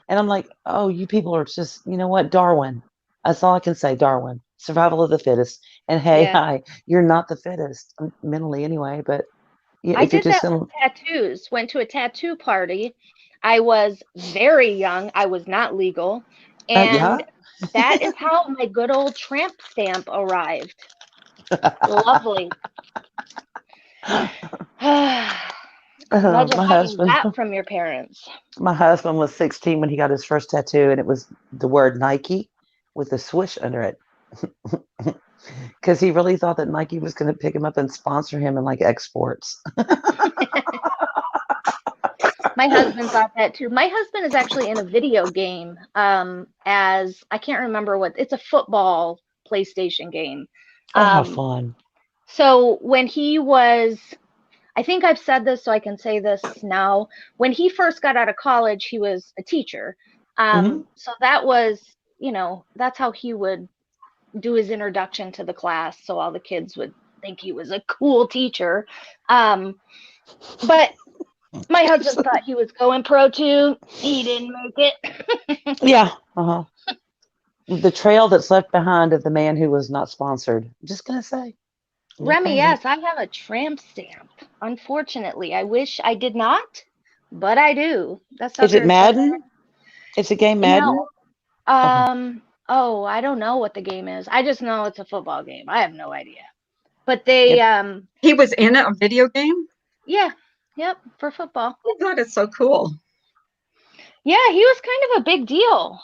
And I'm like, oh, you people are just, you know what, Darwin. That's all I can say, Darwin. Survival of the fittest. And hey, Yeah. hi, you're not the fittest mentally anyway, but I if you're did just that with tattoos. Went to a tattoo party. I was very young. I was not legal. And Yeah. that is how my good old tramp stamp arrived. Lovely. Imagine My having husband, that from your parents. my husband was 16 when he got his first tattoo, and it was the word Nike with a swoosh under it. Because he really thought that Nike was going to pick him up and sponsor him in like exports. My husband thought that too. My husband is actually in a video game as I can't remember what it's a football PlayStation game. Oh, how fun. So when he was, I think I've said this, so I can say this now. When he first got out of college, he was a teacher. So that was, that's how he would do his introduction to the class. So all the kids would think he was a cool teacher. But my husband thought he was going pro too. He didn't make it. Yeah. The trail that's left behind of the man who was not sponsored. I'm just going to say. Remy, yes, I have a tramp stamp. Unfortunately, I wish I did not, but I do. That's Is it Madden? It's a game Madden? Oh, I don't know what the game is. I just know it's a football game. I have no idea. But they He was in a video game? Yeah. Yep, for football. Oh, that is so cool. Yeah, he was kind of a big deal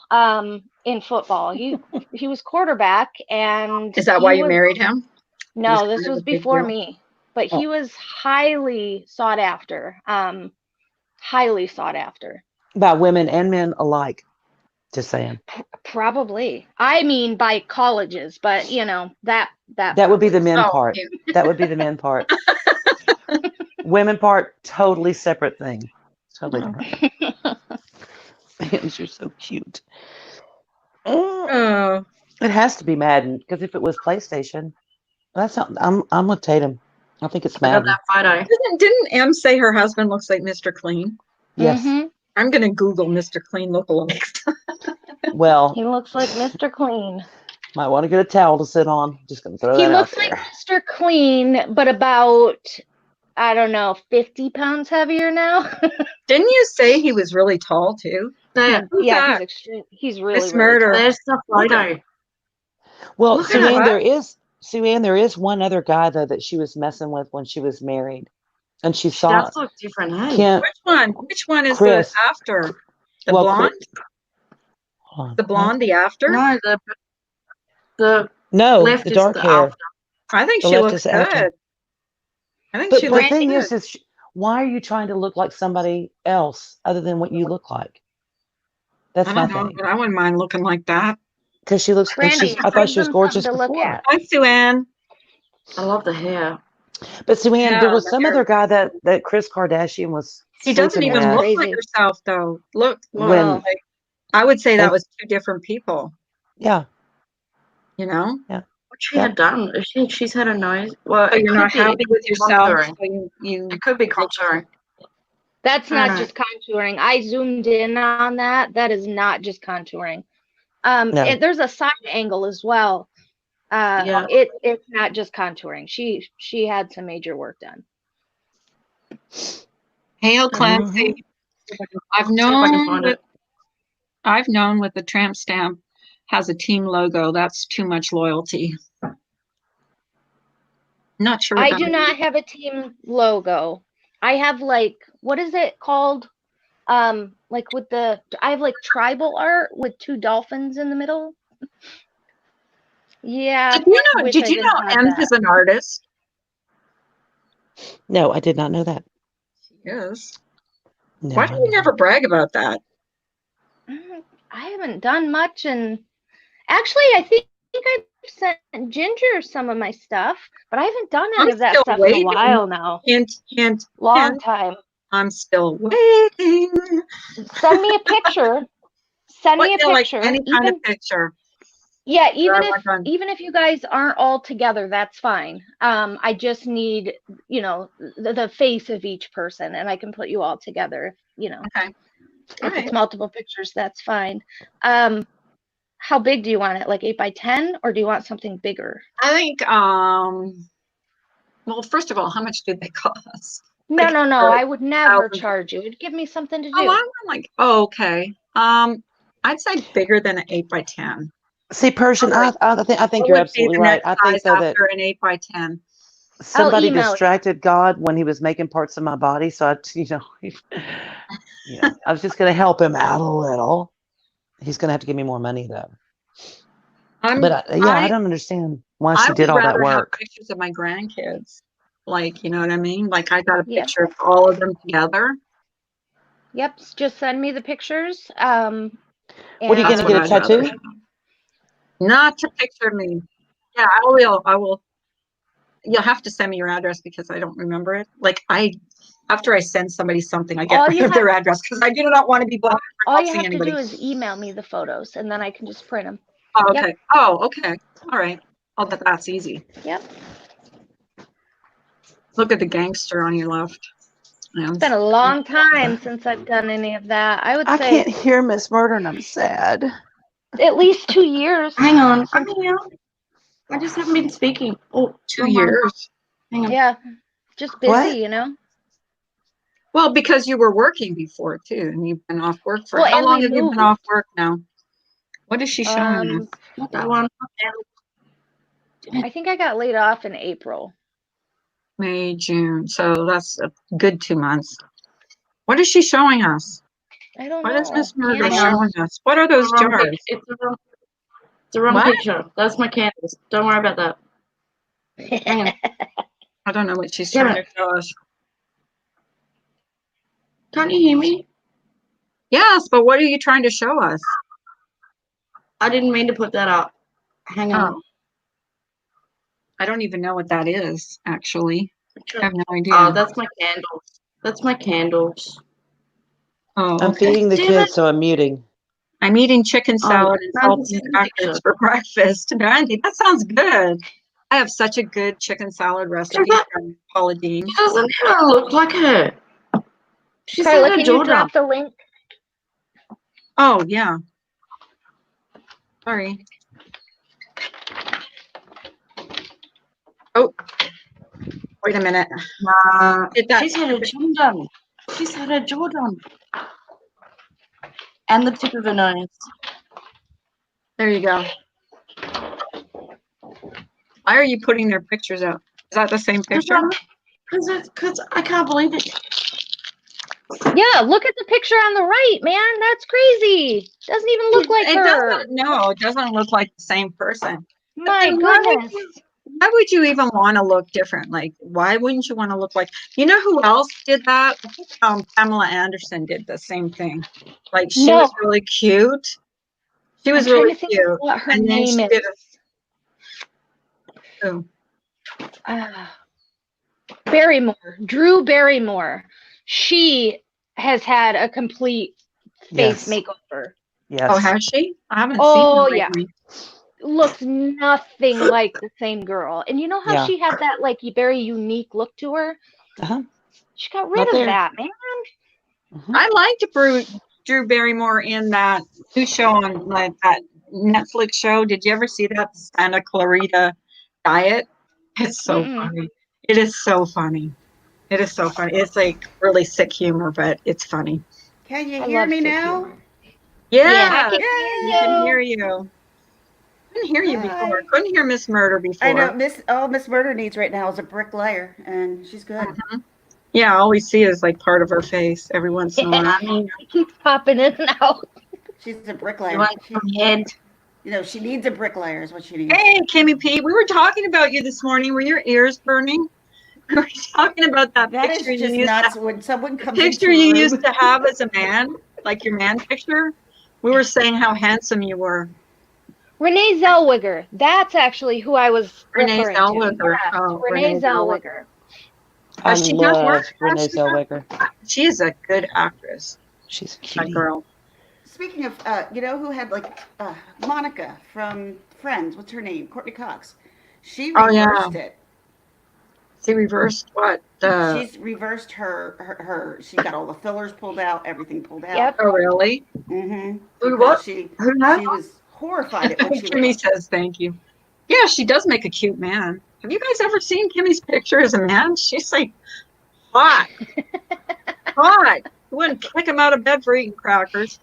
in football. He was quarterback, and Is that why you married him? No, this was before me. But he was highly sought after. Highly sought after. By women and men alike. Just saying. Probably. I mean by colleges, but that would be the men part. Yeah. That would be the men part. Women part, totally separate thing. Totally different. Man, you're so cute. Oh. It has to be Madden, because if it was PlayStation, that's not. I'm with Tatum. I think it's Madden. I got that photo. Didn't Em say her husband looks like Mr. Clean? Yes. Mm-hmm. I'm gonna Google Mr. Clean lookalikes. Well, he looks like Mr. Clean. Might want to get a towel to sit on. Just gonna throw that He out looks there. like Mr. Clean, but about 50 pounds heavier now. Didn't you say he was really tall too? Yeah, that? he's really, Miss really Murder. tall. There's the photo. Well, Look at Sue-Ann, there is one other guy though that she was messing with when she was married, and she She saw does look different, hey? Kim. Which one is Chris. the after? The Well, blonde? Hold on. The blonde, the after? No, the No, left the is dark the hair. after. I think The she left looks is after. good. I think But she the looks thing good. is, why are you trying to look like somebody else other than what you look like? That's I my don't know, thing. but I wouldn't mind looking like that. Because she looks, and Brandy, I thought she was give them gorgeous something to look before. at. Hi, Sue-Ann. I love the hair. But Sue-Ann, Yeah, there was the some hair. other guy that Kris Kardashian was She doesn't sleeping even with. look like Crazy. herself, though. Look. When- like, I would say that And- was two different people. Yeah. You know? What's she had done? She's had a nose. Well, So it you're could not be happy with yourself. contouring. So you It could be contouring. That's not Alright. just contouring. I zoomed in on that. That is not just contouring. No. There's a side angle as well. Yeah. It's not just contouring. She had some major work done. Hail Clancy. I've See if I can known find with it. the tramp stamp has a team logo. That's too much loyalty. Not sure. I about do it. not have a team logo. I have what is it called? I have tribal art with two dolphins in the middle. Yeah. Did you know Ems is an artist? No, I did not know that. She is. No, Why do you never brag about that? I haven't done much, and actually, I think I've sent Ginger some of my stuff, but I haven't done any I'm of that still stuff in waiting. a while now. Hint, hint. Long hint. time. I'm still waiting. Send me a picture. Send me a Like picture. any kind of picture. Yeah, Sure, even if you guys aren't all together, that's fine. I just need, the face of each person, and I can put you all together. Okay. If it's multiple pictures, that's fine. How big do you want it? Like 8x10, or do you want something bigger? I think. Well, first of all, how much do they cost? No, I would never 1,000. charge you. It'd give me something to do. Oh, I'm like, okay. I'd say bigger than an 8x10. See, Persian, Alright. I think What you're would be absolutely the right. next I size think though that after an 8x10? somebody email you. distracted God when he was making parts of my body. So I was just going to help him out a little. He's going to have to give me more money though. I I don't understand why she did would all that rather have work. pictures of my grandkids. Like, you know what I mean? Like I got a Yep. picture of all of them together. Yep, just send me the pictures. What are you and- going to get a I'd rather tattoo? have. Not to picture me. Yeah, I will. You'll have to send me your address because I don't remember it. Like after I send somebody something, I get All rid you of their address because I do not want to be blamed for All not you seeing have to anybody. do is email me the photos, and then I can just print them. Oh, Yep. okay. Oh, okay. All right. Oh, that's easy. Yep. Look at the gangster on your left. Yeah. It's been a long time since I've done any of that. I would I say can't hear Miss Murder and I'm sad. at least 2 years. Hang on. I'm here. I just haven't been speaking. Oh, 2 years. Hang on. Yeah, just busy, What? you know. Well, because you were working before too, and you've been off work for Well, how and long we have you been moved. off work now? What is she showing us? Not that one. I think I got laid off in April. May, June. So that's a good 2 months. What is she showing us? I don't What know. is Miss Murder Candles. showing us? What are those jars? It's the wrong What? picture. That's my candles. Don't worry about that. Hang on. I don't know what she's Damn trying to show us. Can't you hear me? Yes, but what are you trying to show us? I didn't mean to put that up. Hang on. Oh. I don't even know what that is, actually. Picture. I have no idea. Oh, that's my candles. That's my candles. Oh, I'm okay. feeding the Damn kids, it. so I'm muting. I'm eating chicken salad and Brandy's saltine in the crackers picture. for breakfast. Brandy, that sounds good. I have such a good chicken salad recipe that- from Paula Dean. She doesn't even look like her. She's Carla, had her can jaw you drop the link? Oh, yeah. Sorry. Oh, wait a minute. Did that- She's had her jaw done. She's had her jaw done. And the tip of her nose. There you go. Why are you putting their pictures up? Is that the same picture? Because I can't believe it. Yeah, look at the picture on the right, man. That's crazy. Doesn't even look like It her. doesn't. No, it doesn't look like the same person. My then why would goodness. Why would you even want to look different? Like, why wouldn't you want to look like? You know who else did that? I think, Pamela Anderson did the same thing. Like she was really cute. She was I'm trying really to think cute. of what her And then name she is. did oh, Barrymore, Drew Barrymore. She has had a complete face Yes. makeover. Yes. oh, has she? I haven't Oh, seen her yeah. lately. Looks nothing like the same girl. And you know how Yeah. she had that like very unique look to her? Uh-huh. She got rid Not of there. that, man. I liked Drew Barrymore in that new show on like that Netflix show. Did you ever see that Santa Clarita Diet? It's so Mm-mm. funny. It is so funny. It is so funny. It's like really sick humor, but it's funny. Can you I hear love me sick now? humor. Yeah, I can we hear can you. hear you. Couldn't hear you before. Hi. Couldn't hear Miss Murder before. I know Miss Murder needs right now is a bricklayer, and she's good. Yeah, all we see is like part of her face every once in a while. It keeps popping in and out. She's a You bricklayer. want She, some head? she needs a bricklayer is what she needs. Hey, Kimmy P, we were talking about you this morning. Were your ears burning? We were talking about that That is picture you just used nuts to, when someone the comes picture into a you room. used to have as a man, like your man picture. We were saying how handsome you were. Renee Zellweger. That's actually who I was Renee referring Zellweger. to. Yes, Oh, Renee Zellweger. I She does love work. Renee Zellweger. She is a good actress. She's a That cutie. girl. Speaking of, you know who had like Monica from Friends? What's her name? Courtney Cox. She Oh, yeah. reversed it. She reversed what? She's reversed her. She got all the fillers pulled out, everything pulled out. Yep. Oh, really? Mm-hmm. Who, what? She Who that? was horrified at what she Kimmy was. says thank you. Yeah, she does make a cute man. Have you guys ever seen Kimmy's picture as a man? She's like hot. Hot. You wouldn't kick him out of bed for eating crackers.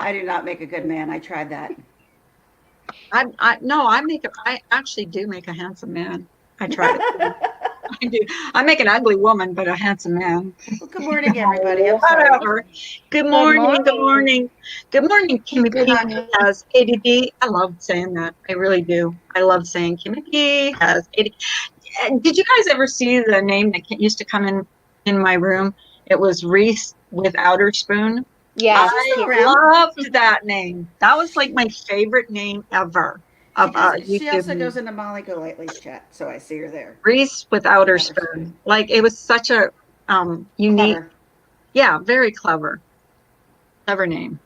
I do not make a good man. I tried that. I actually do make a handsome man. I try to. I do. I make an ugly woman, but a handsome man. Well, good morning, everybody. I'm sorry. Whatever. Good morning. Good morning. Good morning, Kimmy Good P morning. has ADD. I love saying that. I really do. I love saying Kimmy P has ADD. Did you guys ever see the name that used to come in my room? It was Reese without her spoon. Yes. She's still I around. loved that name. That was like my favorite name ever of She YouTube. also goes into Molly Golightly's chat, so I see her there. Reese without her Without her spoon. spoon. Like it was such a unique, Clever. yeah, very clever name.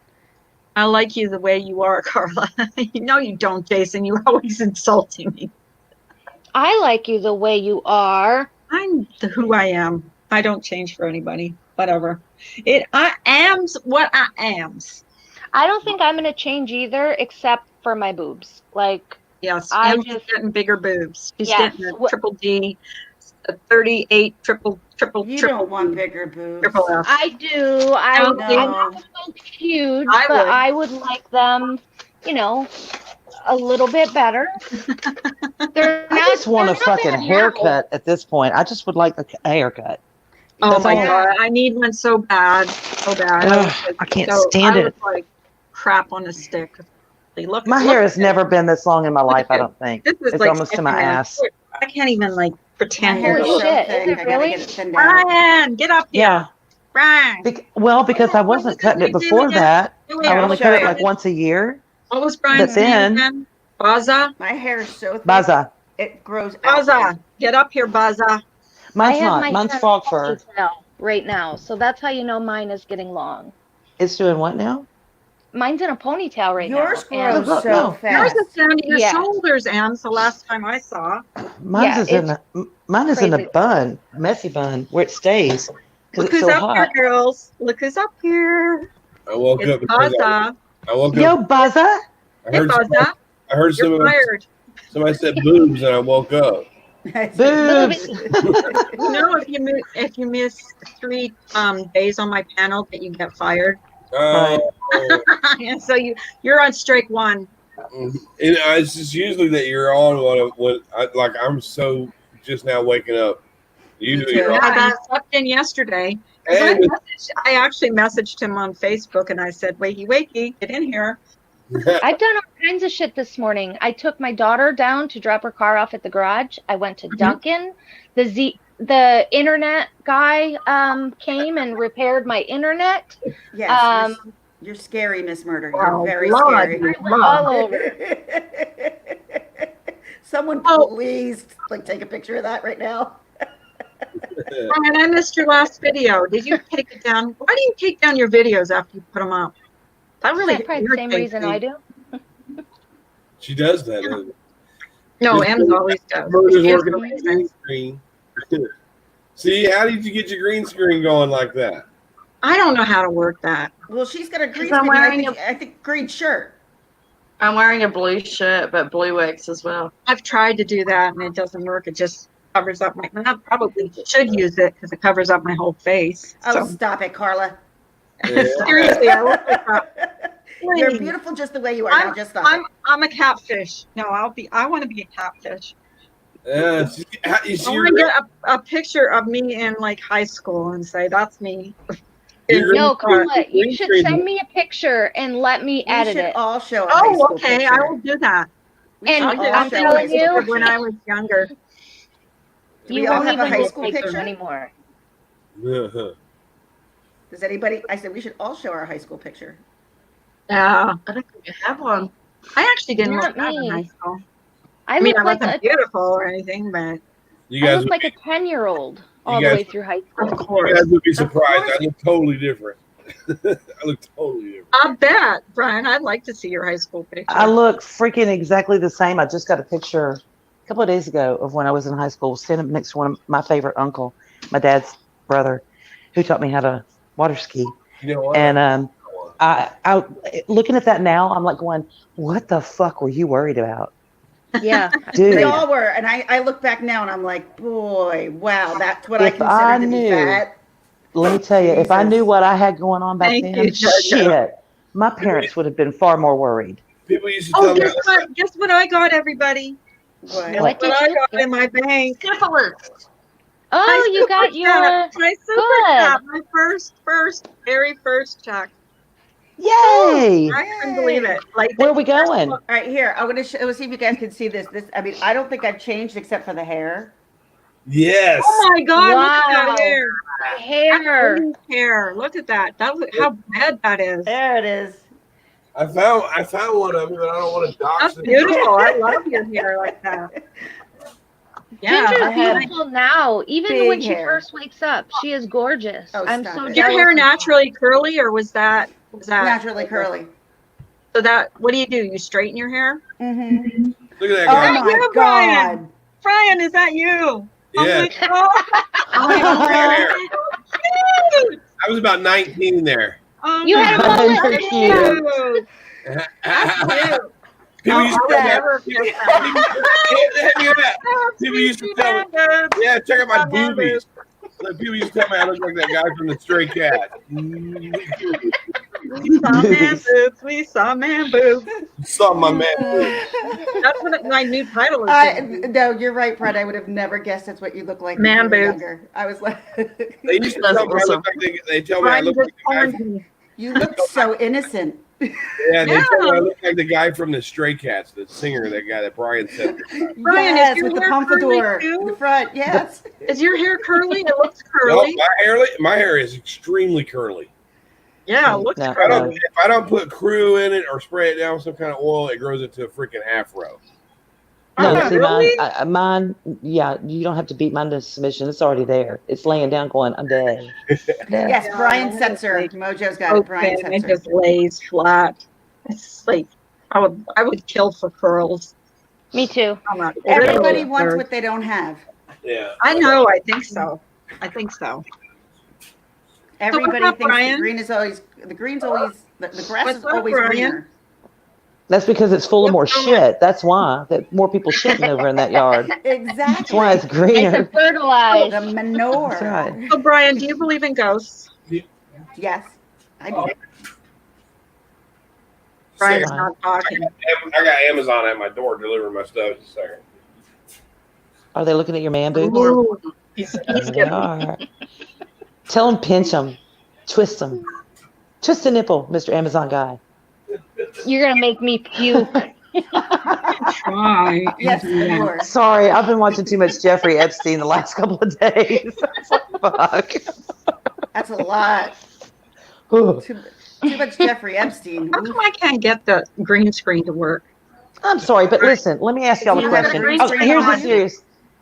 I like you the way you are, Carla. No, you don't, Jason. You're always insulting me. I like you the way you are. I'm who I am. I don't change for anybody. Whatever. I am's what I am's. I don't think I'm gonna change either, except for my boobs. Like Yes, I Em's just getting bigger boobs. She's yes. getting a triple D, a 38 You don't want bigger triple boobs. F. I do. I No. I'm not so huge, I but would. I would like them, a little bit better. They're I not. just want a they're not fucking bad now. haircut at this point. I just would like a haircut. Oh That's my all. God, I need one so bad, so bad. Ugh, I can't stand I it. look like crap on a stick. Look, My look hair at has it. never been this long in my Look life, at I it. don't think. This is It's like almost to my sticking my ass. foot. I can't even like My pretend. hair is Holy so shit, is thick. it I gotta really? get it thinned out. Ryan, get up here. Yeah. Ryan. Because I wasn't cutting it before that. I I'll would only show cut it you. like once a year. What was But Brian's name then, again? Baza? My hair is so thick. Baza. It grows out. Baza, get up here, Baza. I Mine's have not. my Mine's son's frog fur. ponytail right now, so that's how you know mine is getting long. It's doing what now? Mine's in a ponytail right Yours now. grows Look, so no. Yours fast. is down to your Yeah. shoulders, Em, the last time I saw. Mine is in a crazy. bun, messy bun, where it stays because Look it's who's so up hot. here, girls. Look who's up here. I woke It's up because Baza. I woke Yo, up. Baza. I Hey, heard Baza, you're somebody, fired. somebody said boobs, and I woke up. Boobs. You know, if you miss 3 days on my panel, that you get fired. Right. And so you're on strike 1. It's just usually that you're on I'm so just now waking up. Usually you're Yeah, on. I slept in yesterday. 'Cause And I actually messaged him on Facebook and I said, "Wakey, wakey, get in here." I've done all kinds of shit this morning. I took my daughter down to drop her car off at the garage. I went to Dunkin'. The internet guy came and repaired my internet. Yes, you're scary, Miss Murder. You're Oh, very Lord, scary. All over. Someone Oh. please take a picture of that right now. And I missed your last video. Did you take it down? Why do you take down your videos after you put them up? That really Probably the same irritates reason me. I do. she does that. Doesn't it? No, Just Em's always does. Murder's She has working no on the reason. green screen. See, how did you get your green screen going like that? I don't know how to work that. Well, she's got a green 'Cause I'm screen. wearing I think green shirt. I'm wearing a blue shirt, but blue wicks as well. I've tried to do that and it doesn't work. It just covers up my. I probably should use it because it covers up my whole face. Oh, So stop it, Carla. Yeah. seriously, I look like that. You're Please. beautiful just the way you are. Now just stop I'm a catfish. No, I want to be a catfish. You see I your, want to get a picture of me in like high school and say that's me. your green- No, Carla, you green should screen- send me a picture and let me We edit should it. all show a high Oh, school okay. picture. I will do that. We should And I'll all do I'm show a telling high school you, of when I was younger. Do you we all won't have a even high look school like them picture? anymore. Does anybody? I said we should all show our high school picture. Yeah, I don't think I have one. I actually didn't Not look bad in me. high school. I I mean, look I like wasn't a beautiful or anything, but you I guys, look would like be, a 10-year-old all You the guys- way through high of school. you course. guys would be surprised. course. I look totally different. I look totally different. I bet, Brian. I'd like to see your high school picture. I look freaking exactly the same. I just got a picture a couple of days ago of when I was in high school, standing next to one of my favorite uncle, my dad's brother, who taught me how to water ski. You know what? And I looking at that now, I'm like going, what the fuck were you worried about? Yeah. Dude, We all were, and I look back now and I'm like, boy, wow, that's what I If I consider to be knew- fat. let me tell you, if I Jesus. knew what I had going on back Thank then, you, Jojo. shit. my parents would have been far more worried. People used to Oh, tell me. guess what? Guess what I got, everybody? What? Guess What what did I you got get? in my bank? Syphilis. Oh, you got Super your chat. My super good. chat. My very first check. Yay! I couldn't believe it. Like, Where are we going? All right, here. I'm gonna let's see if you guys can see this. I mean, I don't think I've changed except for the hair. Yes. oh my God, look at that Wow. hair. Hair. That's hair. Look at that. How bad that is. There it is. I found one of them, but I don't want to dox That's it. beautiful. I love your hair like that. Yeah. Ginger's I have beautiful now. Even big when she hair. first wakes up, she is gorgeous. Oh, I'm stop so it. Is your jealous. hair of her. naturally curly, or was that Naturally curly. So that what do? You straighten your hair? Mm-hmm. Look at that Oh guy. that my you, God. Brian? Brian, is that you? Yeah. Oh my God. Hair. Cute. I was about 19 there. Oh You my had a God, mullet that's too. cute. That's cute. People used to I tell would me. never kiss that. People used to tell me. Yeah, check out my boobies. Like, people used to tell me I look like that guy from the Stray Cat. We saw man boobs. We saw man boobs. Saw my man. That's what my new title is. gonna be. No, you're right, Fred. I would have never guessed that's what you look like Man when you were boobs. younger. I was like, They used to tell me I look like they tell me I Brian look just like the guy. warned From, me. you look so innocent. yeah, they tell me I Yeah. look like the guy from the Stray Cats, the singer, that guy that Brian said. Brian, is Yes, your with the hair curly pompadour too? in the front. Yes. Is your hair curly? It looks No, curly. my hair is extremely curly. Yeah, it looks No, curly. If I don't put crew in it or spray it down with some kind of oil, it grows into a freaking afro. No, Oh, see, really? mine, yeah, you don't have to beat mine to submission. It's already there. It's laying down going, I'm dead. Dead. Yes, Yeah, Brian it's Setzer. like Mojo's got it. Brian open. It Setzer. just lays flat. It's like I would kill for curls. Me too. I'm not Everybody really wants there. what they don't have. Yeah. I know. I think so. I think so. Everybody up, thinks Brian? the green's always the grass What's is up, always Brian? greener. That's because it's full of more What's going shit. That's why. That more people shitting over in that yard. That's why it's Exactly. Nice and greener. fertilized. The manure. That's right. So, Brian, do you believe in ghosts? Yes, I do. Brian's Second. not talking. I got Amazon at my door delivering my stuff. Just a second. Are they looking at your man boobs? Ooh, he's There they getting are. Tell them pinch them, twist them, twist the nipple, Mr. Amazon guy. You're gonna make me puke. try. Yes, you were. Sorry, I've been watching too much Jeffrey Epstein the last couple of days. Fuck. That's a lot. Ooh. Too much Jeffrey Epstein. How come I can't get the green screen to work? I'm sorry, but listen, let me ask y'all You a have a question. green Oh, screen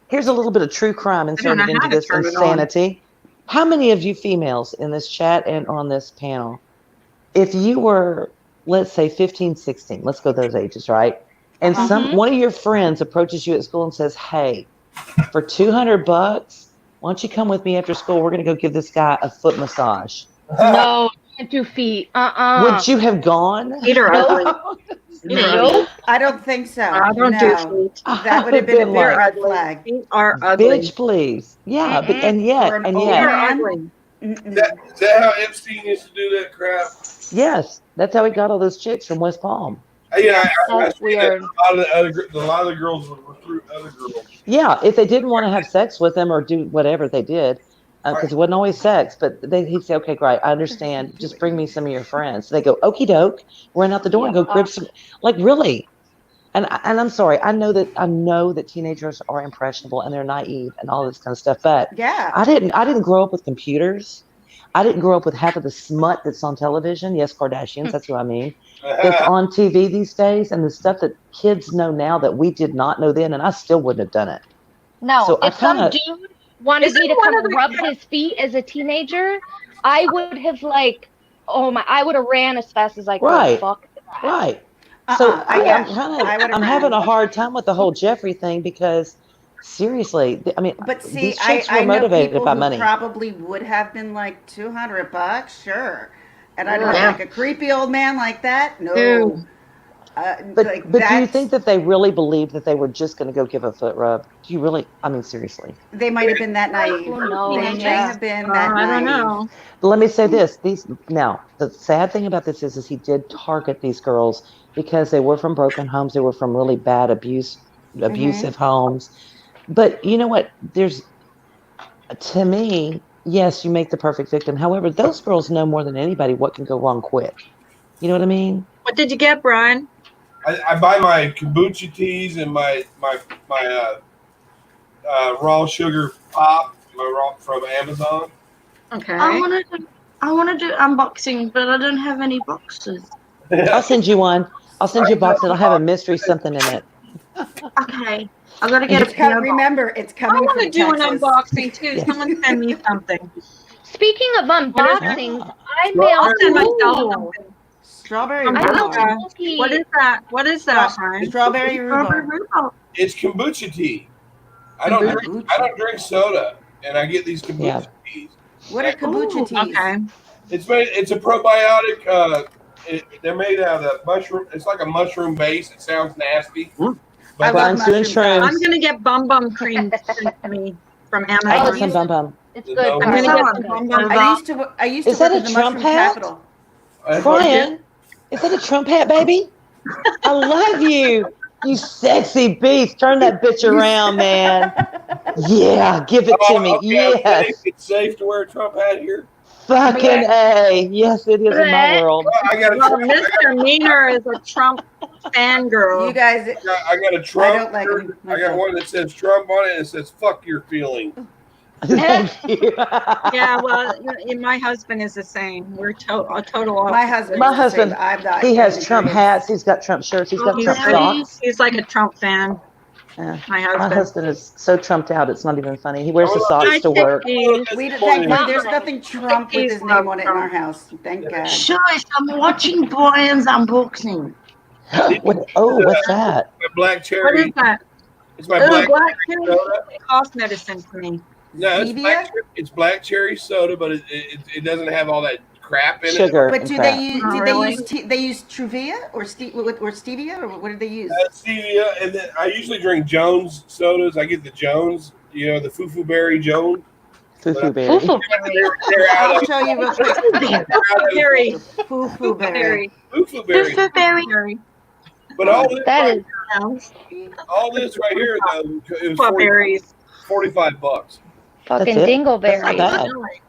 here's a little bit of true crime I don't know inserted into how to this turn it on. insanity. How many of you females in this chat and on this panel, if you were, let's say 15, 16, let's go those ages, right? And one of your friends approaches you at school and says, "Hey, for $200, why don't you come with me after school? We're going to go give this guy a foot massage." No, can't do feet. Would you have gone? Feet are ugly. Feet are ugly. Nope. I don't think so. I don't do No. feet. That would have been a big like, red flag. Feet are ugly. Bitch, please. Yeah, but, Mm-mm. and For yet, an and old Feet yet, are man? ugly. Mm-mm. Is that how Epstein used to do that crap? yes, that's how he got all those chicks from West Palm. Yeah, I That's see that weird. a lot of the girls would recruit other girls. Yeah, if they didn't want to have sex with him or do whatever they did, because it wasn't always sex, but he'd say, "Okay, great, I understand. Just bring me some of your friends." So they go, "Okie doke," run out the door and go grab some. Like really, and I'm sorry, I know that teenagers are impressionable and they're naive and all this kind of stuff, but Yeah. I didn't grow up with computers. I didn't grow up with half of the smut that's on television. Yes, Kardashians, that's what I mean. That's on TV these days, and the stuff that kids know now that we did not know then, and I still wouldn't have done it. No, So I if some kinda- dude wanted Isn't me to one come of the- rub his feet as a teenager, I would have I would have ran as fast as I could. Right. Fuck that. Right. So I I'm guess. kind I of would've I'm having ran. a hard time with the whole Jeffrey thing because seriously, I mean, But see, these chicks I were know motivated people by who money. probably would have been like $200, sure. And I don't Yeah. like a creepy old man like that. No. Ew. But like do you that's- think that they really believed that they were just going to go give a foot rub? Do you really? I mean, seriously. they might have been that naive. Who knows? They may Yeah. have been that I don't naive. know. But let me say this: the sad thing about this is he did target these girls because they were from broken homes. They were from really bad abusive homes. But you know what? To me, yes, you make the perfect victim. However, those girls know more than anybody what can go wrong quick. You know what I mean? What did you get, Brian? I buy my kombucha teas and my raw sugar pop from Amazon. Okay. I want to do unboxing, but I don't have any boxes. I'll send you one. I'll send you a box that'll have a mystery something in it. Okay, I gotta get It's a PO box. remember, it's I coming want to from do an Texas. unboxing too. Yes. Someone send me something. Speaking of unboxings, Ah. I I'll mailed send myself Ooh. something. Strawberry I rhubarb. mailed What Cookie. is that? What is that, Brian? Strawberry rhubarb. It's kombucha tea. I don't drink soda, and I get these kombucha Yeah. teas. What are kombucha teas? Okay. It's a probiotic. They're made out of mushroom. It's like a mushroom base. It sounds nasty. I But love Brian's doing mushrooms. shrooms. I'm gonna get bum cream sent to me from I Amazon. got some bum bum. It's No, good. I'm Brian. gonna get It's some good. bum bum. I used to Is work that in a the Trump mushroom hat? capital. that's what it is. Brian, is that a Trump hat, baby? I love you. You sexy beast. Turn that bitch around, man. Yeah, give it to me. Okay, Yes. it's safe to wear a Trump hat here. Fucking A. Yes, it is in my Bleh. world. Well, I got a Well, Trump. Mr. Meaner is a Trump fangirl. You guys, I got a Trump. I don't like shirt. him I got myself. one that says Trump on it and it says "fuck your feeling." Thank you. Yeah, well, my husband is the same. We're a total opposite. my husband. My is the same. husband, I'm not. he has in Trump agreement. hats. He's got Trump shirts. He's got He's Trump like, socks. he's like a Trump fan. Yeah. My My husband. husband is so trumped out, it's not even funny. He wears the Oh, socks to work. We thank you. There's nothing Trump with He's his name on it in Trump. our house. Thank God. Shush, I'm watching Brian's unboxing. What's that? My black What cherry. is that? It's my Oh, black black cherry cherry soda. cough medicine to me. No, Stevia? it's black cherry soda, but it doesn't have all that crap in Sugar. But and do crap. they use? Oh, Did really? they use Truvia or stevia or what did they use? it. Stevia, and then I usually drink Jones sodas. I get the Jones, the Foo Berry Jones. Foo berry. Foo-foo. They're out I'll of show you real quick. Berry. Foo berry. Foo Berry. Berry. But all this, That is all this right here, though, it was Berries. $45. fucking That's it? That's not dingleberry. bad.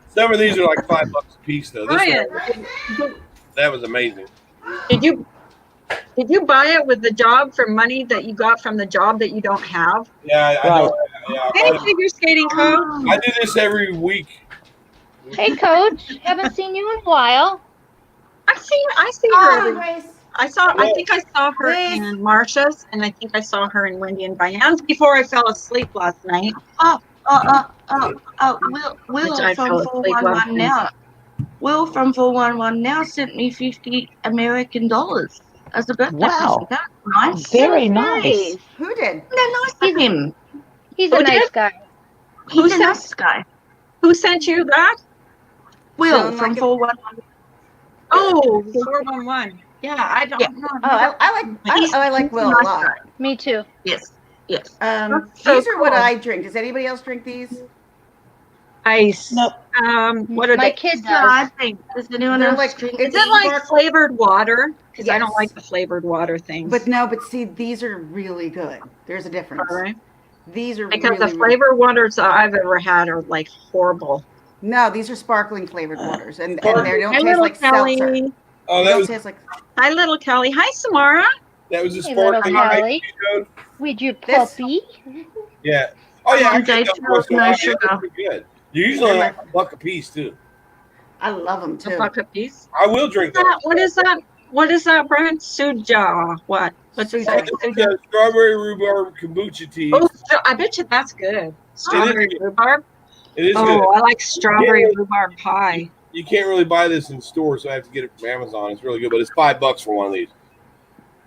Some of these are like $5 a piece, though. This Brian, one, that was amazing. did you buy it with the job for money that you got from the job that you don't have? Yeah, I Right. know. Yeah, Hey, figure skating coach. I do this every week. Hey, Coach. Haven't seen you in a while. I see her. I think I saw her Please. in Marsha's, and I think I saw her in Wendy and Diane's before I fell asleep last night. Will I from fell asleep 411 now. Will from 411 now sent me $50 American as a birthday Wow. present. That's nice. Very nice. Who did? They're nice to him. He's Who a nice did? guy. He's a sent- nice guy. Who sent you that? Will Sound from like a- 411. Oh, 411. Yeah, I don't know. Oh, I like Will a lot. Me too. Yes. That's so These are what cool. I drink. Does anybody else drink these? Ice. Nope. What are My they? kid So I does. think, does anyone They're else like- drink it's Is it like spark- flavored water? Because I don't Yes. like the flavored water things. But no, but see, these are really good. There's a difference. Are they? These are Because really, the flavored waters I've ever had are like horrible. No, these are sparkling flavored waters, and they don't Hi, taste little like seltzer. Kelly. Oh, They that don't was taste like. Hi, little Kelly. Hi, Samara. a Hey, little sparkling Kelly. ice code. With your This- puppy. Yeah. Oh yeah, I And get they those feel once in a no while. Yeah, sugar. they're pretty good. You're usually like $1 a piece too. I love them A too. buck a piece. I will drink that. What is that? What is that, Brian? Suja. What? What's it? Suja. The strawberry rhubarb kombucha tea. Oh, I bet you that's good. Strawberry rhubarb. It is Oh, good. I like strawberry rhubarb pie. You can't really buy this in stores, so I have to get it from Amazon. It's really good, but it's $5 for one of these.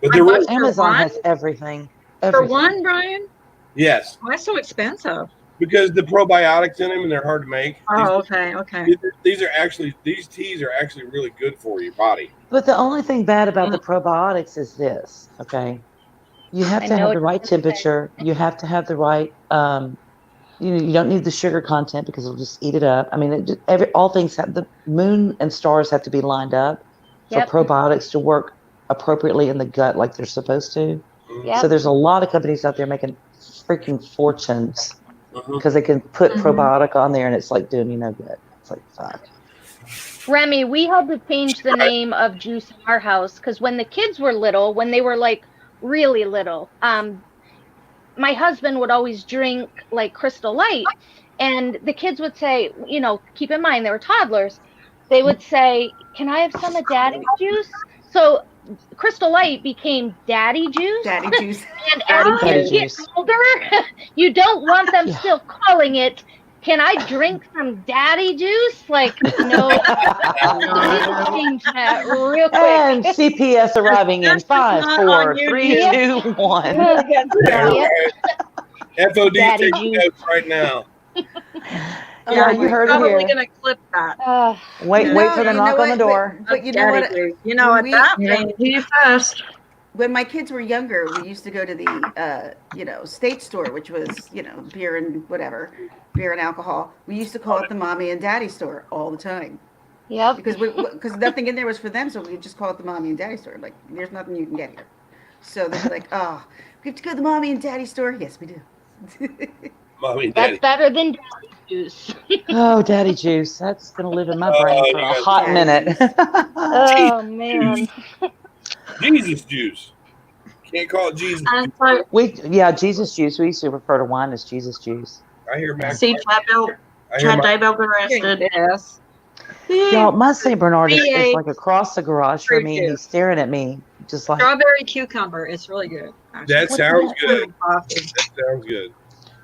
But they're really, Amazon one? has everything. For Everything. one, Brian? yes. Why so expensive? because the probiotics in them and they're hard to make. Oh, okay. These teas are actually really good for your body. But the only thing bad about the probiotics is this, okay? You have I to know have what the you're right gonna say. temperature. You have to have the right, you don't need the sugar content because it'll just eat it up. I mean, all things have the moon and stars have to be lined up for Yep. probiotics to work appropriately in the gut like they're supposed to. Yep. So there's a lot of companies out there making freaking fortunes because they can put Mhm. probiotic on there and it's like doing you no good. It's like, fuck. Remy, we had to change the name of juice in our house because when the kids were little, when they were like really little, my husband would always drink like Crystal Light, and the kids would say, keep in mind they were toddlers. They would say, "Can I have some of Daddy's juice?" So Crystal Light became Daddy Juice. Daddy juice. And as Daddy kids get juice. older, you don't want them Yeah. still calling it, "Can I drink some Daddy Juice?" Like, no, change that real quick. And CPS arriving in That's 5, not 4, on 3, YouTube. 2, 1. Yep. FOD Daddy taking juice. notes right now. Yeah, you we're heard it probably here. gonna clip that. Wait for the knock on the door. But you know Daddy what? juice. You know what we- that Yeah, means? you first. When my kids were younger, we used to go to the, state store, which was, beer and whatever, beer and alcohol. We used to call it the mommy and daddy store all the time Yep. because nothing in there was for them, so we would just call it the mommy and daddy store. Like, there's nothing you can get here. So they'd be like, oh, we have to go to the mommy and daddy store. Yes, we do. Mommy and That's daddy. better than Daddy Juice. Oh, daddy juice. That's going to live in my brain for a yes. hot Daddy minute. juice. Oh, man. Jesus juice. Can't call it Jesus. And so, Jesus juice. We used to refer to wine as Jesus juice. I hear Mac. see Chad Daybell got arrested. Yes. Y'all, my St. Bernard is V8. like across the garage from me, and he's staring at me just like, Strawberry cucumber. It's really good. actually. That sounds good. Coffee. That sounds good.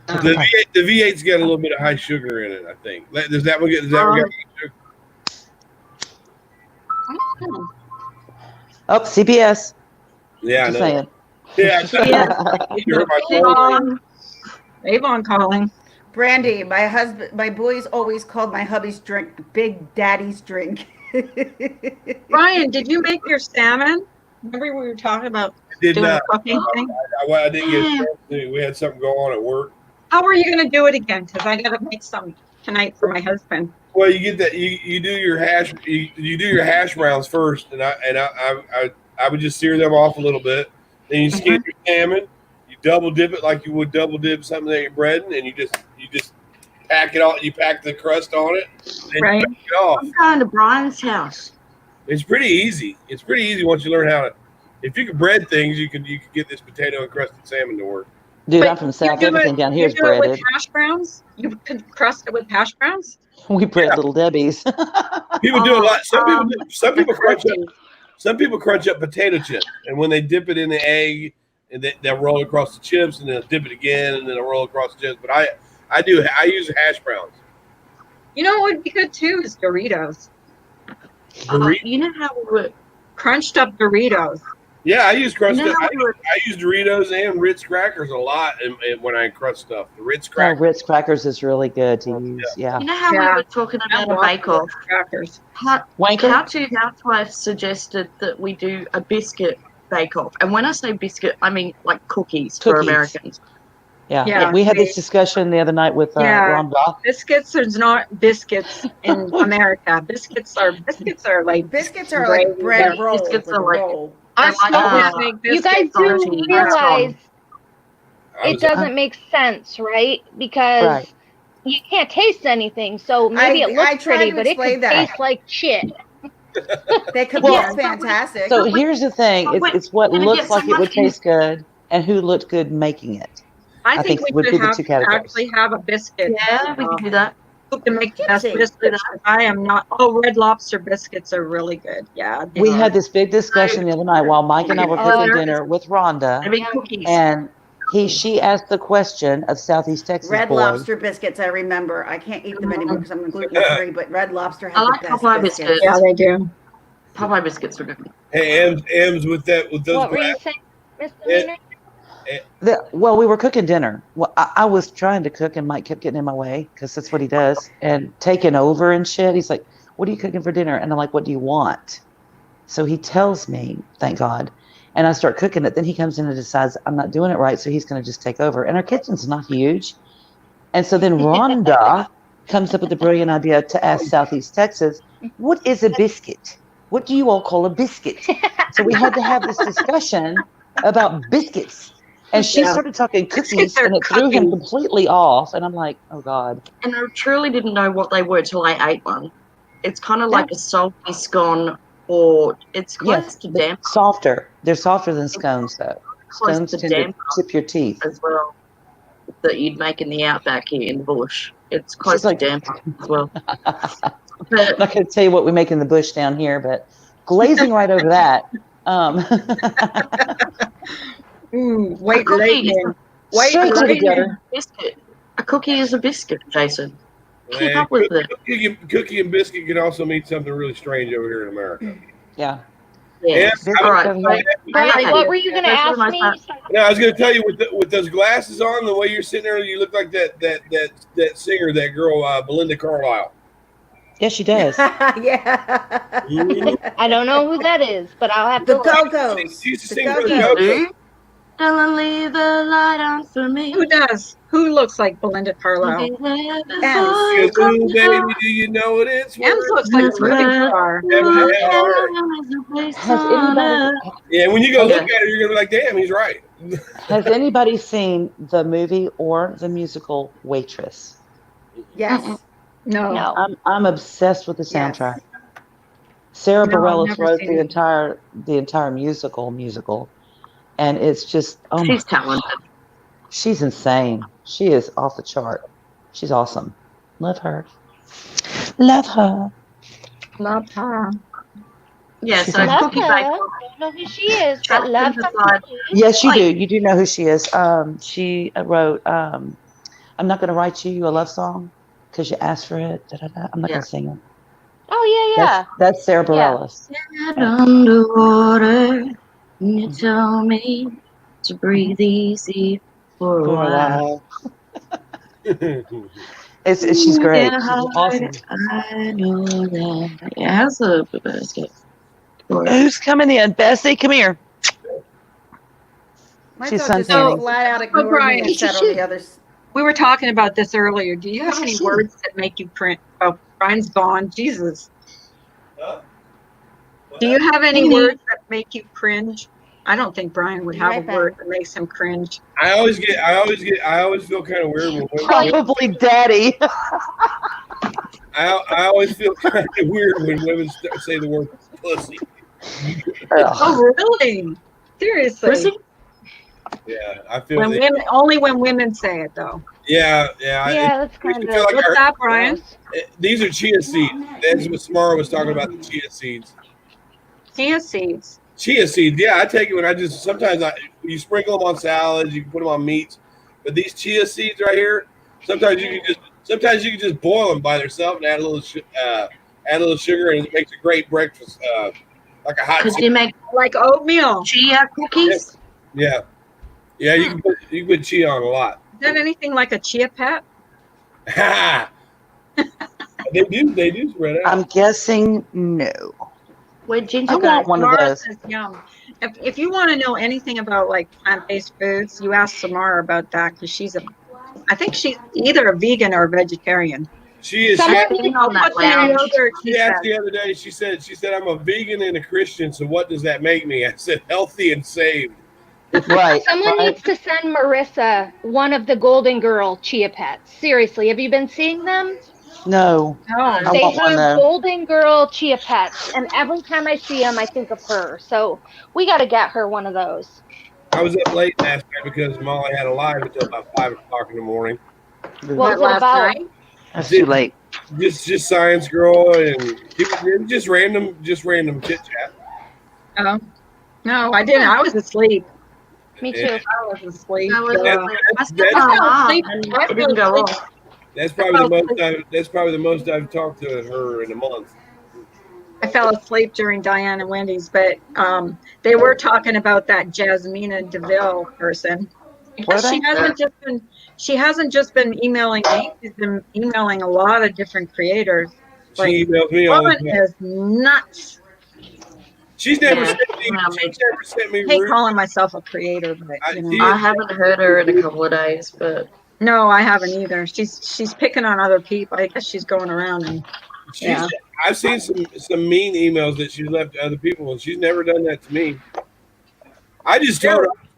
Um, The V8's got a little bit of high sugar in it, I think. Does that one get high sugar? oh, CPS. Yeah, I Just know. saying. Yeah, you heard my phone. Avon calling. Brandy, my boys always called my hubby's drink Big Daddy's drink. Brian, did you make your salmon? Remember we were talking about Did doing not. a cooking thing? I didn't get a chance to. We had something go on at work. How are you going to do it again? Because I got to make some tonight for my husband. Well, you get that. You do your hash. You do your hash browns first, and I would just sear them off a little bit. Then you skin your salmon. You double dip it like you would double dip something that you're breading, and you just pack it all. You pack the crust on it, and Right. you pack it off. I'm going to Brian's house. It's pretty easy. It's pretty easy once you learn how to. If you can bread things, you can get this potato and crusted salmon to work. Dude, But I'm from the you South. do Everything it- down here is you do it with breaded. hash browns? You can crust it with hash browns? We bread little Debbie's. People do a lot. Some people crunch up. Crunchy. Some people crunch up potato chips, and when they dip it in the egg, and they'll roll across the chips, and then they'll dip it again, and then they'll roll across the chips. But I use hash browns. You know what would be good too is Doritos. You know how we were. Crunched up Doritos. Yeah, I use crust. You know how we were. I use Doritos and Ritz crackers a lot, and when I crust stuff, the Ritz Oh, crackers. Ritz crackers is really good to use. Yeah. You know how Yeah. we were talking about a bake-off? Crackers. How Wanker? two housewives suggested that we do a biscuit bake-off, and when I say biscuit, I mean like cookies. For Cookies. Americans. Yeah. Yeah. We had this discussion the other night with Yeah. Rhonda. Biscuits are not biscuits in America. Biscuits are like Biscuits are like bread rolls. Biscuits like a are like- roll. I They're like, always make You guys biscuits. do Salty. realize I it was- doesn't make sense, right? Because Right. you can't taste anything. So maybe I it looks tried pretty, to but it explain could that. taste like shit. They could Well, look fantastic. So here's the thing. It's what We're gonna looks get like it would someone- taste good and who looked good making it. I I think think we would should be the have two to categories. actually have a biscuit. Yeah, we can do that. Who can make the best Gypsy. biscuits? I am not. Oh, Red Lobster biscuits are really good. Yeah. they We are. had this big discussion the other night while Mike and I were Oh, cooking dinner with Rhonda, Maybe cookies. and she asked the question of Southeast Texas Red boy. Lobster biscuits, I remember. I can't eat them anymore because I'm gluten free, but Red Lobster has I like the best Popeye biscuits. biscuits. Yeah, they do. Popeye biscuits are good. Hey, Ems, with those What were you glass, saying, Mr. Yeah. Maynard? Well, we were cooking dinner. Well, I was trying to cook, and Mike kept getting in my way because that's what he does, and taking over and shit. He's like, "What are you cooking for dinner?" And I'm like, "What do you want?" So he tells me, thank God, and I start cooking it. Then he comes in and decides I'm not doing it right, so he's going to just take over. And our kitchen's not huge, and so then Rhonda comes up with the brilliant idea to ask Southeast Texas, "What is a biscuit? What do you all call a biscuit?" So we had to have this discussion about biscuits. And she Yeah. started talking cookies, They're and it threw him cookies. completely off. And I'm like, oh God. And I truly didn't know what they were till I ate one. It's kind of like a salty scone, or it's close Yes, to but damper, softer. They're softer than scones, though. close Scones to tend to damper chip your teeth. as well, that you'd make in the outback here in the bush. It's close She's like, to damper as well. I'm But not going to tell you what we make in the bush down here, but glazing right over that. White cookie lightning. White Straight to the lightning. gutter. biscuit. A cookie is a biscuit, Jason. Keep And up with it. cookie and biscuit can also mean something really strange over here in America. Yeah. Yes. Yeah, All right. over here. Brian, Okay. what were you going to Those were ask my me? thoughts. Now I was going to tell you with those glasses on, the way you're sitting there, you look like that singer, that girl, Belinda Carlisle. Yes, she does. Yeah. I don't know who that is, but I'll have The to look. Go-Go's. She used to The sing for the Go-Go's. Go-Go's. Don't leave the light on for me. Who does? Who looks like Belinda Carlisle? She goes, ooh, baby, do you know what it's Ems worth? looks like a movie star. Has anybody Yeah, when you go Okay. look at her, you're gonna be like, damn, he's right. has anybody seen the movie or the musical Waitress? Yes. No. No. I'm obsessed with the Yes. soundtrack. Sarah No, I've Bareilles never wrote seen the it. entire musical, and it's just oh my She's talented. she's insane. She is off the chart. She's awesome. Love her. Love her. Love her. Yeah, She's so awesome. Cookie Love her. Bake. Don't know who she is, but Trust love and her. decide. Yes, you Like- do. You do know who she is. She wrote "I'm not going to write you a love song because you asked for it." Da, da, da. I'm not Yeah. going to sing it. Oh, yeah. That's Sarah Yeah. Bareilles. Head underwater, and you tell me to breathe easy for a For a while. while. She's great. Yeah, She's awesome. I know that. Yeah, that's a basket. Who's coming in? Bessie, come here. My She's dog just suntanning. flat out ignored me Brian. and sat on the other. We were talking about this earlier. Do you have any She- words that make you cringe? Oh, Brian's gone. Jesus. Do you have any words that make you cringe? I don't think Brian would have Right a back. word that makes him cringe. I always feel kind of weird when women. Probably daddy. I always feel kind of weird when women say the word pussy. Ugh. Oh, really? Seriously? Pussy? Yeah, I feel. When women, only when women say it, though. Yeah. Yeah, that's I kind feel of. like What's that, Brian? these are chia seeds. That's what Samara was talking about. The chia seeds. Chia seeds. Chia seeds, yeah, I take it when sometimes you sprinkle them on salads, you can put them on meats, but these chia seeds right here, sometimes you can just boil them by themselves and add a little sugar, and it makes a great breakfast, like a hot. Could you make Like oatmeal. chia cookies? Yeah, you can put chia on a lot. Is that anything like a chia pet? They do spread out. I'm guessing no. Where'd Ginger I go? want one of Samara those. says yum. If you want to know anything about like plant-based foods, you ask Samara about that because I think she's either a vegan or a vegetarian. She is. Someone She, needs on to that What's in lounge. yogurt, she she asked said. the other day. She said I'm a vegan and a Christian. So what does that make me? I said healthy and saved. Right. Someone right. needs to send Marissa one of the Golden Girl chia pets. Seriously, have you been seeing them? No. No. I They want one, have though. Golden Girl chia pets, and every time I see them, I think of her. So we got to get her one of those. I was up late last night because Molly had a live until about 5 o'clock in the morning. What What, was it last about? night? That's too late. Just science girl and just random chit chat. Oh. No, I didn't. I was asleep. Me Yeah. too. I was asleep. I was Yeah. I That's- slept on mom, and I it didn't go fell off. That's probably the most. That's probably the most I've talked to her in a month. I fell asleep during Diane and Wendy's, but they were talking about that Jasmina DeVille person. Were She they? hasn't just been emailing me. She's been emailing a lot of different creators. Like, She emails me all the woman time. is nuts. She's never Yeah, sent me. well, She's never sent me. I hate Rude. calling myself a creator, but you know. I haven't heard her in a couple of days, but No, I haven't either. She's picking on other people. I guess she's going around and yeah. I've seen some mean emails that she's left to other people, and she's never done that to me. I just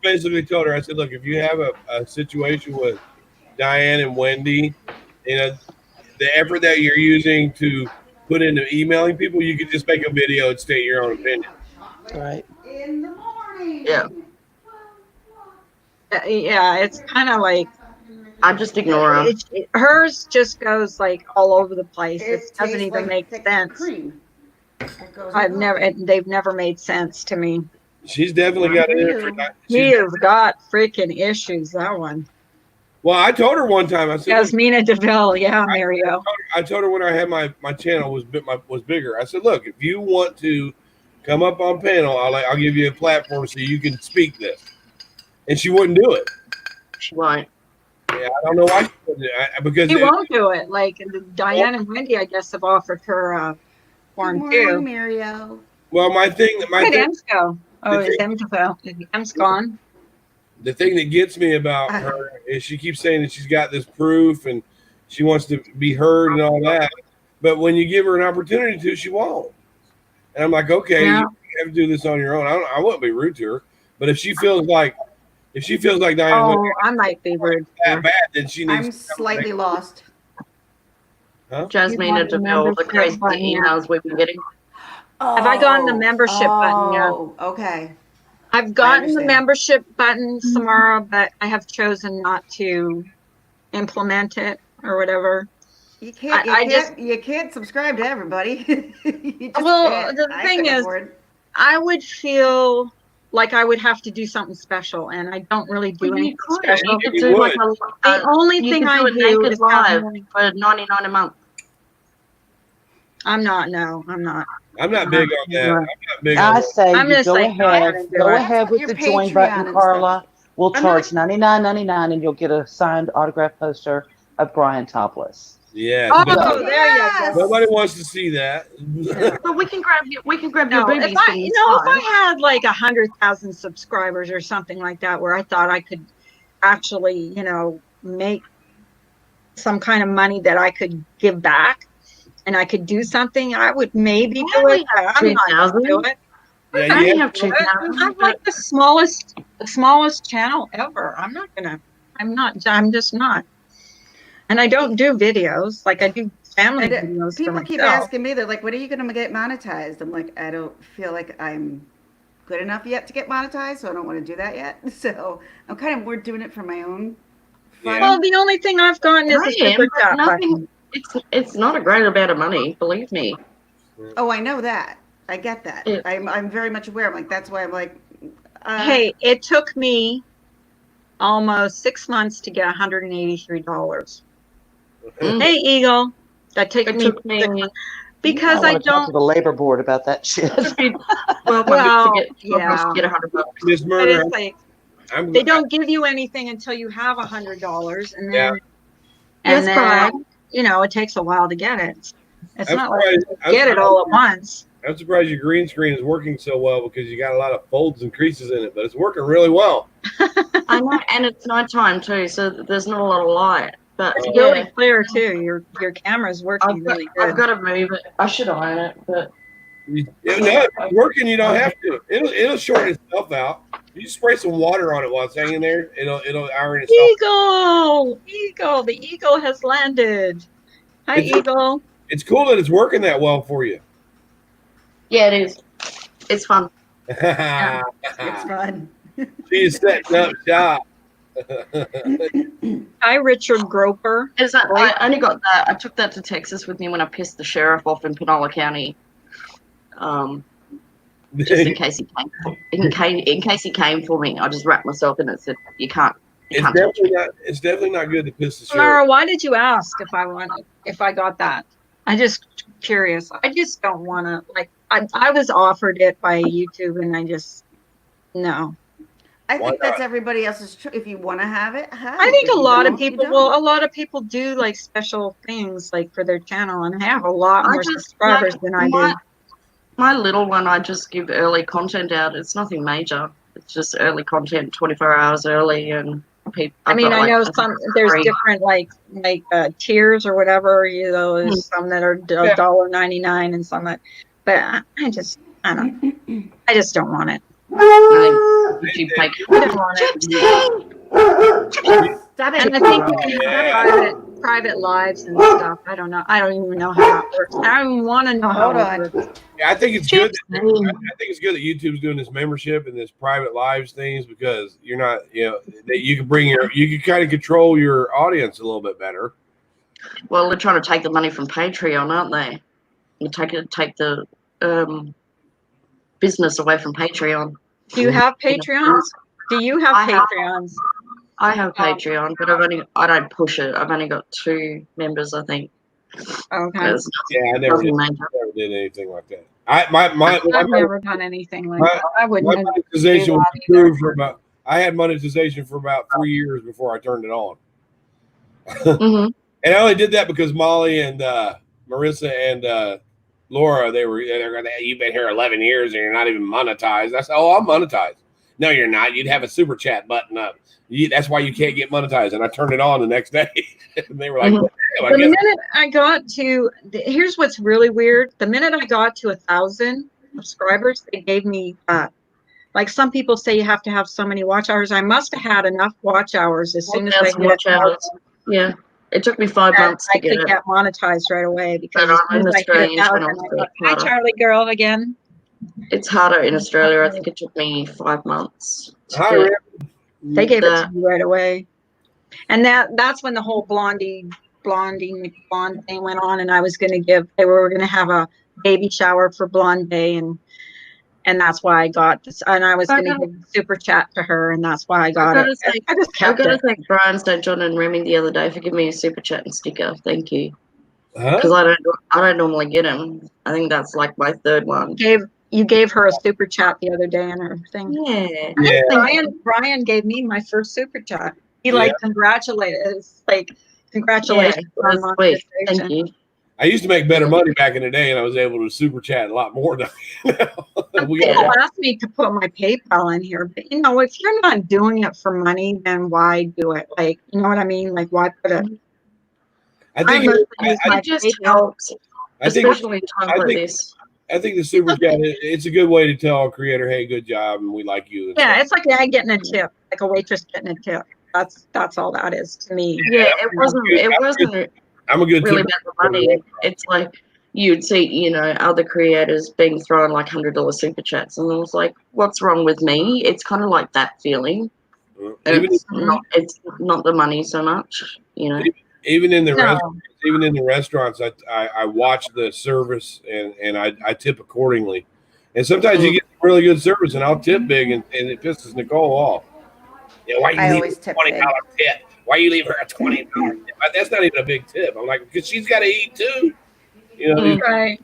basically told her, I said, look, if you have a situation with Diane and Wendy, you know, the effort that you're using to put into emailing people, you could just make a video and state your own opinion. Right. In the morning. yeah, Yeah, it's kind of like I just ignore her. hers just goes like all over the place. It doesn't tastes even like make thick sense. cream. It goes in They've never made sense to me. She's definitely got it. He has got freaking issues, that one. Well, I told her one time, I said, Jasmina DeVille, yeah, Mario. I told her when I had my channel was bigger. I said, look, if you want to come up on panel, I'll give you a platform so you can speak this. And she wouldn't do it. She won't. Yeah, I don't know why she wouldn't do it. Because He won't do it. Like Diane and Wendy, I guess, have offered her form Good too. morning, Mario. well, Where did M's go? Oh, is M's gone? the thing that gets me about her is she keeps saying that she's got this proof and she wants to be heard and all that. But when you give her an opportunity to, she won't. And I'm like, okay, Yeah. you have to do this on your own. I won't be rude to her. But if she feels like Diane Oh, I might be rude. that bad, then she needs I'm to slightly lost. Jasmina DeVille, the crazy emails we've been getting. Have I gotten the membership button yet? Oh, okay. I've gotten the understand. membership button, Samara, but I have chosen not to implement it or whatever. You can't. You can't subscribe to everybody. You just Well, can't. the I thing couldn't is, afford- I would feel like I would have to do something special, and I don't really do anything special. You could You do like would. a, The only you thing could I do a do naked is have live morning. for $99 a month. I'm not. No, I'm not. I'm not big on that. I'm not big I on that. say I'm you gonna go say ahead, no, and do go it. ahead with Your the join Patreon button, and Carla. stuff. We'll I'm charge $99.99 and you'll get a signed autograph poster of Brian topless. Yeah. Oh, Nobody, there you Yes. go. nobody wants to see that. But we can grab your No, boobies if I, from you the know, if side. I had like 100,000 subscribers or something like that, where I thought I could actually, you know, make some kind of money that I could give back, and I could do something, I would maybe You do only it. have I'm not gonna 2,000. do it. Yeah, I you only have have Do it. 2,000. I'm like the smallest channel ever. I'm just not. And I don't do videos. Like I do family videos for People keep myself. asking me, they're like, when are you going to get monetized? I'm like, I don't feel like I'm good enough yet to get monetized, so I don't want to do that yet. So I'm kind of more doing it for my own fun. Well, the only thing I've gotten is a I super am, but chat nothing. button. It's not a great amount of money, believe me. Oh, I know that. I get that. Yeah. I'm very much aware. I'm like, that's why I'm like, Hey, it took me almost 6 months to get $183. Mm. Hey, Eagle, that It took me took me because I I want to talk to don't. the labor board about that shit. 12 Well, months to get yeah. $100. Miss But Murder. it's like I'm they don't give you anything until you have $100, and Yeah. then Yes, Brian. you know it takes a while to get it. It's I'm not like surprised- you I'm get it surprised- all at once. I'm surprised your green screen is working so well because you got a lot of folds and creases in it, but it's working really well. I know, and it's nighttime too, so there's not a lot of light. But It's yeah, really clear too. Your camera's working really good. I've got to move it. I should iron it, but No, if it's working, you don't have to. It'll shorten itself out. You spray some water on it while it's hanging there. It'll iron itself. Eagle, the eagle has landed. Hi, It's- Eagle. It's cool that it's working that well for you. yeah, it is. It's fun. it's fun. She's setting up shop. Hi, Richard Groper. I only got that. I took that to Texas with me when I pissed the sheriff off in Panola County. Just in case he came. In case he came for me, I just wrapped myself in it. Said you can't. You It's can't touch definitely me. not. It's definitely not good to piss the sheriff. Laura, why did you ask if I got that? I just curious. I just don't want to like. I was offered it by YouTube, and I just no. I Why think that's not? everybody else's choice. If you want to have it, have I it. think If a you lot of don't, you people. Well, don't. a lot of people do like special things like for their channel, and have a lot I more just subscribers than I do. my little one. I just give early content out. It's nothing major. It's just early content, 24 hours early, and people. I I've mean, got I like know I think some there's 3. different like tiers or whatever. You know, there's some that are Yeah. $1.99 and some that, but I don't I just don't want it. I think YouTube take. I don't want it. Stop And it. I think Oh, in yeah. private lives and stuff, I don't know. I don't even know how that works. I don't even want to know how Hold it on. works. Yeah, I think it's good. I Gypsy. think it's good that YouTube's doing this membership and this private lives things because you're not, that you can you can kind of control your audience a little bit better. Well, they're trying to take the money from Patreon, aren't they? You take the business away from Patreon. Do you have You know, Patreons? Do you have I have Patreons? I have Patreon, but I don't push it. I've only got 2 members, I think. Okay. There's Yeah, I never nothing major. did anything like that. My I've never done anything like my, that. I my wouldn't monetization do was that either. approved for about. I had monetization for about 3 years before I turned it on, Hmm. and I only did that because Molly and Marissa and Laura they're gonna. You've been here 11 years and you're not even monetized. I said, "Oh, I'm monetized." No, you're not. You'd have a super chat button up. That's why you can't get monetized. And I turned it on the next day, and they were like, Mhm. "Well, damn, I The guess." minute I got to, here's what's really weird. The minute I got to 1,000 subscribers, they gave me, like some people say you have to have so many watch hours. I must have had enough watch hours as soon as I hit 1,000 watch hours. Yeah. It took me 5 that months I to get could it. get monetized right away because But as I'm soon in as I hit Australian 1,000, channels, I so thought, it's hi, harder. Charlie girl again. It's harder in Australia. I think it took me 5 months to Hi, get Rick. They gave it the. to me right away. And that's when the whole blonde thing went on, and I was going to they were going to have a baby shower for Blonde Day, and that's why I got this, and I was I going to gotta, give a super chat to her, and that's why I I got it. gotta thank, I just I kept gotta it. thank Brian St. John and Remy the other day for giving me a super chat and sticker. Thank you, because Huh? I don't normally get them. I think that's like my 3rd one. You gave her a super chat the other day and everything. Yeah. Yeah, Brian gave me my first super chat. He yeah. congratulations Yeah. on That's sweet. Thank monetization. you. I used to make better money back in the day, and I was able to super chat a lot more. Now. We got People ask me to put my PayPal in here, but if you're not doing it for money, then why do it? Like, you know what I mean? Like, why put it? I think It just helps, I think especially in times I like think this. I think the super chat it's a good way to tell a creator, hey, good job, and we like you. And Yeah, stuff. it's like a guy getting a tip, like a waitress getting a tip. That's all that is to me. Yeah, it wasn't I'm a good really tipper. about the money. It's like you'd see, other creators being thrown like $100 super chats, and I was like, "What's wrong with me?" It's kind of like that feeling, and it's not the money so much, Even in the No, restaurants, I watch the service and I tip accordingly. And sometimes you Mm. get really good service, and I'll tip big, and it pisses Nicole off. Yeah, why you I leave always a tip $20 big. tip? Why you leave her a $20 tip? That's not even a big tip. I'm like, because she's got to eat too. These right.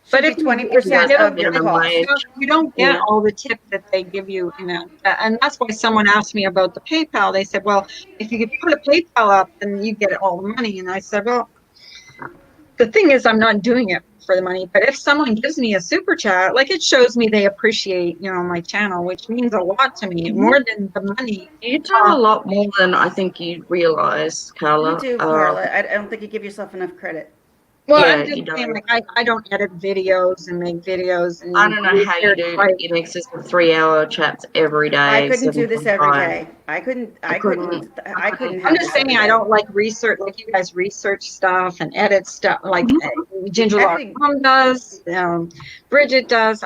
Should But be if you 20% give of them, your minimum cost. wage. you don't get Yeah. all the tip that they give you and that's why someone asked me about the PayPal. They said, well, if you could put a PayPal up, then you get all the money. And I said, well, the thing is, I'm not doing it for the money, but if someone gives me a super chat, like it shows me they appreciate, my channel, which means a lot to me, more than the money. You do a lot more than I think you realize, Carla. You do, Carla. I don't think you give yourself enough credit. Well, Yeah, I'm just you saying, don't. like, I don't edit videos and make videos and I don't know how you research, do like, in excess of 3-hour chats every I day. couldn't do this every 7:45. day. I couldn't couldn't have I'm just this every saying I day. don't like research, like you guys research stuff and edit stuff, like Editing. Ginger.com does, Bridget does.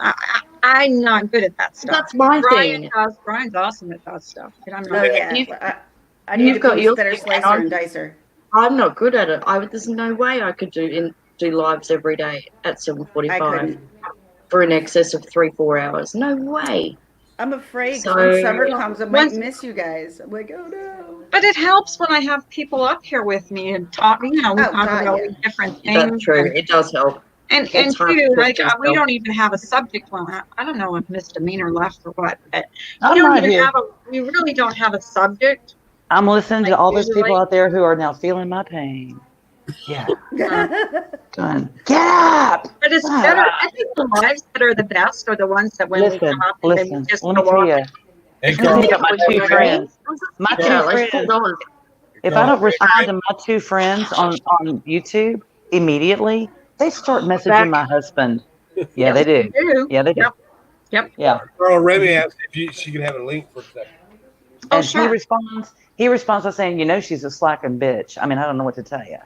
I'm not good at that stuff. That's my Brian thing. does. Brian's awesome at that stuff, but I'm Oh not. yeah. I need to You've got be your better thing, and slicer and dicer. I'm not good at it. There's no way I could do lives every day at I 7:45 couldn't. for in excess of 3-4 hours. No way. I'm afraid because when So summer comes, I might Once miss you guys. I'm like, oh no. But it helps when I have people up here with me and talk. We talk God, about yeah. different That's things. true. It does help. And It's hard too, to put like we yourself. don't even have a subject line. I don't know if Misdemeanor left or what, but we I'm don't right even here. we really don't have a subject. I'm listening to Like, all those people usually. out there who are now feeling my pain. Yeah. Uh, Going, get up. But it's better. I think the lives that are the best are the ones that when we come up and then we Listen. just Let go me tell off. you. Hey, Let me tell Carl. you about my two friends. My two Yeah, like friends. $4. If I don't respond to my two friends on YouTube immediately, they start messaging my husband. Yeah, they do. Yeah, they do. Yep. Yeah. Carl Remy asked if she could have a link for a second. And sure. he responds by saying, she's a slacking bitch. I mean, I don't know what to tell you.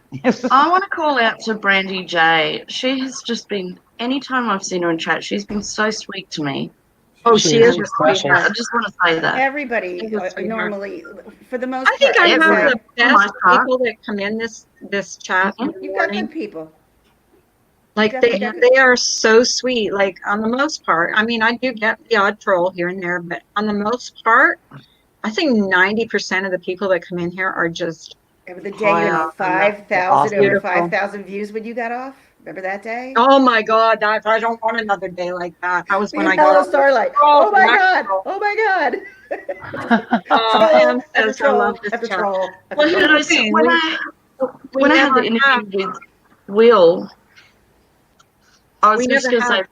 I want to call out to Brandy J. She has just been, anytime I've seen her in chat, she's been so sweet to me. Oh, She she is. is. She's I precious. just want to say that. Everybody She's a sweetheart. normally, for the most I think part, I have Every- the Oh my best God. people that come in this chat in the you've got morning. good people. Like Definitely. they are so sweet. Like on the most part, I mean, I do get the odd troll here and there, but on the most part, I think 90% of the people that come in here are just Remember the day you Wow. had 5,000 Awesome. over Beautiful. 5,000 views when you got off? Remember that day? Oh my God, that I don't want another day like that. That was We when had I got Hello off. Starlight. Oh, Oh my next God. troll. Oh my God. Em After says I love troll, this after chat. troll, after Well, here's troll. the thing. When We I had never the interview have. with Will, I was We just never going to have. say,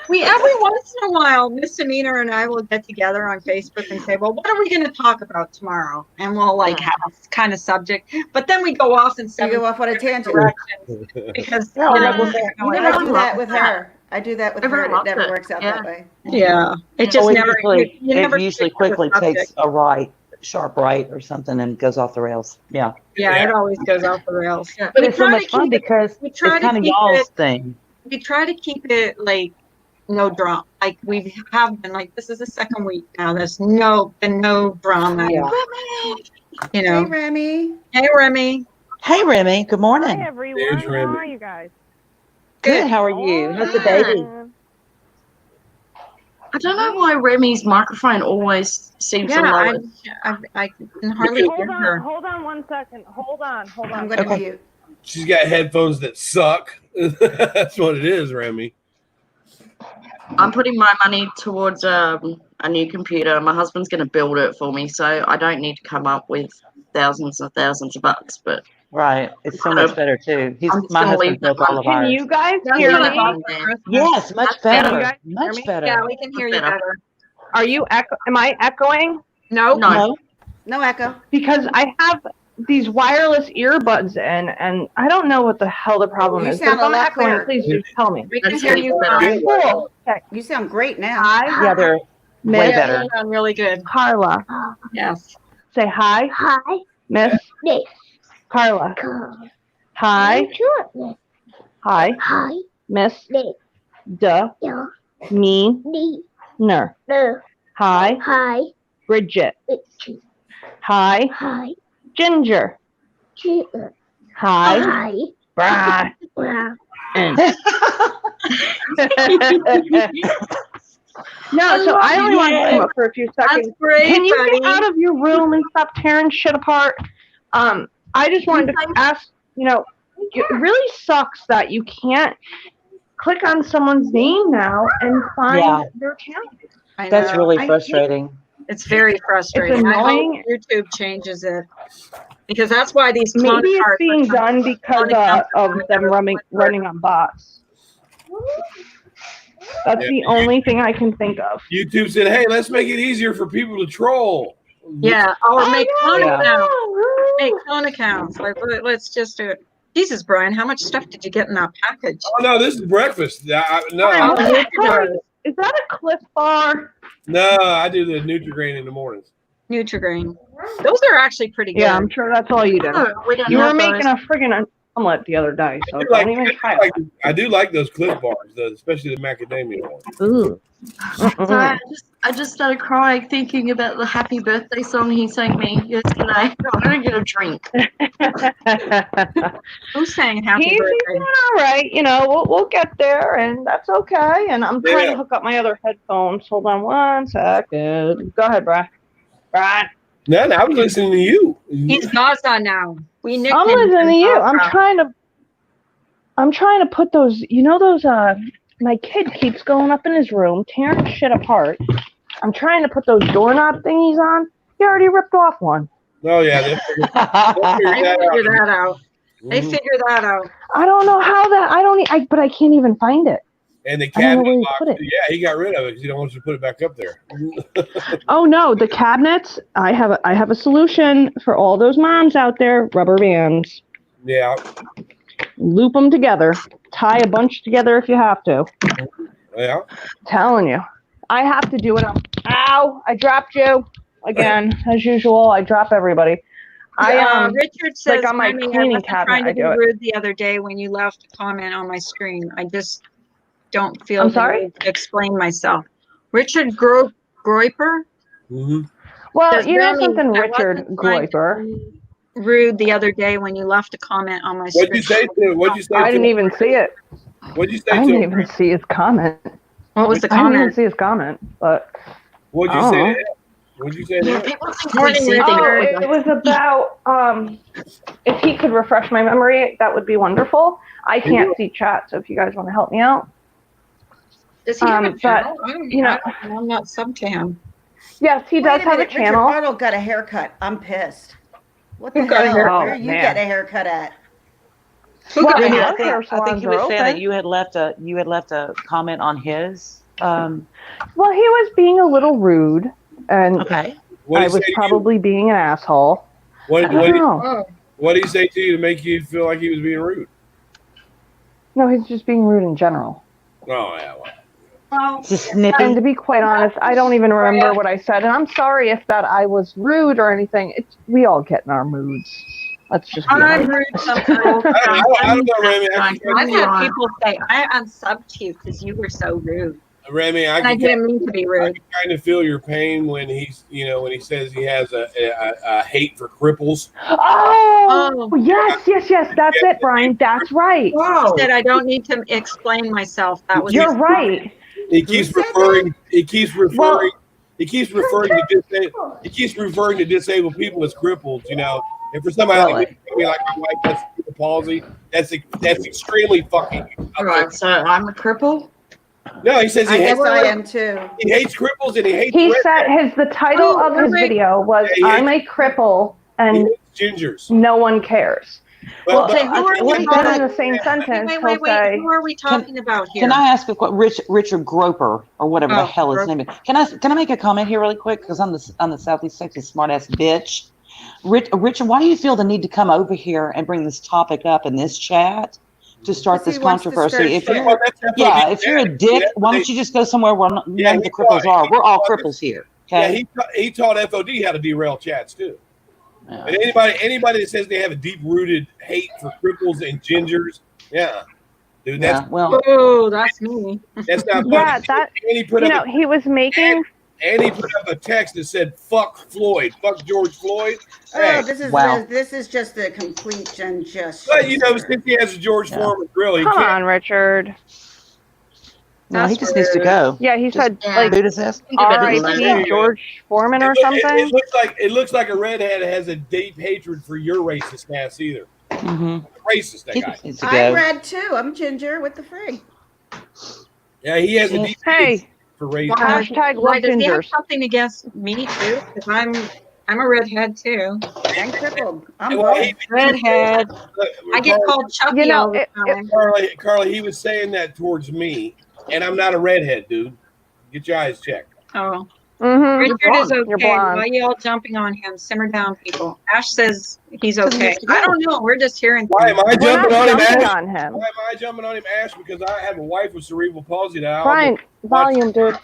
We every once in a while, Misdemeanor and I will get together on Facebook and say, "Well, what are we going to talk about tomorrow?" And we'll like have a kind of subject, but then we go off in You seven go off on a different tangent. directions because Yeah, you like know, we'll say, we're going, I Everyone do loves that with that. her. I do that with her, Everyone and it loves never it. works out Yeah. that way. yeah, it just it never. usually, You never stick to the quickly takes subject. a sharp right or something and goes off the rails. Yeah. Yeah, it always goes off the rails. Yeah. But We it's so try much to fun keep it. because We it's try to kind of keep y'all's it. thing. We try to keep it like no drama. Like we have been. Like this is the second week now. There's been no drama. Yeah. You Hey, know. Remy. Hey, Remy. Hey, Remy. Good morning. Hi everyone. There's How Remy. are you guys? Good. Good. How are you? How's the Good. baby? I don't know why Remy's microphone always seems to Yeah, lower. I can hardly hear her. Hold on 1 second. Hold on. I'm going to Okay. mute. She's got headphones that suck. That's what it is, Remy. I'm putting my money towards a new computer. My husband's going to build it for me, so I don't need to come up with thousands and thousands of bucks. But Right. It's so much better too. I'm just My gonna leave husband that built all of Can ours. you guys That's hear what Gonna I me? got go for there. Christmas. Yes, much That's better. Can you better. guys hear Much me? better. Yeah, we can hear you better. better. Are you am I echoing? Nope. No. No. No echo. Because I have these wireless earbuds in and I don't know what the hell the problem You is. But sound if a I'm lot echoing, clearer. please just tell me. We can That's hear it. you Better. fine. Cool. Okay. You sound great now. Hi, Yeah, they're way Miss better. You sound really good. Carla. Yes. Say hi. Hi. Miss Carla. Hi. Hi. Hi. Miss Nick. Duh. Yeah. Me. Me. Ner. No. Hi. Hi. Bridget. It's Hi. hi. Ginger. Cheer. Hi. Hi. Brian. Wow. No, so I only want to come up for a few That's seconds. great, Can you buddy. get out of your room and stop tearing shit apart? I just wanted to ask, it really sucks that you can't click on someone's name now and find Yeah. their channel. I That's know. really I hate frustrating. It's very frustrating. I hope annoying. YouTube changes it because that's why these clone Maybe it's cards being are coming. done because of them running on bots. That's the only thing I can think of. YouTube said, "Hey, let's make it easier for people to troll." Yeah, or make clone yeah. accounts. Make clone accounts. Like, let's just do it. Jesus, Brian, how much stuff did you get in that package? Oh no, this is breakfast. Brian, Oh, what yeah, the it hell does. is that a Cliff Bar? no, I do the Nutri-Grain in the mornings. Nutri-Grain. Those are actually pretty good. Yeah, I'm sure that's all you did. No, we don't You were have making those. a friggin' omelet the other day, so I do don't even try it. I do like those Cliff Bars, especially the macadamia ones. Ooh. So I just started crying thinking about the happy birthday song he sang me yesterday. I'm gonna get a drink. Who's saying happy He's birthday? doing all right. We'll get there, and that's okay. And I'm trying Yeah. to hook up my other headphones. Hold on 1 second. Go ahead, Brian. Brian. No, I was listening to you. He's Gaza now. We I'm nicknamed listening to him you. Gaza. I'm trying to put those, those, my kid keeps going up in his room, tearing shit apart. I'm trying to put those doorknob thingies on. He already ripped off one. Oh yeah, they'll figure that out. They figure that out. I don't know how that, but I can't even find it. And the I don't know cabinet where he box, put it. yeah, he got rid of it because he don't want you to put it back up there. Oh no, the cabinets, I have a solution for all those moms out there, rubber bands. Yeah. Loop them together. Tie a bunch together if you have to. Yeah. Telling you. I have to do it. Ow! I dropped you. Again, as usual, I drop everybody. Richard says, like on my Remy, I cleaning wasn't trying cabinet, to I be do it. rude the other day when you left a comment on my screen. I just don't feel I'm the sorry? need to explain myself. Richard Groiper? Mm-hmm. Well, Says, you know Remy, something, I Richard wasn't trying to Groiper. be rude the other day when you left a comment on my screen. What'd you say to it? What'd you say I to didn't him? even see it. What'd you say I to didn't him? even see his comment. What was the I didn't even comment? see his comment, but What'd you I say don't to know. him? What'd you say to Yeah, him? people think Morning, we see Richard. things. It was about if he could refresh my memory, that would be wonderful. I can't see chat, so if you guys want to help me out. Does he have a but, channel? I'm not sub to him. Yes, he does Wait a have a minute, Richard channel. Arnold got a haircut. I'm pissed. What the Who got a hell? haircut? Where are you man. getting a haircut at? Well, Remy, our I hair think salons he are was saying that open. you had left a comment on his. Well, he was being a little rude, and Okay. What'd I he was say to probably being an asshole. you? I don't know. Oh, What'd he say to you to make you feel like he was being rude? No, he's just being rude in general. Oh yeah. Well. well, Just And snippy. to be quite honest, I don't even remember what I said. And I'm sorry if that I was rude or anything. We all get in our moods. Let's just be I'm honest. rude sometimes. I don't know, Remy. I've had people say, I unsubbed you because you were so rude. Remy, And I didn't mean to be I rude. can kind of feel your pain when he's, when he says he has a hate for cripples. Oh, yes. That's it, Brian. That's right. I said I don't need to explain myself. That was You're right. He keeps referring. He keeps referring. Well- He keeps referring to disabled people as cripples. And for somebody like me, like my wife has cerebral palsy, that's extremely fucking. All right, so I'm a cripple. No, he says I guess I am too. He hates cripples and he hates. He said the title of his video was "I'm a cripple and gingers. no one cares." Well, then in the same sentence, Wait. he'll say, Who are we talking about here? Can I ask Richard Groper or whatever the hell his Groper. name is? Can I make a comment here really quick because I'm the Southeast Texas smartass bitch. Richard, why do you feel the need to come over here and bring this topic up in this chat to start this controversy? If you're a dick, why don't you just go somewhere where none of the cripples are? We're all cripples here. Okay? Yeah, he taught FOD how to derail chats too. Yeah. And anybody that says they have a deep-rooted hate for cripples and gingers, dude, that's me. That's not funny. Yeah, that he was making. And he put up a text that said "fuck Floyd, fuck George Floyd." Oh, this is just a complete injustice. But since he has a George Foreman grill, he Come can't. on, Richard. No, he just needs to go. Yeah, he said like R.I.P. George Foreman or something. It looks like a redhead has a deep hatred for your racist ass either. Mm-hmm. Racist, that guy. I'm red too. I'm ginger with the frig. Yeah, he has a deep hate for race. Hashtag love Does he have gingers. something against me too? Because I'm a redhead too. And crippled. I'm redhead. I get called Chucky all the time. Carly, he was saying that towards me, and I'm not a redhead, dude. Get your eyes checked. Oh. Mm-hmm. Richard is okay. Why are you all jumping on him? Simmer down, people. Ash says he's okay. I don't know. We're just hearing. Why am I jumping on him, Ash? On him. Why am I jumping on him, Ash? Because I have a wife with cerebral palsy now. Fine, volume, dude.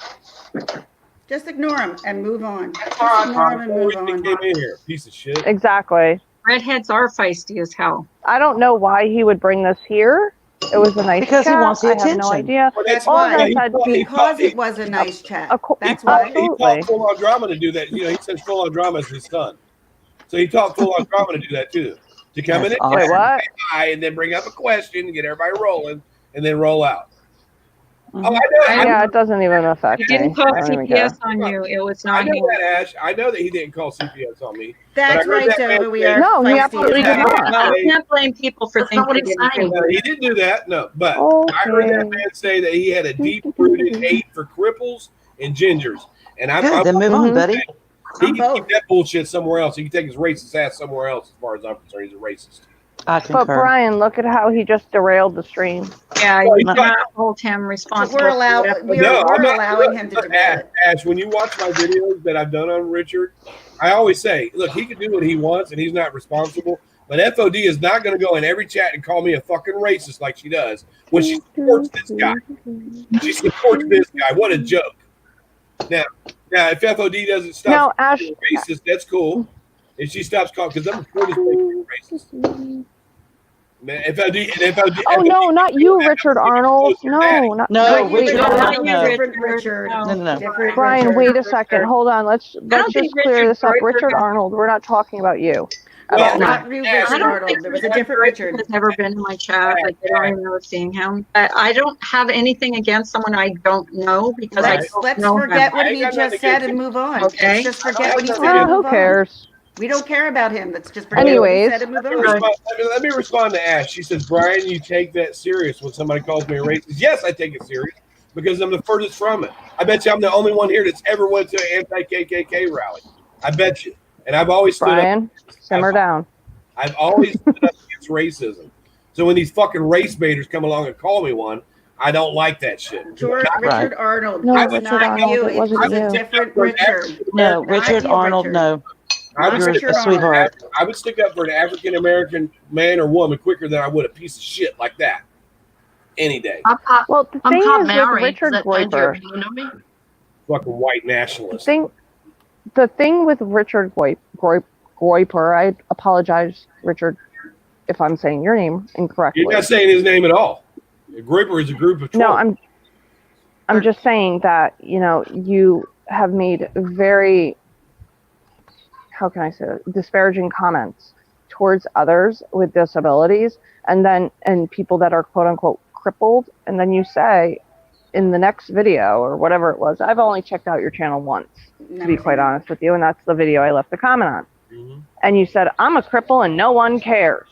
Just ignore him and move on. Just ignore him and move on. Came in here, piece of shit. Exactly. Redheads are feisty as hell. I don't know why he would bring this here. It was a nice because chat. he wants the attention. I have no idea. Well, that's why. Because it was a nice chat. That's why. He taught Full On Drama to do that. He says Full On Drama is his son. So he taught Full On Drama to do that too. To come in and Wait, what? and then bring up a question, get everybody rolling, and then roll out. Oh, I know. Yeah, it doesn't even affect He me. didn't call I don't even care. CPS on you. It was I not know him. that, Ash. I know that he didn't call CPS on me. That's right, Dova. We are No, he feisty absolutely as did hell. not. No, you can't blame people for That's not things what they he's didn't saying. do. He didn't do that. No, but I heard that Okay. man say that he had a deep-rooted hate for cripples and gingers, and Good. Then move on, Mhm. buddy. he I'm can both. keep that bullshit somewhere else. He can take his racist ass somewhere else. As far as I'm concerned, he's a racist. I But concur. Brian, look at how he just derailed the stream. Yeah, Well, you he's cannot hold him responsible. We're for whatever he No, I'm not. allowing him to Look, derail it. Ash, when you watch my videos that I've done on Richard, I always say, look, he can do what he wants and he's not responsible. But FOD is not going to go in every chat and call me a fucking racist like she does when she supports this guy. She supports this guy. What a joke. Now, if FOD doesn't stop Now, Ash. being racist, that's cool. If she stops calling, because I'm the first being racist. Man, Oh no, not you, Richard Arnold. No, not No, wait, Richard No, Arnold, not you, no. Different Richard. No. No. Different Brian, Richard. wait a second. Hold on. Let's don't just think clear Richard this up. Greuter Richard has- Arnold. We're not talking about you. Well, About me. Not real Ash, Richard I don't Arnold. think There was a different Richard. has ever been in my chat. Like, I don't remember seeing him. I don't have anything against someone I don't know because I don't Let's know forget him. what I ain't he got just nothing said against and him. move on. Okay. Let's just forget what he said I and Who move on. cares? We don't care about him. Let's just forget what he Anyways. said and move on. Let me respond to Ash. She says, Brian, you take that serious when somebody calls me a racist. Yes, I take it serious because I'm the furthest from it. I bet you I'm the only one here that's ever went to an anti-KKK rally. I bet you. And I've always stood up. Brian, simmer down. I've always stood up against racism. So when these fucking race baiters come along and call me one, I don't like that shit. Richard Arnold. No, It's Richard not Arnold, you. it wasn't was a you. different Richard. No, Not Richard you, Arnold, Richard. no. I would, Not stick, Richard A sweetheart. I would stick up for an African American man or woman quicker than I would a piece of shit like that. Any day. Well, the I'm thing called is with Mary. Richard Does that change your Greuter, opinion on me? Fucking white nationalist. the thing with Richard Greuter, I apologize, Richard, if I'm saying your name incorrectly. You're not saying his name at all. A grouper is a group of trolls. No, I'm just saying that, you have made very, how can I say it, disparaging comments towards others with disabilities and people that are quote unquote crippled. And then you say in the next video or whatever it was, I've only checked out your channel once, to be quite honest with you. And that's the video I left the comment on. Mm-hmm. And you said, I'm a cripple and no one cares.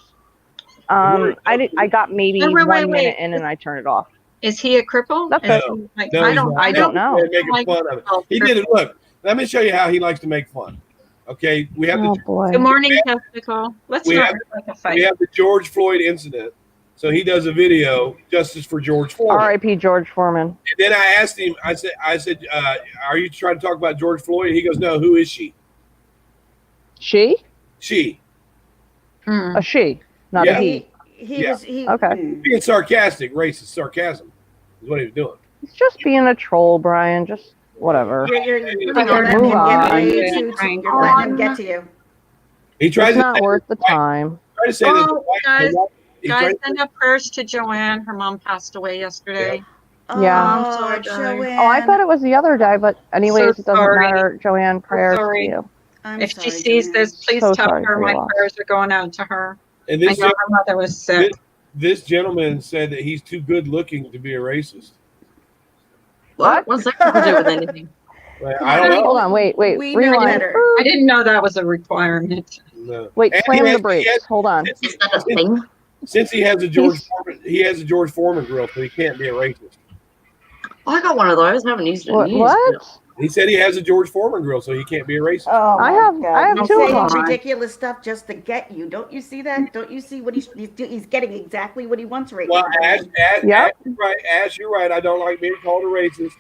I got maybe Wait. 1 minute in and I turned it off. Is he a cripple? That's Is it. he, like, No, I he's don't. not. I don't know. They're making like fun of it. people He did it. Look, let me show you how he likes to make fun. Okay, we have Oh the boy. Good morning, Testicle. Let's We not have- make a we fight. have the George Floyd incident. So he does a video, Justice for George Floyd. R.I.P. George Foreman. And then I asked him, I said, are you trying to talk about George Floyd? He goes, no, who is she? She? She. Hmm. A she, not Yeah. a he. Okay. Being sarcastic, racist sarcasm is what he was doing. He's just being a troll, Brian. Just whatever. You're Move letting him on. get way Yeah. too. You're letting him get to you. He tries It's not worth the time. to say that the Oh, white, he Guys, tried- send up prayers to Joanne. Her mom passed away yesterday. Yeah. Oh, sorry, Joanne. Oh, I thought it was the other day, but anyways, So it doesn't sorry. matter. Joanne, prayers to sorry. you. I'm If sorry, she sees Joanne. this, please So tell sorry her for my your loss. prayers are going out to her. and I this, know her mother was sick. this gentleman said that he's too good looking to be a racist. What? What's that got to do with anything? Like, Come I on, don't know. Hold on, wait, We know rewind. better. I didn't know that was a requirement. No. Wait, And slam he the has- brakes. he has- Hold on. Is that a thing? Since he has a George Foreman grill, so he can't be a racist. I got one of those. I haven't used it in What? years. What? He said he has a George Foreman grill, so he can't be a racist. Oh, I my have- God. I have He's two of saying them. ridiculous stuff just to get you. Don't you see that? Don't you see what he's getting exactly what he wants right Well, now? Ash, Yep. you're right. I don't like being called a racist,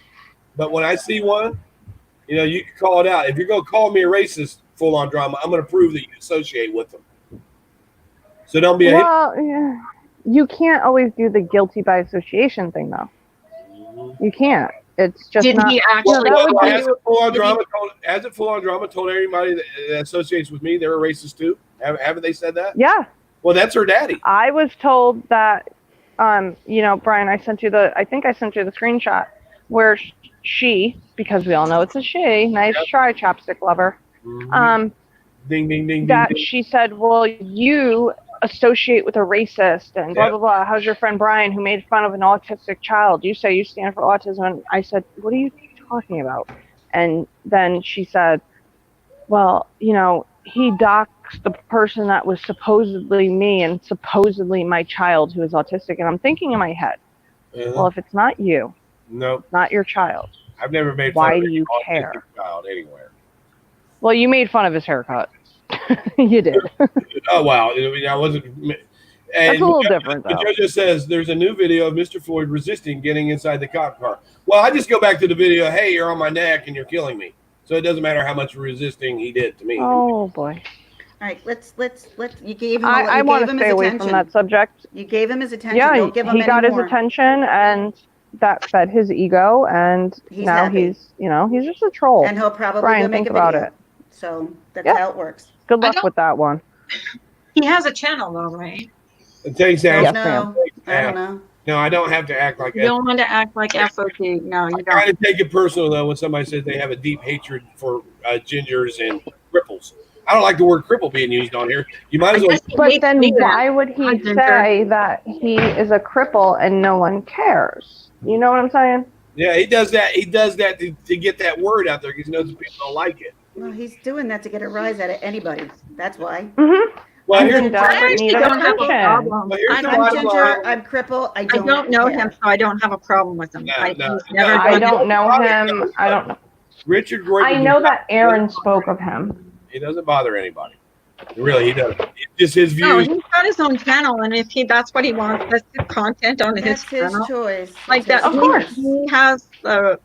but when I see one, you can call it out. If you're gonna call me a racist, full on drama, I'm gonna prove that you associate with them. So don't be a Well, yeah. You can't always do the guilty by association thing, though. You can't. It's just Did not. he Well, actually? that would be- has it full on drama told everybody that associates with me they're a racist too? Haven't they said that? Yeah. Well, that's her daddy. I was told that, Brian, I think I sent you the screenshot where she, because we all know it's a she, nice try, chapstick lover, Ding, ding, ding, that ding, ding. she said, well, you associate with a racist and blah, blah, blah. How's your friend Brian who made fun of an autistic child? You say you stand for autism. And I said, what are you talking about? And then she said, well, you know, he doxed the person that was supposedly me and supposedly my child who is autistic. And I'm thinking in my head, well, if it's not you, nope, not your child, I've never made fun why of do you an care? autistic child anywhere. Well, you made fun of his haircut. You did. Oh wow, I mean, I wasn't. That's a little different, though. The judge says there's a new video of Mr. Floyd resisting getting inside the cop car. Well, I just go back to the video. Hey, you're on my neck and you're killing me. So it doesn't matter how much resisting he did to me. Oh boy. All right, let's. You gave him. I want to stay away from that subject. You gave him his attention. Yeah, Don't give him he got any more. his attention, and that fed his ego, and now happy. he's just a troll. And he'll probably Brian, go make think a about video. it. So that's Yeah. how it works. Good luck with that one. He has a channel though, right? It takes I that. don't know. I don't know. No, I don't have to act like You don't want to act like FOP. No, you I kind don't. of take it personal though when somebody says they have a deep hatred for gingers and cripples. I don't like the word cripple being used on here. You might as well. But then why would he say that he is a cripple and no one cares? You know what I'm saying? Yeah, he does that. He does that to get that word out there because he knows that people don't like it. Well, he's doing that to get a rise out of anybody. That's why. Mm-hmm. Well, here's I actually don't have a problem. Well, here's the I'm bottom ginger. line. I'm crippled. I I don't, don't know care. him, so I don't have a problem with him. No, I, no, he's never no, I done don't it. know him. I don't know. Richard Groy. I know that Aaron spoke of him. He doesn't bother anybody. Really, he doesn't. It's just his No, views. he's got his own channel, and if that's what he wants, that's the content on That's his his channel. choice. Like It's that, his Of course. choice. he has the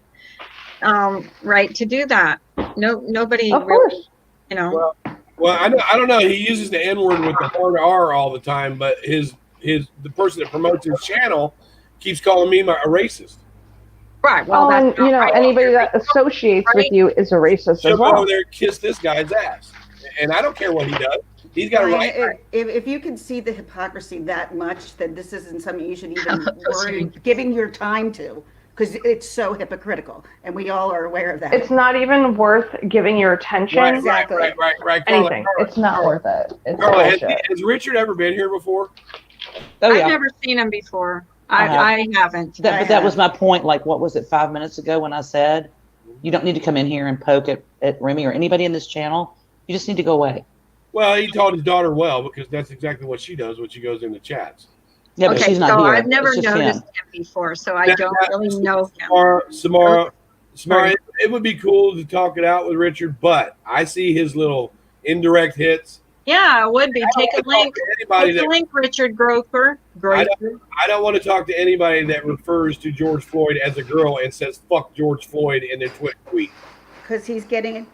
right to do that. Nobody Of really, course. you know. Well, I don't know. He uses the N word with the hard R all the time, but the person that promotes his channel keeps calling me a racist. Right. Well, and that's not right. anybody that associates with you is a racist She'll as go well. over there and kiss this guy's ass, and I don't care what he does. He's got a right. If you can see the hypocrisy that much, then this isn't something you should even worry giving your time to, because it's so hypocritical, and we all are aware of that. It's not even worth giving your attention. Right, Exactly. right. Anything. It's not worth it. It's Carla, bullshit. has Richard ever been here before? Oh I've yeah. never seen him before. I I haven't. But that was my point. Like, what was it 5 minutes ago when I said, you don't need to come in here and poke at Remy or anybody in this channel. You just need to go away. Well, he taught his daughter well because that's exactly what she does when she goes into chats. Yeah, but Okay, she's not so here. I've never It's just noticed him. him before, so I don't really know him. Samara, Sorry. it would be cool to talk it out with Richard, but I see his little indirect hits. Yeah, it would be. Take a link. Anybody Take a that link, Richard Groper. I don't want to talk to anybody that refers to George Floyd as a girl and says "fuck George Floyd" in their tweet. Because he's getting it.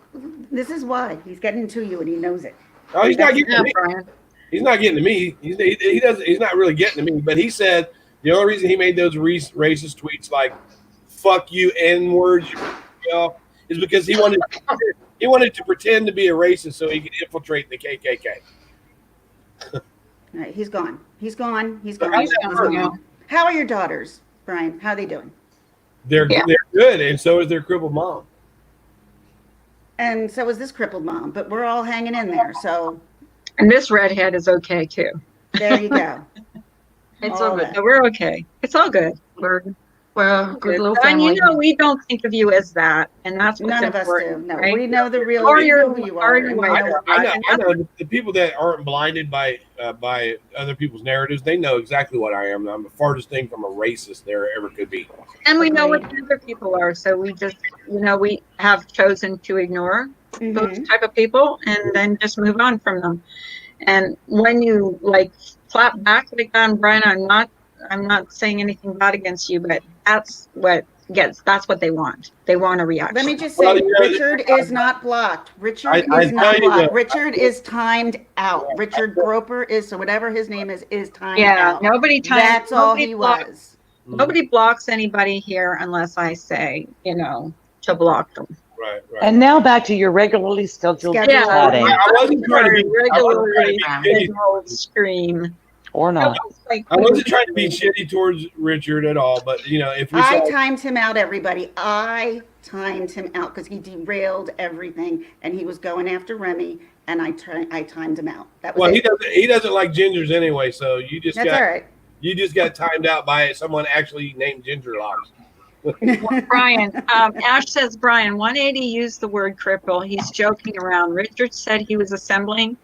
This is why he's getting to you, and he knows it. Oh, he's not getting Yeah, to me. Brian. He's not getting to me. He doesn't. He's not really getting to me. But he said the only reason he made those racist tweets like "fuck you" N words, is because he wanted to pretend to be a racist so he could infiltrate the KKK. All right, he's gone. He's gone. He's But gone. how's that He's work? gone. How are your daughters, Brian? How are they doing? They're good, and so is their crippled mom. And so is this crippled mom, but we're all hanging in there. So And this redhead is okay too. there you go. It's All all good. that. So we're okay. It's all good. We're Well, good little And family. you know, we don't think of you as that, and that's what's None of us do. important. No, right? we know the real. Or We you're- know who you or are. you and we are. know- I know the people that aren't blinded by other people's narratives. They know exactly what I am. I'm the farthest thing from a racist there ever could be. And we know what the other people are, so we just, we have chosen to ignore those Mhm. type of people and then just move on from them. And when you clap back like that, and Brian, I'm not saying anything bad against you, but that's what they want. They want a reaction. Let me just say, Well, Richard is not blocked. Richard I is tell not you blocked. that- Richard is timed out. Richard Groper is, so whatever his name is timed yeah, out. nobody That's all nobody he block- was. Nobody blocks anybody here unless I say, to block them. Right. And now back to your regularly scheduled Scheduled. chatting. I wasn't trying to be regularly I wasn't trying to be scheduled stream. or not. Like, I wasn't trying to be shitty towards Richard at all, but you know, if we I saw, timed him out, everybody. I timed him out because he derailed everything, and he was going after Remy, and I timed him out. That was well, it. he doesn't like gingers anyway, so That's all right. you just got timed out by someone actually named Ginger Locks. Brian, Ash says, Brian, 180 used the word cripple. He's joking around. Richard said he was assembling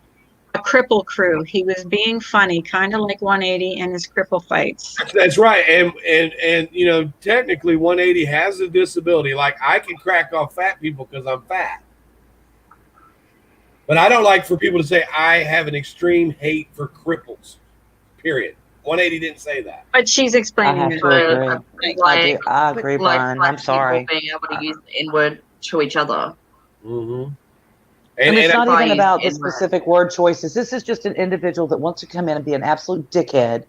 a cripple crew. He was being funny, kind of like 180 in his cripple fights. That's right, and you know, technically, 180 has a disability. Like I can crack off fat people because I'm fat, but I don't like for people to say I have an extreme hate for cripples. Period. 180 didn't say that. But she's I explaining have it. to agree. Like, I agree, Brian. black I'm sorry. people being able to use the N word to each other. Mm-hmm. And it's not even about the N-word. specific word choices. This is just an individual that wants to come in and be an absolute dickhead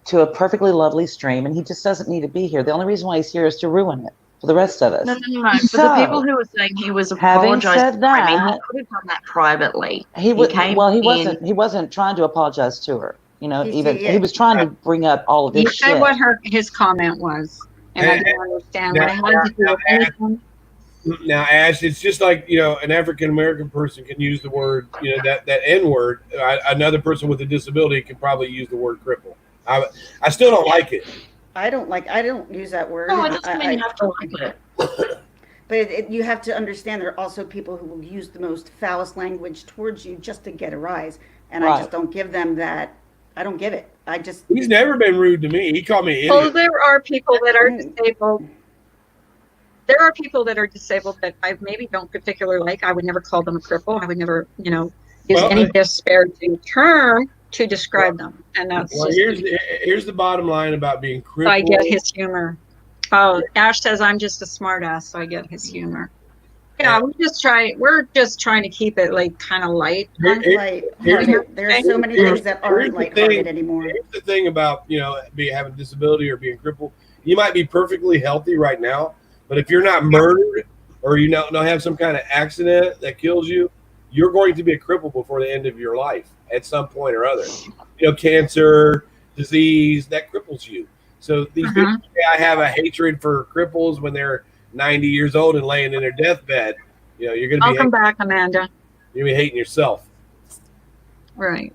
to a perfectly lovely stream, and he just doesn't need to be here. The only reason why he's here is to ruin it for the rest of us. No. For So, the people who were saying he was having apologizing, said that, he could have done that privately. he wasn't. He wasn't trying to apologize to her. You know, Yeah. he was trying to bring up all of He this said shit. what his comment was, and I didn't understand what it had to do with anything. Now, Ash, it's just like, you know, an African American person can use the word, you know, that N word. Another person with a disability can probably use the word cripple. I still don't like it. I don't use that word. No, it doesn't mean you have to like it. But you have to understand there are also people who will use the most foulest language towards you just to get a rise. And I just don't give them that. I don't give it. He's never been rude to me. He called me Well, idiot. there are people that are disabled. There are people that are disabled that I maybe don't particularly like. I would never call them a cripple. I would never, you know, use any disparaging term to describe them. And that's here's the bottom line about being crippled. I get his humor. Oh, Ash says I'm just a smart ass, so I get his humor. Yeah, we're just trying to keep it like kind of light. There are so many things that aren't lighthearted anymore. Here's the thing about, you know, having a disability or being crippled. You might be perfectly healthy right now, but if you're not murdered or you don't have some kind of accident that kills you, you're going to be a cripple before the end of your life at some point or other. You know, cancer, disease, that cripples you. So these people say I have a hatred for cripples when they're 90 years old and laying in their deathbed. You know, you're going to be. Welcome back, Amanda. You're going to be hating yourself. Right.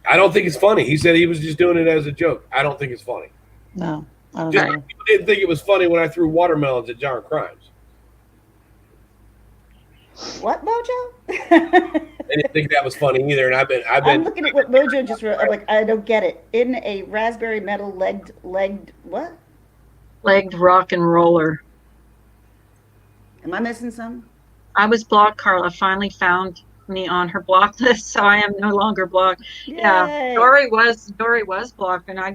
I don't think it's funny. He said he was just doing it as a joke. I don't think it's funny. No, I don't Just know. like people didn't think it was funny when I threw watermelons at John Crimes. What, Mojo? They didn't think that was funny either. And I'm looking at what Mojo just wrote. I'm like, I don't get it. In a raspberry metal legged what? Legged rock and roller. Am I missing some? I was blocked. Carla finally found me on her block list, so I am no longer blocked. Yay. Yeah, Dory was blocked, and I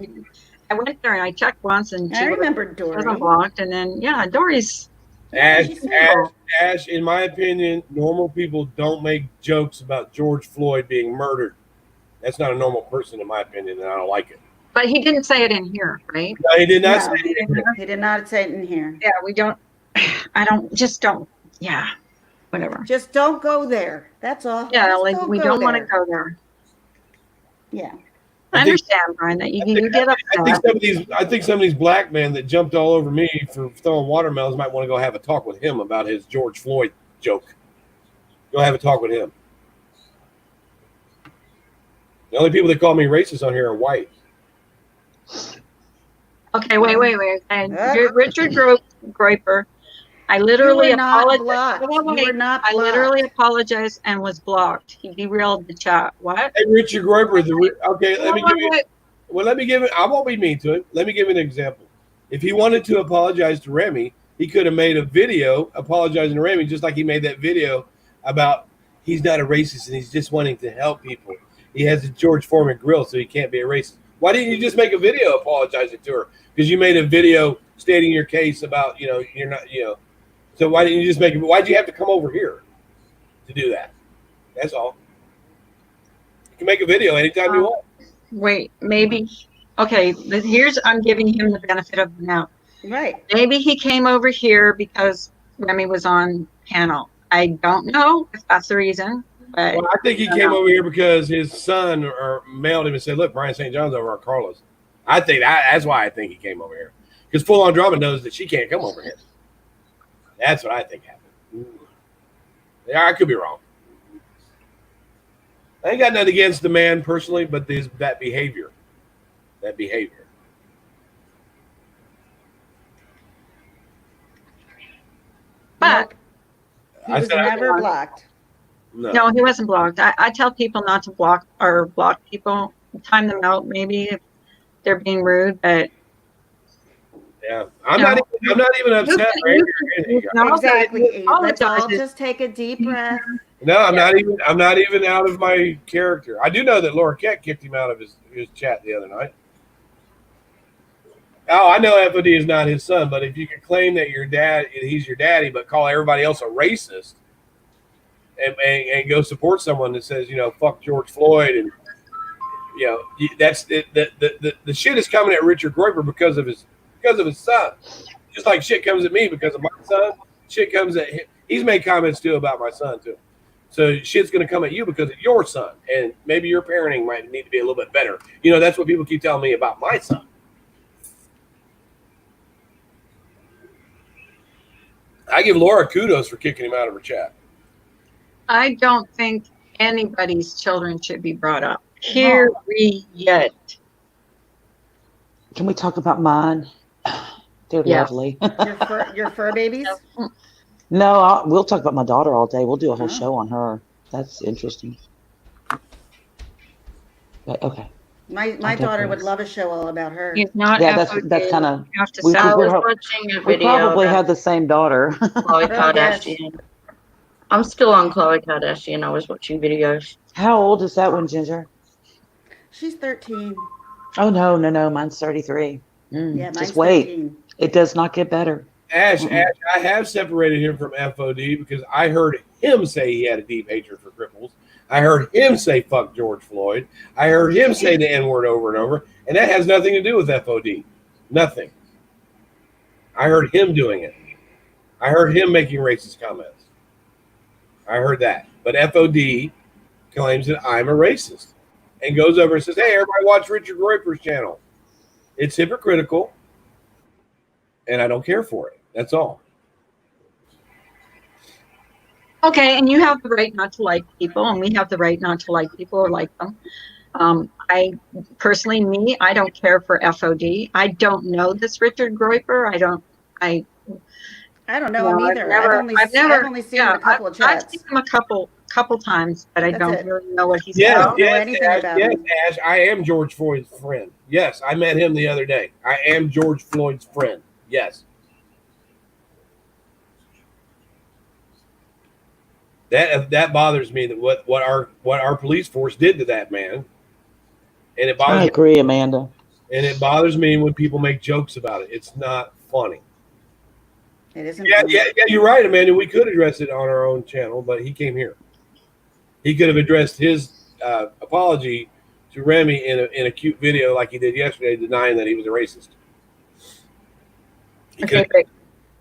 went there and I checked once, and I remember Dory wasn't blocked. And then Dory's. Ash, in my opinion, normal people don't make jokes about George Floyd being murdered. That's not a normal person, in my opinion, and I don't like it. But he didn't say it in here, right? No, he did not say it in here. He did not say it in here. Yeah, we don't. Yeah, whatever. Just don't go there. That's all. Yeah, Just like we don't want to go there. Yeah. I understand, Brian, that you get upset. I think some of these black men that jumped all over me for throwing watermelons might want to go have a talk with him about his George Floyd joke. Go have a talk with him. The only people that call me racist on here are white. Okay, wait. And Richard Groiper, I literally apologized. I literally apologized and was blocked. He derailed the chat. What? Hey, Richard Groiper. Let me give it. I won't be mean to him. Let me give you an example. If he wanted to apologize to Remy, he could have made a video apologizing to Remy, just like he made that video about he's not a racist and he's just wanting to help people. He has a George Foreman grill, so he can't be a racist. Why didn't you just make a video apologizing to her? Because you made a video stating your case about, you're not, So why didn't you just make it? Why'd you have to come over here to do that? That's all. You can make a video anytime you want. Wait, maybe. Okay, I'm giving him the benefit of the doubt. Right. Maybe he came over here because Remy was on panel. I don't know if that's the reason. but Well, I think he I don't came know. over here because his son or mailed him and said, "Look, Brian St. John's over at Carla's." I think that's why I think he came over here, because Full On Drama knows that she can't come over here. That's what I think happened. Yeah, I could be wrong. I ain't got nothing against the man personally, but that behavior. But Nope. He was never blocked. no, he wasn't blocked. I tell people not to block people, time them out maybe if they're being rude, but yeah, I'm not even upset or angry or anything. Exactly. Let's all apologizes. just take a deep breath. No, I'm not even out of my character. I do know that Laura Kett kicked him out of his chat the other night. Oh, I know FOD is not his son, but if you can claim that he's your daddy, but call everybody else a racist and go support someone that says, fuck George Floyd, and that's the shit is coming at Richard Groyper because of his son. Just like shit comes at me because of my son, shit comes at him. He's made comments too about my son too. So shit's going to come at you because of your son, and maybe your parenting might need to be a little bit better. That's what people keep telling me about my son. I give Laura kudos for kicking him out of her chat. I don't think anybody's children should be brought up. Period. Can we talk about mine? They're lovely. Your fur babies? No, we'll talk about my daughter all day. We'll do a whole show on her. That's interesting. But, okay. My daughter would love a show all about her. He's not. Yeah, that's kind of. I was watching a We video. probably have the same daughter. Khloe Kardashian. I'm still on Khloe Kardashian. I was watching videos. How old is that one, Ginger? She's 13. Oh no, mine's 33. Yeah, mine's just wait. 13. It does not get better. Ash, I have separated him from FOD because I heard him say he had a deep hatred for cripples. I heard him say fuck George Floyd. I heard him say the N-word over and over, and that has nothing to do with FOD. Nothing. I heard him doing it. I heard him making racist comments. I heard that. But FOD claims that I'm a racist and goes over and says, hey, everybody watch Richard Groyper's channel. It's hypocritical, and I don't care for it. That's all. Okay, and you have the right not to like people, and we have the right not to like people or like them. I personally, I don't care for FOD. I don't know this Richard Groyper. I don't know him either. I've only seen him a couple of chats. I've seen him a couple times, but I don't really know what he's about. Yes, Ash, I am George Floyd's friend. Yes, I met him the other day. I am George Floyd's friend. Yes. That bothers me, that what our police force did to that man. And it bothers I agree, Amanda. And it bothers me when people make jokes about it. It's not funny. It isn't. Yeah, you're right, Amanda. We could address it on our own channel, but he came here. He could have addressed his apology to Remy in a cute video like he did yesterday, denying that he was a racist. Okay, great.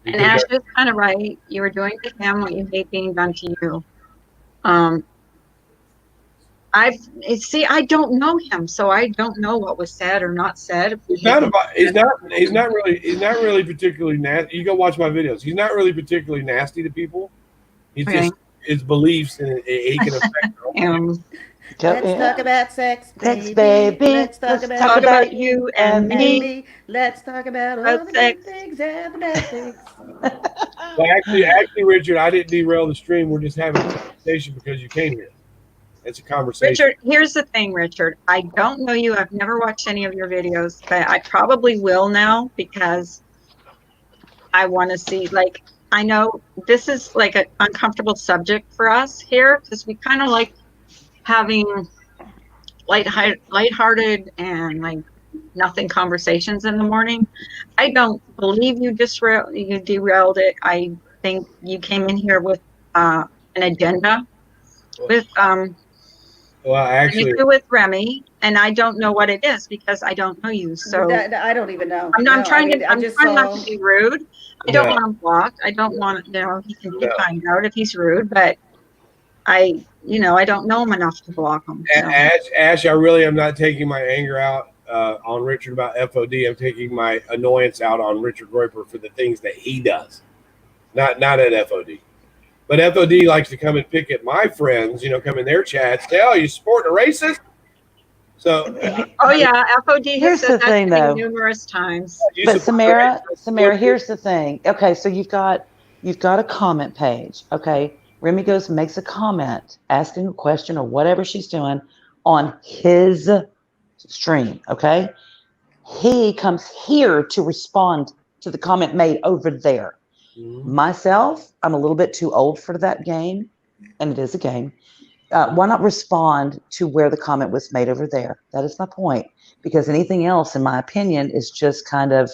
And Ash is kind of right. You were doing to him what you hate being done to you. I don't know him, so I don't know what was said or not said. He's not really particularly nasty. You go watch my videos. He's not really particularly nasty to people. He's just his beliefs, and he can affect them. Let's talk about sex, baby. Let's talk about you and me. Let's talk about all the good things and the bad things. Well, actually, Richard, I didn't derail the stream. We're just having a conversation because you came here. It's a conversation. Richard, here's the thing, Richard. I don't know you. I've never watched any of your videos, but I probably will now because I want to see, I know this is like an uncomfortable subject for us here because we kind of like having lighthearted and nothing conversations in the morning. I don't believe you derailed it. I think you came in here with an agenda with with Remy, and I don't know what it is because I don't know you. So I don't even know. I'm trying not to be rude. I don't want him blocked. I don't want he can be timed out if he's rude, but I don't know him enough to block him. So. Ash, I really am not taking my anger out on Richard about FOD. I'm taking my annoyance out on Richard Royper for the things that he does, not at FOD. But FOD likes to come and pick at my friends, come in their chats, say, "Oh, you support a racist?" So, oh yeah, FOD has Here's said the that thing, to me though. numerous times. But Samara, here's the thing. Okay, so you've got a comment page. Okay, Remy goes and makes a comment, asking a question or whatever she's doing on his stream. Okay, he comes here to respond to the comment made over there. Myself, I'm a little bit too old for that game, and it is a game. Why not respond to where the comment was made over there? That is my point. Because anything else, in my opinion, is just kind of,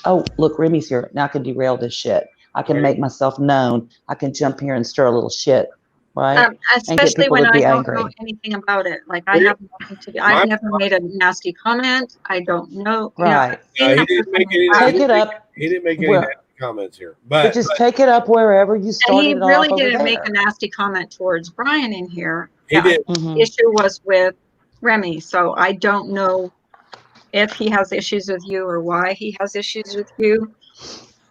oh, look, Remy's here. Now I can derail this shit. I can make myself known. I can jump here and stir a little shit, right? Especially when I don't know anything about it. Like I have nothing to do. I've never made a nasty comment. I don't know. Right. He didn't make any. Take it up. He didn't make any nasty comments here, but just take it up wherever you started. And he really didn't make a nasty comment towards Brian in here. He did. The issue was with Remy, so I don't know if he has issues with you or why he has issues with you.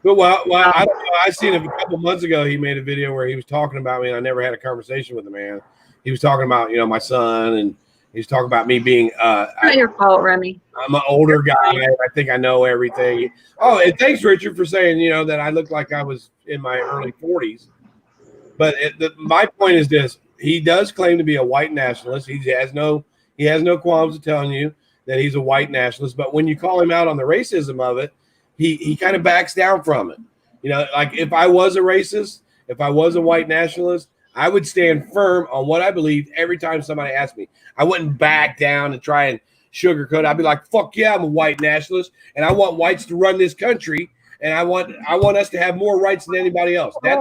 But I don't know. I seen him a couple months ago. He made a video where he was talking about me, and I never had a conversation with the man. He was talking about my son, and he was talking about me being. Not your fault, Remy. I'm an older guy. I think I know everything. Oh, and thanks, Richard, for saying that I looked like I was in my early 40s. But my point is this: he does claim to be a white nationalist. He has no qualms of telling you that he's a white nationalist. But when you call him out on the racism of it, he kind of backs down from it. Like if I was a racist, if I was a white nationalist, I would stand firm on what I believed every time somebody asked me. I wouldn't back down and try and sugarcoat. I'd be like, "Fuck yeah, I'm a white nationalist, and I want whites to run this country, and I want us to have more rights than anybody else." Okay,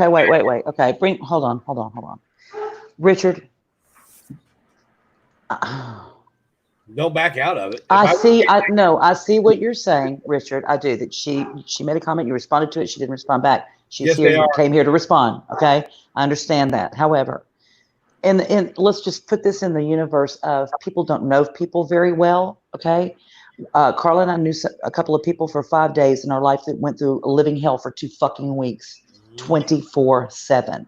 wait. Okay, hold on. Richard. Don't back out of it. I see what you're saying, Richard. I do. That she made a comment, you responded to it, she didn't respond back. She's here, you came here to respond. Okay, I understand that. However, and let's just put this in the universe of people don't know people very well. Okay, Carla and I knew a couple of people for 5 days in our life that went through a living hell for 2 fucking weeks, 24/7.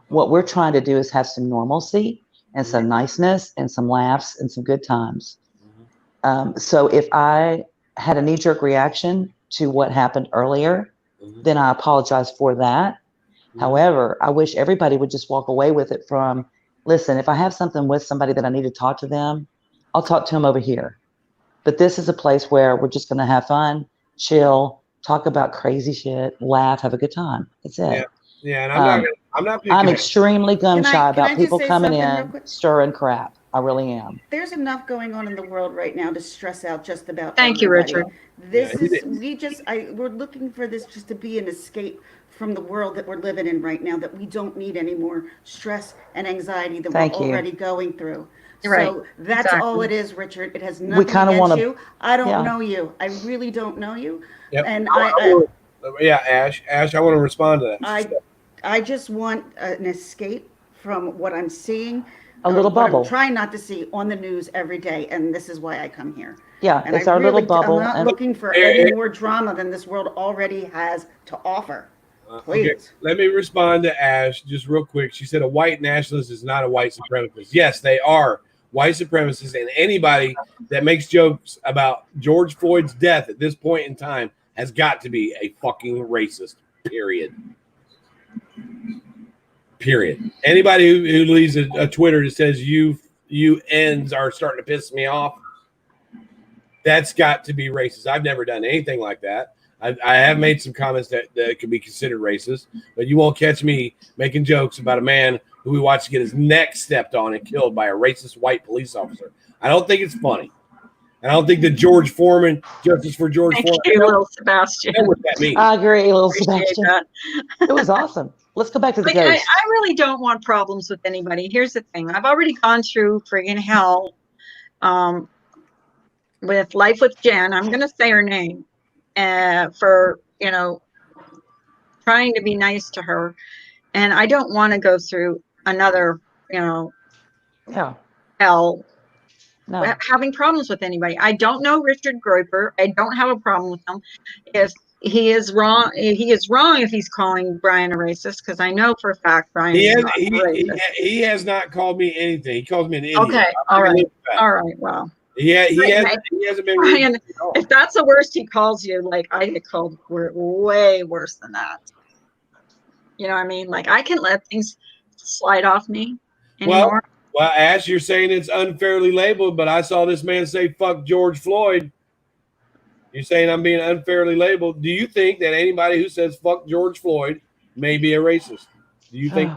What we're trying to do is have some normalcy and some niceness and some laughs and some good times. So if I had a knee-jerk reaction to what happened earlier, then I apologize for that. However, I wish everybody would just walk away with it from, listen, if I have something with somebody that I need to talk to them, I'll talk to them over here. But this is a place where we're just going to have fun, chill, talk about crazy shit, laugh, have a good time. That's it. Yeah, and I'm extremely gun shy about people coming in stirring crap. I really am. There's enough going on in the world right now to stress out just about. Thank you, Richard. We're looking for this just to be an escape from the world that we're living in right now, that we don't need any more stress and anxiety that we're already going through. So that's all it is, Richard. It has nothing against you. I don't know you. I really don't know you. Yep. And Ash, I want to respond to that. I just want an escape from what I'm seeing. A little bubble. I'm trying not to see on the news every day, and this is why I come here. Yeah, and it's our little bubble. I'm not looking for any more drama than this world already has to offer. Please. Okay. Let me respond to Ash just real quick. She said a white nationalist is not a white supremacist. Yes, they are white supremacists, and anybody that makes jokes about George Floyd's death at this point in time has got to be a fucking racist, period. Anybody who leaves a Twitter that says you ends are starting to piss me off, that's got to be racist. I've never done anything like that. I have made some comments that could be considered racist, but you won't catch me making jokes about a man who we watched get his neck stepped on and killed by a racist white police officer. I don't think it's funny. I don't think that George Foreman, justice for George Foreman. Thank you, little Sebastian. What that means. I agree, little Sebastian. It was awesome. Let's go back to the ghost. I really don't want problems with anybody. Here's the thing. I've already gone through friggin' hell with Life with Jen. I'm going to say her name for, trying to be nice to her. and I don't want to go through another, Yeah. hell No. having problems with anybody. I don't know Richard Groper. I don't have a problem with him. If he is wrong if he's calling Brian a racist, because I know for a fact Brian is not a racist. He has not called me anything. He calls me an idiot. Okay, all right, well. Yeah, he hasn't been Brian, if that's the worst he calls you, like I get called way worse than that. You know what I mean? Like I can let things slide off me anymore. Well, Ash, you're saying it's unfairly labeled, but I saw this man say "fuck George Floyd." You're saying I'm being unfairly labeled. Do you think that anybody who says "fuck George Floyd" may be a racist? Do you think?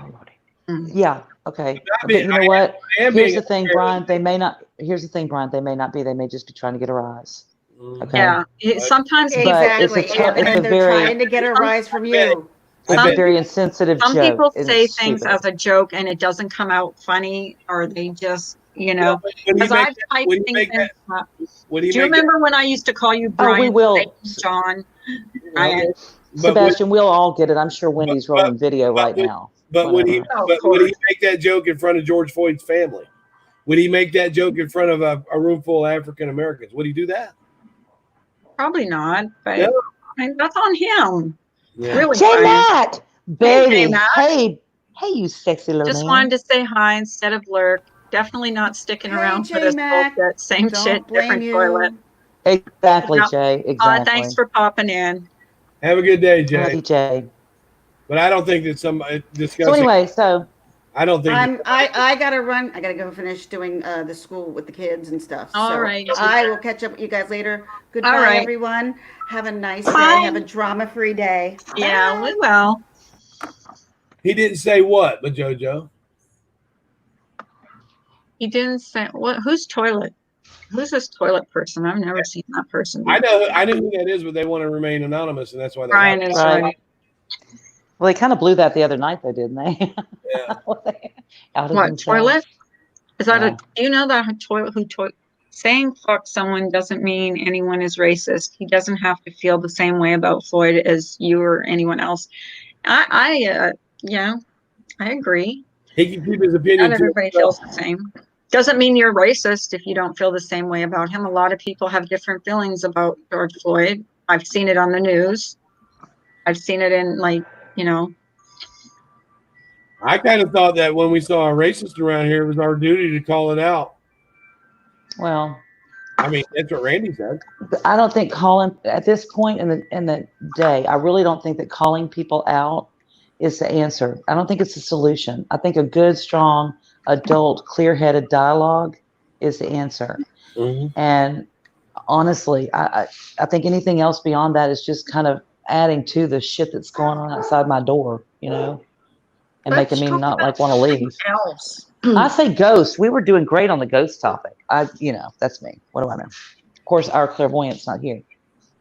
Yeah. Okay. But you know what? Here's the thing, Brian. They may not. Here's the thing, Brian. They may not be. They may just be trying to get a rise. Okay. Yeah. Sometimes exactly. And they're trying to get a rise from you. It's a very insensitive joke. Some people say things as a joke and it doesn't come out funny, or they just, because I've typed things in. Do you remember when I used to call you Brian? Oh, we will. John. Sebastian, we'll all get it. I'm sure Wendy's rolling video right now. But would he make that joke in front of George Floyd's family? Would he make that joke in front of a room full of African Americans? Would he do that? Probably not, but that's on him. Yeah. Really, J-Matt, baby. Hey, you sexy little just man. wanted to say hi instead of lurk. Definitely not sticking around for this bullshit. Same shit, different toilet. Exactly, Jay. Exactly. Thanks for popping in. Have a good day, Jay. Love you, Jay. But I don't think that somebody discussing. So anyway, I don't think I gotta run. I gotta go finish doing the school with the kids and stuff. All right. I will catch up with you guys later. Goodbye, everyone. Have a nice day. Have a drama-free day. Yeah, we will. He didn't say what, but JoJo. He didn't say what. Whose toilet? Who's this toilet person? I've never seen that person. I know who that is, but they want to remain anonymous, and that's why. Brian is right. Well, they kind of blew that the other night, though, didn't they? Yeah. What toilet? Is that do you know that toilet? Saying fuck someone doesn't mean anyone is racist. He doesn't have to feel the same way about Floyd as you or anyone else. I agree. He can keep his opinion. Not everybody feels the same. Doesn't mean you're racist if you don't feel the same way about him. A lot of people have different feelings about George Floyd. I've seen it on the news. I've seen it in I kind of thought that when we saw a racist around here, it was our duty to call it out. Well, I mean, that's what Randy said. I don't think calling at this point in the day, I really don't think that calling people out is the answer. I don't think it's the solution. I think a good, strong, adult, clear-headed dialogue is the answer. Mm-hmm. And honestly, I think anything else beyond that is just kind of adding to the shit that's going on outside my door, and making me not want to leave. I say ghosts. We were doing great on the ghost topic. That's me. What do I know? Of course, our clairvoyant's not here,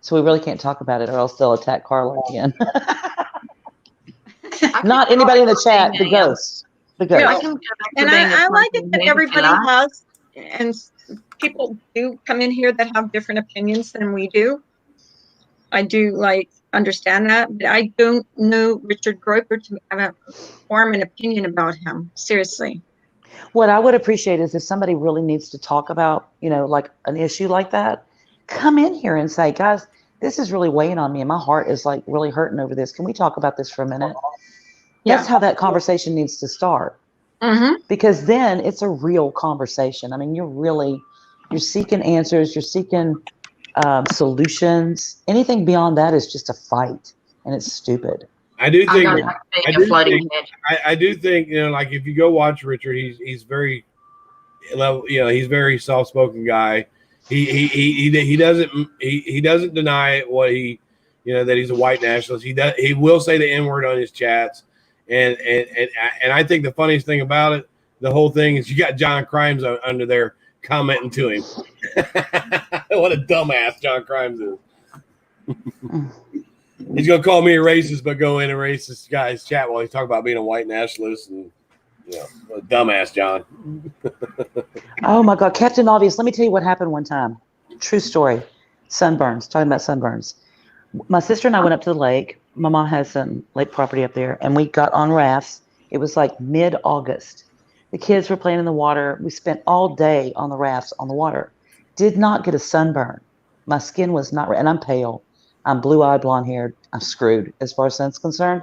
so we really can't talk about it, or else they'll attack Carla again. Not anybody in the chat. The ghosts. The ghosts. And I like it that everybody has, and people do come in here that have different opinions than we do. I do understand that, but I don't know Richard Groper to form an opinion about him. Seriously. What I would appreciate is if somebody really needs to talk about, an issue like that, come in here and say, guys, this is really weighing on me and my heart is really hurting over this. Can we talk about this for a minute? Yeah. That's how that conversation needs to start. Mm-hmm. Because then it's a real conversation. I mean, you're seeking answers, you're seeking solutions. Anything beyond that is just a fight, and it's stupid. I do think, if you go watch Richard, he's very level. He's a very soft-spoken guy. He doesn't deny what that he's a white nationalist. He will say the N-word on his chats, and I think the funniest thing about it, the whole thing is you got John Crimes under there commenting to him. What a dumbass John Crimes is. He's gonna call me a racist, but go in a racist guy's chat while he's talking about being a white nationalist and what a dumbass John. Oh my God, Captain Obvious. Let me tell you what happened one time. True story. Sunburns. Talking about sunburns. My sister and I went up to the lake my mom has some lake property up there, and we got on rafts. It was like mid-August. The kids were playing in the water. We spent all day on the rafts on the water. Did not get a sunburn. My skin was not, and I'm pale. I'm blue-eyed, blonde-haired. I'm screwed as far as sun's concerned.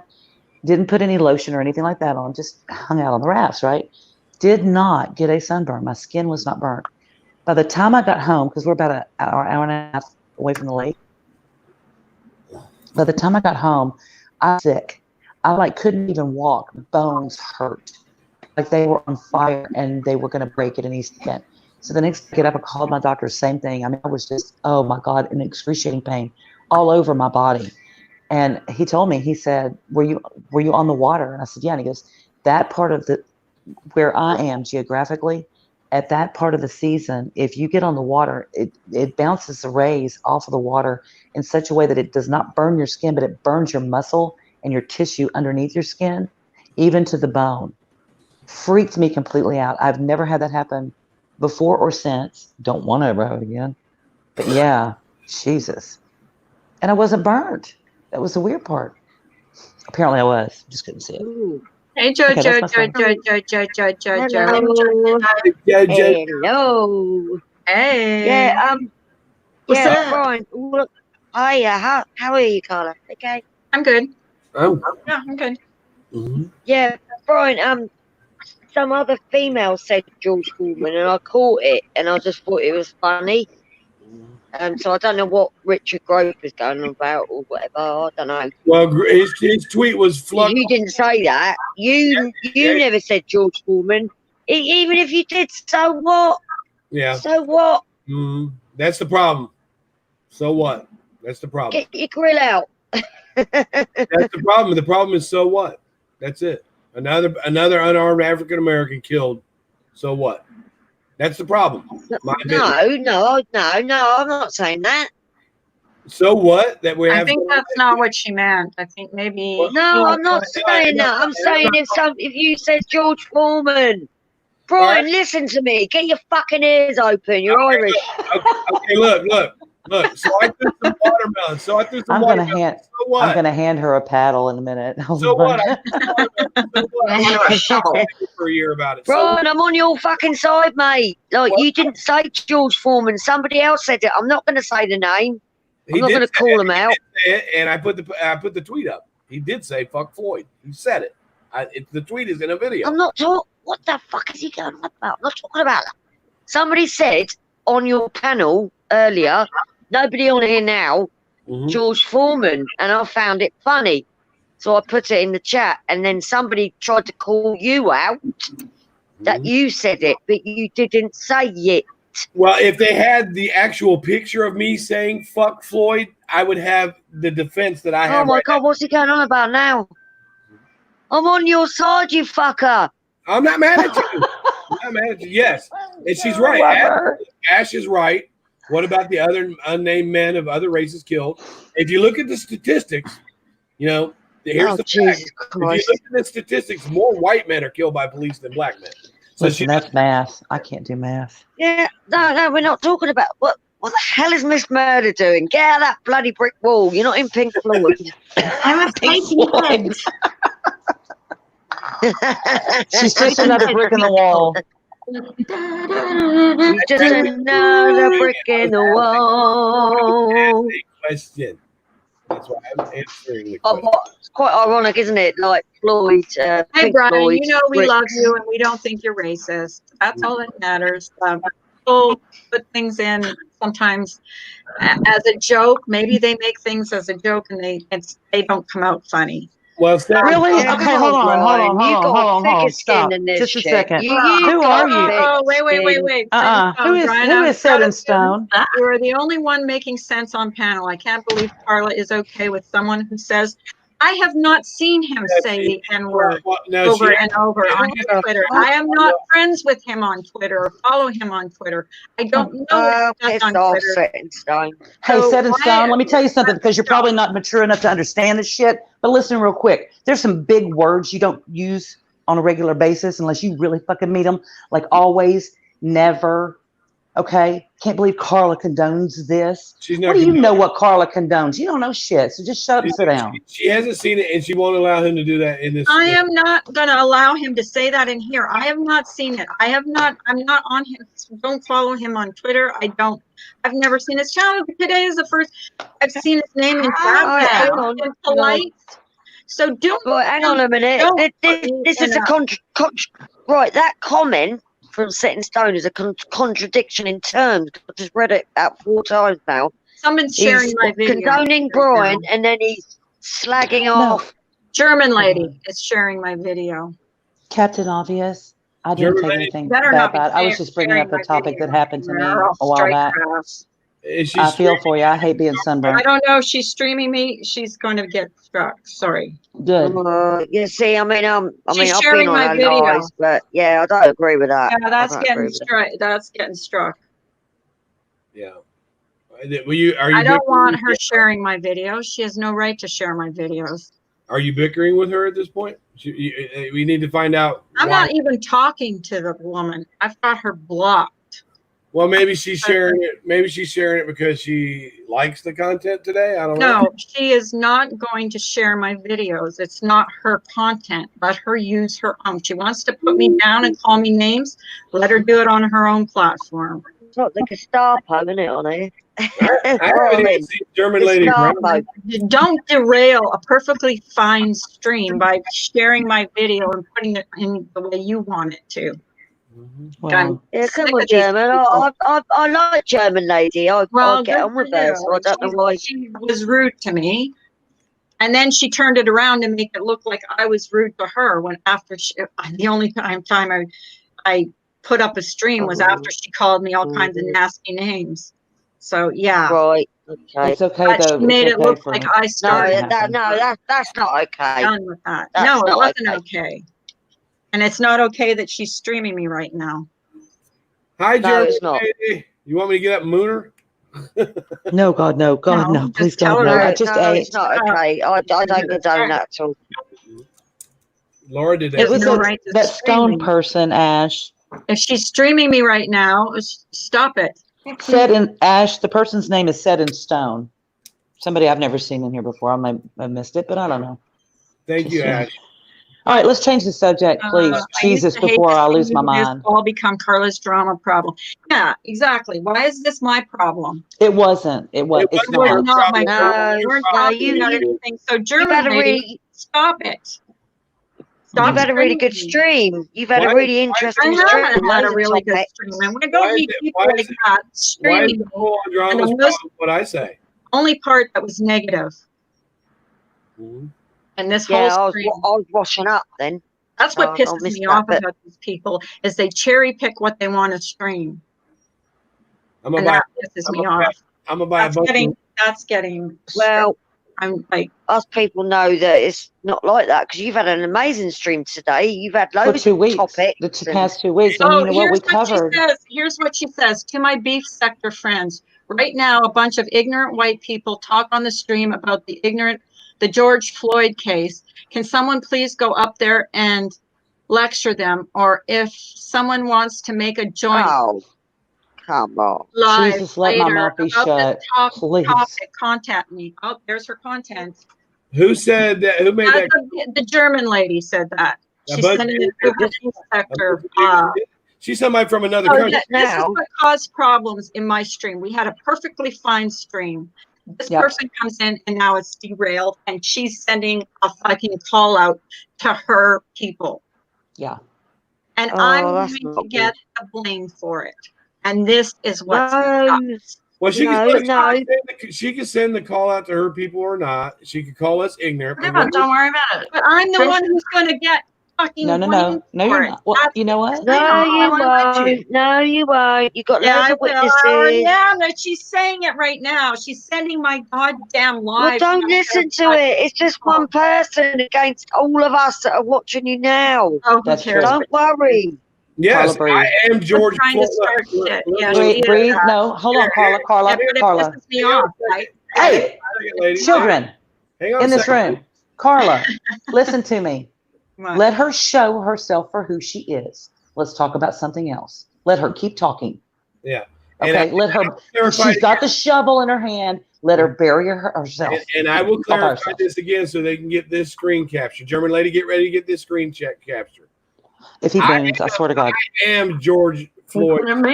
Didn't put any lotion or anything like that on. Just hung out on the rafts, right? Did not get a sunburn. My skin was not burnt. By the time I got home, because we're about an hour and a half away from the lake, by the time I got home, I was sick. I couldn't even walk. Bones hurt. Like they were on fire and they were going to break at any second. So the next day I get up, I called my doctor, same thing. I mean, I was just, oh my God, in excruciating pain all over my body. And he told me, he said, were you on the water? And I said, yeah. And he goes, that part of where I am geographically, at that part of the season, if you get on the water, it bounces the rays off of the water in such a way that it does not burn your skin, but it burns your muscle and your tissue underneath your skin, even to the bone. Freaked me completely out. I've never had that happen before or since. Don't want to ever have it again. But yeah, Jesus. And I wasn't burned. That was the weird part. Apparently I was. Just couldn't see it. Ooh. Hey, Jojo, Okay, that's my Jojo. Hello. Hey. Yeah, What's yeah, up? Brian. Look, hiya. How are you, Carla? Okay. I'm good. Oh. Yeah, I'm good. Mm-hmm. Yeah, Brian. Some other female said George Foreman, and I caught it, and I just thought it was funny. So I don't know what Richard Grove was going on about or whatever. I don't know. Well, his tweet was fluff. You didn't say that. You never said George Foreman. Even if you did, so what? Yeah. So what? That's the problem. So what? That's the problem. Get your grill out. That's the problem. The problem is so what? That's it. Another unarmed African American killed. So what? That's the problem. No, I'm not saying that. So what? That we have. I think that's not what she meant. I think maybe. No, I'm not saying that. I'm saying if you said George Foreman, Brian, listen to me. Get your fucking ears open. You're Irish. Okay, look. So I threw some watermelon. I'm gonna hand her a paddle in a minute. So what? For a year about it. Brian, I'm on your fucking side, mate. Like you didn't say George Foreman. Somebody else said it. I'm not going to say the name. I'm not going to call him out. And I put the tweet up. He did say fuck Floyd. He said it. The tweet is in a video. I'm not talking. What the fuck is he going on about? I'm not talking about that. Somebody said on your panel earlier, nobody on here now, George Foreman, and I found it funny. So I put it in the chat, and then somebody tried to call you out that you said it, but you didn't say it. Well, if they had the actual picture of me saying fuck Floyd, I would have the defense that I have. Oh my God, what's he going on about now? I'm on your side, you fucker. I'm not mad at you. I'm not mad at you. Yes. And she's right. Ash is right. What about the other unnamed men of other races killed? If you look at the statistics, here's the fact. If you look at the statistics, more white men are killed by police than black men. So listen, that's math. I can't do math. Yeah, no, we're not talking about what the hell is Miss Murder doing? Get out of that bloody brick wall. You're not in Pink Floyd. I was taking it. She's just another brick in the wall. She's just another brick in the wall. Question. That's why I'm answering the question. It's quite ironic, isn't it? Like Floyd. Hey, Pink Brian, Floyd, we love you and we don't think you're racist. That's all that matters. People put things in sometimes as a joke. Maybe they make things as a joke and they don't come out funny. Well, really? Yeah, Okay, hold on. Stop. Just a second. Who are you? Oh, wait. Who is set in stone? You are the only one making sense on panel. I can't believe Carla is okay with someone who says, I have not seen him say the N-word over and over on his Twitter. I am not friends with him on Twitter or follow him on Twitter. I don't know what he does on Twitter. Set in stone. Hey, set in stone, let me tell you something, because you're probably not mature enough to understand this shit, but listen real quick. There's some big words you don't use on a regular basis unless you really fucking meet them, like always, never, Okay? Can't believe Carla condones this. She's What not do you condoning know what Carla condones? You don't know shit. So just shut up and sit down. She hasn't seen it, and she won't allow him to do that in this. I am not going to allow him to say that in here. I have not seen it. I'm not on him. Don't follow him on Twitter. I've never seen his channel. Today is the first I've seen his name in chat. Hang on. Polite. So don't. Right, hang on a minute. This is right. That comment from Set in Stone is a contradiction in terms. I've just read it about 4 times now. Someone's sharing my video. Condoning Brian, and then he's slagging off. German lady is sharing my video. Captain Obvious. I didn't take anything bad. I was just bringing up a topic that happened to me a while back. I feel for you. I hate being sunburned. I don't know if she's streaming me. She's going to get struck. Sorry. Good. You see, I've been on my video. Lies, but yeah, I don't agree with that. Yeah, that's getting struck. That's getting struck. Yeah. Are you I don't want her sharing my videos. She has no right to share my videos. Are you bickering with her at this point? We need to find out. I'm not even talking to the woman. I've got her blocked. Well, maybe she's sharing it. Maybe she's sharing it because she likes the content today. I don't know. No, she is not going to share my videos. It's not her content. Let her use her own. She wants to put me down and call me names. Let her do it on her own platform. It's not the Gestapo, isn't it, on here? I haven't even seen German lady. Don't derail a perfectly fine stream by sharing my video and putting it in the way you want it to. Wow. Yeah, come on, German. I like German lady. I get on with her, so I don't know why. She was rude to me. And then she turned it around to make it look like I was rude to her when the only time I put up a stream was after she called me all kinds of nasty names. So yeah. Right. Okay. It's okay though. She made it look like I started. No, that's not okay. Done with that. No, it wasn't okay. And it's not okay that she's streaming me right now. Hi, German lady. You want me to get up and moon her? No, God, no. God, no. Please, God, no. I just ate. It's not okay. I don't condone that at all. Laura did that. It was that stone person, Ash. If she's streaming me right now, stop it. Set in Ash, the person's name is Set in Stone. Somebody I've never seen in here before. I might have missed it, but I don't know. Thank you, Ash. All right, let's change the subject, please. Jesus, before I lose my mind. All become Carla's drama problem. Yeah, exactly. Why is this my problem? It wasn't. It's not my problem. You weren't talking about anything. So German lady, stop it. You've had a really good stream. You've had a really interesting stream. I haven't had a really good stream. And when I go meet people like that, streaming, what I say. Only part that was negative. And this whole stream, I was washing up then. That's what pisses me off about these people is they cherry pick what they want to stream. That pisses me off. I'm gonna buy a book. That's getting well. I'm like, us people know that it's not like that because you've had an amazing stream today. You've had loads of topics. The past 2 weeks. And you know what we covered. Here's what she says to my beef sector friends. Right now, a bunch of ignorant white people talk on the stream about the George Floyd case. Can someone please go up there and lecture them? Or if someone wants to make a joint come on. Live Jesus, let my mouth be shut. Please. Topic, contact me. Oh, there's her content. Who said that? Who made that? The German lady said that. She's sending it to her sector. She's somebody from another country. This is what caused problems in my stream. We had a perfectly fine stream. This person comes in and now it's derailed, and she's sending a fucking call out to her people. Yeah. And I'm going to get the blame for it. And this is what's up. Well, she can send the call out to her people or not. She could call us ignorant. Don't worry about it. But I'm the one who's going to get fucking No, you're not. Well, you know what? No, you won't. No, you won't. You got loads of witnesses. Yeah, but she's saying it right now. She's sending my goddamn live. Well, don't listen to it. It's just one person against all of us that are watching you now. Oh, that's true. Don't worry. Yes, I am George. Breathe. No, hold on, Carla. Pisses me off, right? Hey, children in this room. Carla, listen to me. Let her show herself for who she is. Let's talk about something else. Let her keep talking. Yeah. Okay, let her. She's got the shovel in her hand. Let her bury herself. And I will clarify this again so they can get this screen capture. German lady, get ready to get this screen capture. If he boons, I swear to God. I am George Floyd. Carla,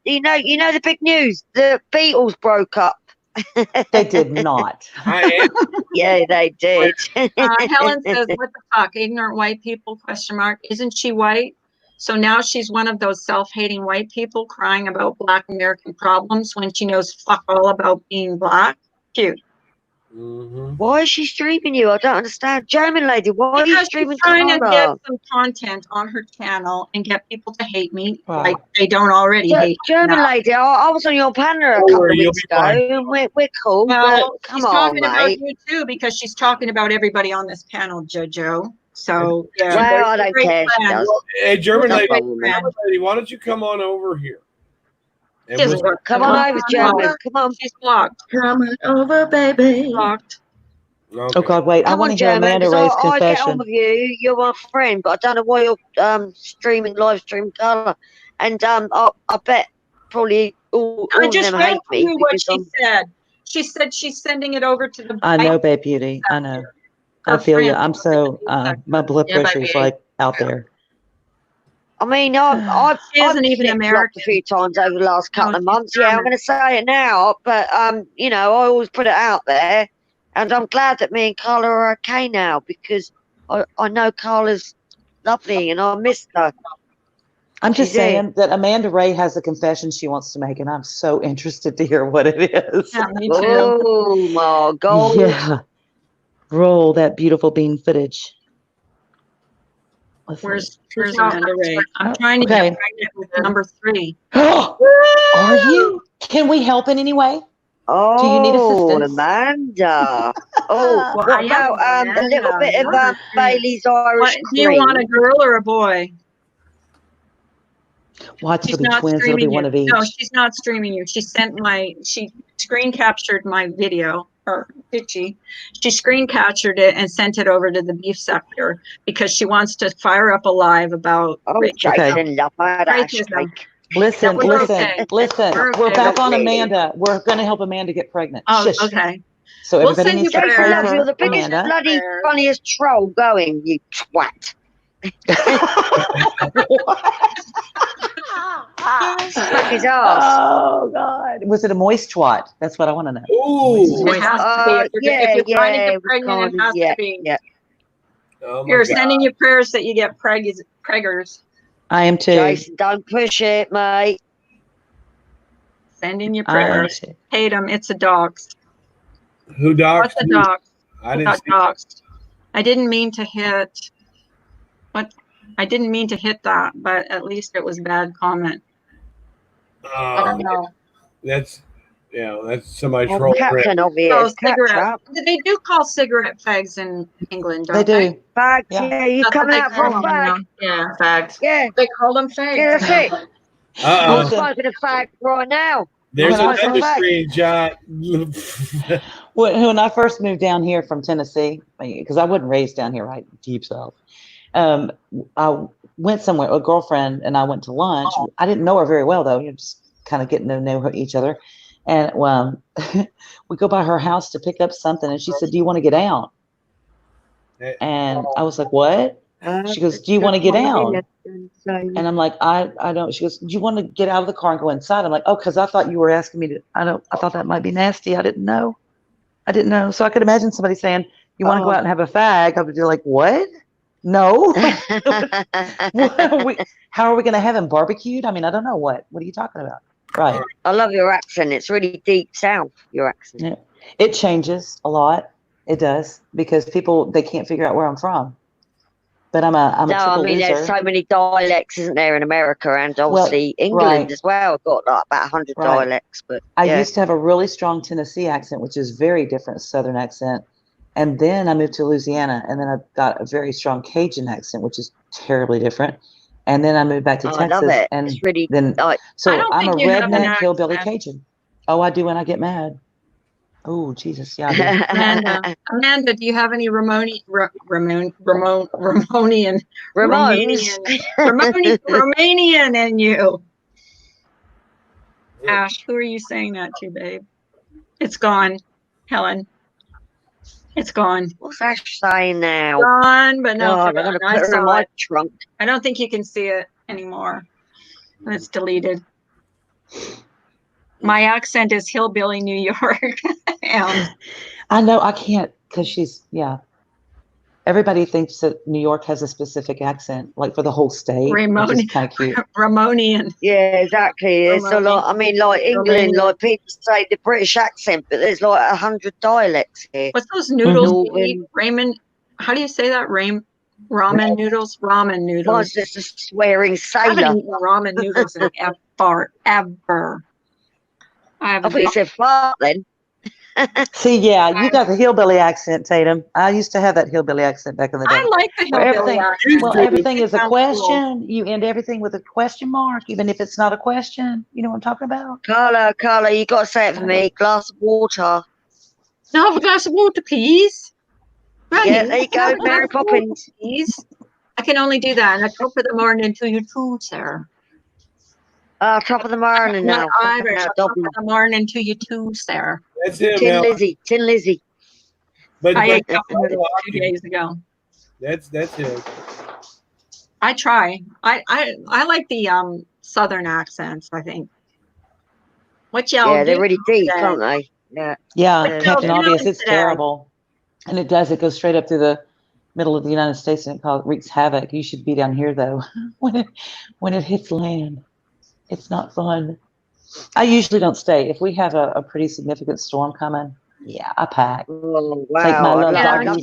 you know the big news. The Beatles broke up. They did not. Yeah, they did. Helen says, "What the fuck? Ignorant white people? Question mark. Isn't she white? So now she's one of those self-hating white people crying about Black American problems when she knows fuck all about being Black. Cute." Why is she streaming you? I don't understand. German lady, why are you streaming she's trying to get Carla? some content on her channel and get people to hate me like they don't already hate me. German lady, I was on your panel a couple of weeks ago, and we're cool. Well, but come she's on, talking about mate. you too because she's talking about everybody on this panel, Jojo. So yeah, Well, I don't care. She does. Hey, German lady, German why don't you come on over here? Come on over, German. Come on. She's blocked. Come on over, baby. Blocked. Okay. Oh God, wait! I want to hear Amanda Ray's confession. I get on with you. You're my friend, but I don't know why you're live streaming Carla. And I bet probably all of them hate me. What she said. She said she's sending it over to the. I know, babe, beauty. I know. I feel you. I'm so my blood pressure is like out there. I mean, I've flip-flopped a few times over the last couple of months. Yeah, I'm going to say it now, but you know, I always put it out there, and I'm glad that me and Carla are okay now because I know Carla's lovely and I missed her. I'm just saying that Amanda Ray has a confession she wants to make, and I'm so interested to hear what it is. Yeah, me too. Oh my God! Yeah, roll that beautiful bean footage. Where's Amanda Ray? I'm trying to get pregnant with number 3. Are you? Can we help in any way? Oh, do you need assistance? Amanda. Oh, what about a little bit of Bailey's Irish cream? Do you want a girl or a boy? Watch, it'll be twins. It'll be one of each. No, she's not streaming you. She screen captured my video. Or did she? She screen captured it and sent it over to the beef sector because she wants to fire up a live about. Jason, love racism. Listen. We're back on Amanda. We're going to help Amanda get pregnant. Oh, Shush. okay. So everybody needs to pray for You're the biggest bloody funniest troll going, you twat. Smack his ass. Oh God! Was it a moist twat? That's what I want to know. Ooh, it has to be. If you're trying to get pregnant, it has to be. Yeah. Oh You're sending you prayers that you get preggers. I am too. Jason, don't push it, mate. Sending you prayers. Hate them. It's a dox. Who doxed? What's a dox? I didn't see doxed. I didn't mean to hit. What? I didn't mean to hit that, but at least it was a bad comment. I don't know. That's somebody trolling. Captain, obvious. They do call cigarette fags in England, don't they? They fags, yeah. You coming out for a fag? Yeah, fags. Yeah. They call them fags. Yeah, that's it. I'm smoking a fag right now. There's another screenshot. When I first moved down here from Tennessee, because I wasn't raised down here, right? Deep South. I went somewhere, a girlfriend and I went to lunch. I didn't know her very well though. You're just kind of getting to know each other. And we go by her house to pick up something and she said, "Do you want to get out?" And I was like, "What?" She goes, "Do you want to get out?" And I'm like, I don't. She goes, "Do you want to get out of the car and go inside?" I'm like, "Oh, because I thought you were asking me to." I thought that might be nasty. I didn't know. So I could imagine somebody saying, "You want to go out and have a fag?" I would be like, "What? No." How are we going to have him barbecued? I mean, I don't know. What are you talking about? Right. I love your accent. It's really deep south, your accent. Yeah. It changes a lot. It does, because people, they can't figure out where I'm from. But I'm a triple loser. There's so many dialects, isn't there, in America, and obviously England as well. I've got like about 100 dialects. But I used to have a really strong Tennessee accent, which is very different Southern accent. And then I moved to Louisiana, and then I got a very strong Cajun accent, which is terribly different. And then I moved back to Texas. I love it. And it's really then so I'm a redneck hillbilly accent. Cajun. Oh, I do when I get mad. Oh, Jesus. Yeah, I do. Amanda, do you have any Romanian in you? Ash, who are you saying that to, babe? It's gone, Helen. It's gone. What's Ash saying now? Gone, but no, God, I'm gonna put her in my trunk. I don't think you can see it anymore. It's deleted. My accent is hillbilly New York. I know I can't because she's Everybody thinks that New York has a specific accent, like for the whole state, which is kind of cute. Ramonian. Yeah, exactly. It's a lot. I mean, like England, like people say the British accent, but there's like 100 dialects here. What's those noodles you eat? Ramen? How do you say that? Ramen noodles? Ramen noodles. Mine's just a swearing sailor. I haven't eaten ramen noodles in ever. I thought you said fart then. See, you got the hillbilly accent, Tatum. I used to have that hillbilly accent back in the day. I like the hillbilly accent. Well, everything is a question. You end everything with a question mark, even if it's not a question. You know what I'm talking about? Carla, you got to say it for me. Glass of water. No, have a glass of water, please. Right. Yeah, there you go, Mary Poppins. Please. I can only do that. And I top of the morning to you too, sir. Top of the morning now. Irish. Top of the morning to you too, sir. That's him. Tin Lizzie. But I ate that 2 days ago. That's him. I try. I like the southern accents, I think. What y'all Yeah, they're really deep, today? aren't they? Yeah. Yeah, Captain Obvious, it's terrible. And it goes straight up through the middle of the United States and it wreaks havoc. You should be down here though. when it hits land. It's not fun. I usually don't stay. If we have a pretty significant storm coming, I pack. Oh, wow. Take my little dog.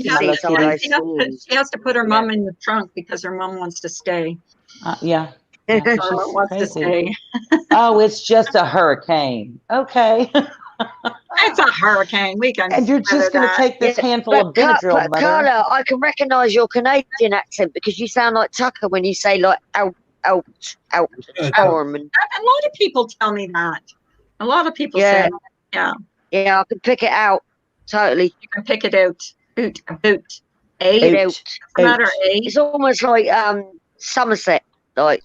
She has to put her mom in the trunk because her mom wants to stay. Yeah. Her mom wants to stay. Oh, it's just a hurricane. Okay. It's a hurricane. We can. And you're just going to take this handful of Benadryl, mother. Carla, I can recognise your Canadian accent because you sound like Tucker when you say like out. Storm. A lot of people tell me that. A lot of people say that. Yeah, I can pick it out. Totally. You can pick it out. Boot. It's almost like Somerset, like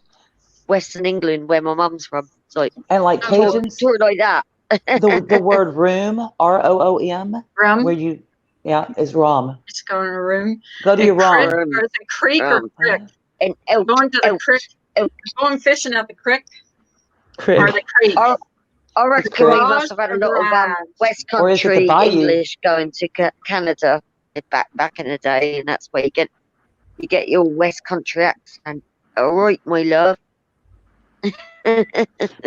Western England, where my mum's from. It's like Cajuns. Sort of like that. the word room, ROOM, rum, where you is rum. Just go in a room. Go to your rum. Or the creek or crick. And going to the creek. Going fishing at the creek. Or the creek. I reckon we must have had a lot of West Country English going to Canada back in the day, and that's where you get your West Country accent. All right, my love.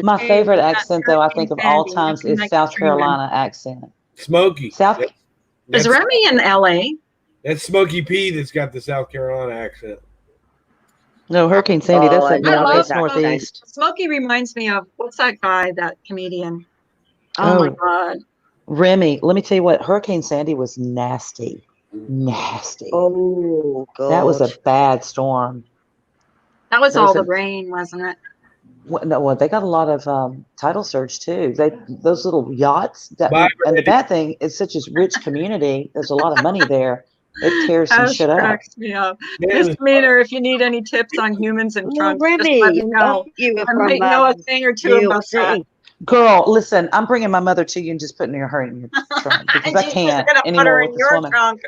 My favorite accent, though, I think of all times, is South Carolina accent. Smokey. Is Remy in LA? That's Smokey P that's got the South Carolina accent. No, Hurricane Sandy, that's up north, that's northeast. Smokey reminds me of, what's that guy, that comedian? Oh my God. Remy, let me tell you what, Hurricane Sandy was nasty. Nasty. Oh, God. That was a bad storm. That was all the rain, wasn't it? No, they got a lot of tidal surge too. Those little yachts. And the bad thing is, such a rich community. There's a lot of money there. It tears some shit up. Me up. Misdemeanor. If you need any tips on humans and trunks, Remy, just let me know. I might know a thing or two about that. Girl, listen, I'm bringing my mother to you and just putting her in your trunk because I can't anymore with this woman. Trunk.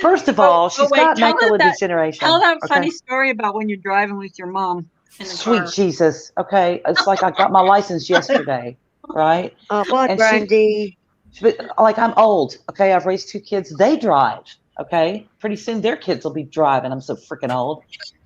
First of all, she's got macular degeneration. Tell that funny story about when you're driving with your mom. Sweet Jesus. Okay. It's like I got my license yesterday, right? Oh, bye, Brandy. Like, I'm old. Okay. I've raised 2 kids. They drive. Okay. Pretty soon their kids will be driving. I'm so freaking old.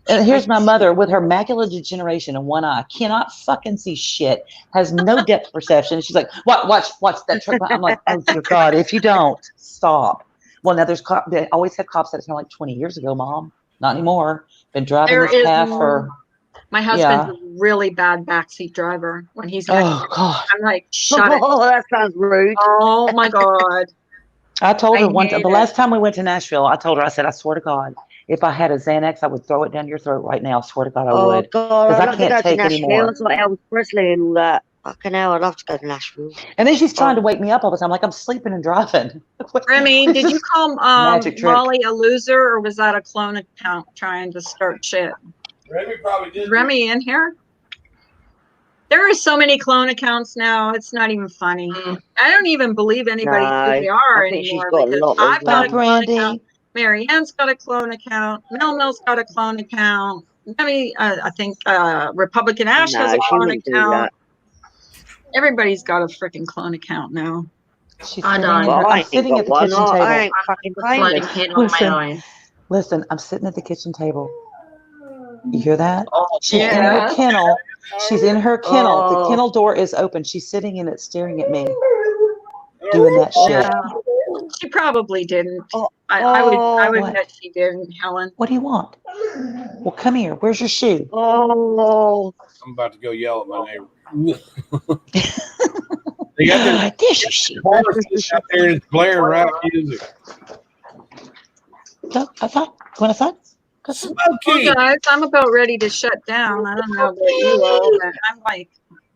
And here's my mother with her macular degeneration in one eye, cannot fucking see shit, has no depth perception. She's like, watch that truck. I'm like, oh dear God, if you don't stop. Well, now they always had cops that it's like 20 years ago, Mom. Not anymore. Been driving this path for. My husband's a really bad backseat driver. When he's next to me, I'm like, shut it. Oh, that sounds rude. Oh my God. I told her the last time we went to Nashville, I told her, I said, I swear to God, if I had a Xanax, I would throw it down your throat right now. I swear to God, I would. God, because I can't take anymore. It's like Elvis Presley and all that. Fucking hell, I'd love to go to Nashville. And then she's trying to wake me up all the time. Like, I'm sleeping and driving. Remy, did you call Molly a loser, or was that a clone account trying to start shit? Remy probably did. Is Remy in here? There are so many clone accounts now. It's not even funny. I don't even believe anybody who they are anymore because I've got a clone account. Marianne's got a clone account. Mel's got a clone account. I think Republican Ash has a clone account. Everybody's got a freaking clone account now. I don't. I'm sitting at the kitchen table. I ain't fucking famous. Listen, I'm sitting at the kitchen table. You hear that? Oh, She's in her kennel. She's in her kennel. The kennel door is open. She's sitting in it, staring at me, doing that shit. She probably didn't. I would bet she didn't, Helen. What do you want? Well, come here. Where's your shoe? I'm about to go yell at my neighbor. They got their horse out there and it's blaring rap music. Go outside. Go outside. Well, guys, I'm about ready to shut down. I don't know about you all, but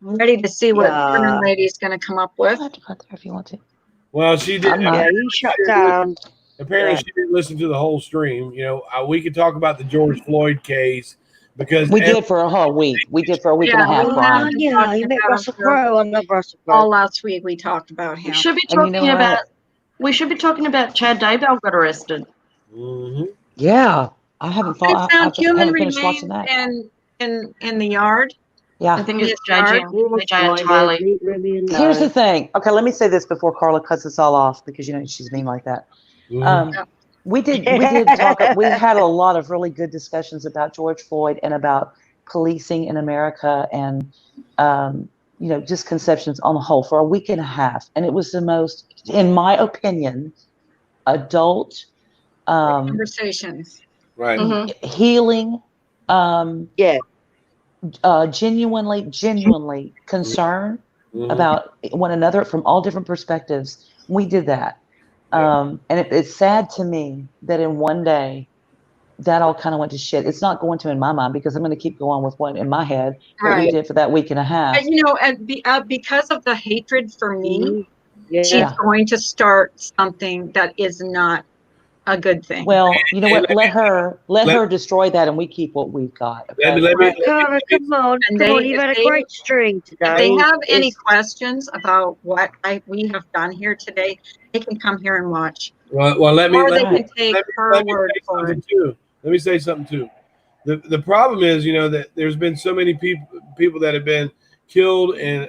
I'm ready to see what Mornin Lady's going to come up with. I'll have to cut there if you want to. Well, she did. You shut down. Apparently, she didn't listen to the whole stream. You know, we could talk about the George Floyd case because we did for a whole week. We did for a week and a half. You met Russell Crowe. I love Russell Crowe. All last week we talked about him. We should be talking about Chad Daybell got arrested. Mm-hmm. Yeah, I haven't thought. They found human remains in the yard. Yeah, I think it's JJ and Tyler. Here's the thing. Okay, let me say this before Carla cuts us all off because she's mean like that. We did talk. We had a lot of really good discussions about George Floyd and about policing in America and just conceptions on the whole for a week and a half, and it was the most, in my opinion, adult conversations, right? Healing. Genuinely concerned about one another from all different perspectives. We did that. And it's sad to me that in one day that all kind of went to shit. It's not going to in my mind because I'm going to keep going with what in my head what we did for that week and a half. And because of the hatred for me, she's going to start something that is not a good thing. Well, you know what? Let her destroy that, and we keep what we've got. Okay? Come on, you've had a great string today. If they have any questions about what we have done here today, they can come here and watch. Well, let me take her word for it. Let me say something too. The problem is, that there's been so many people that have been killed and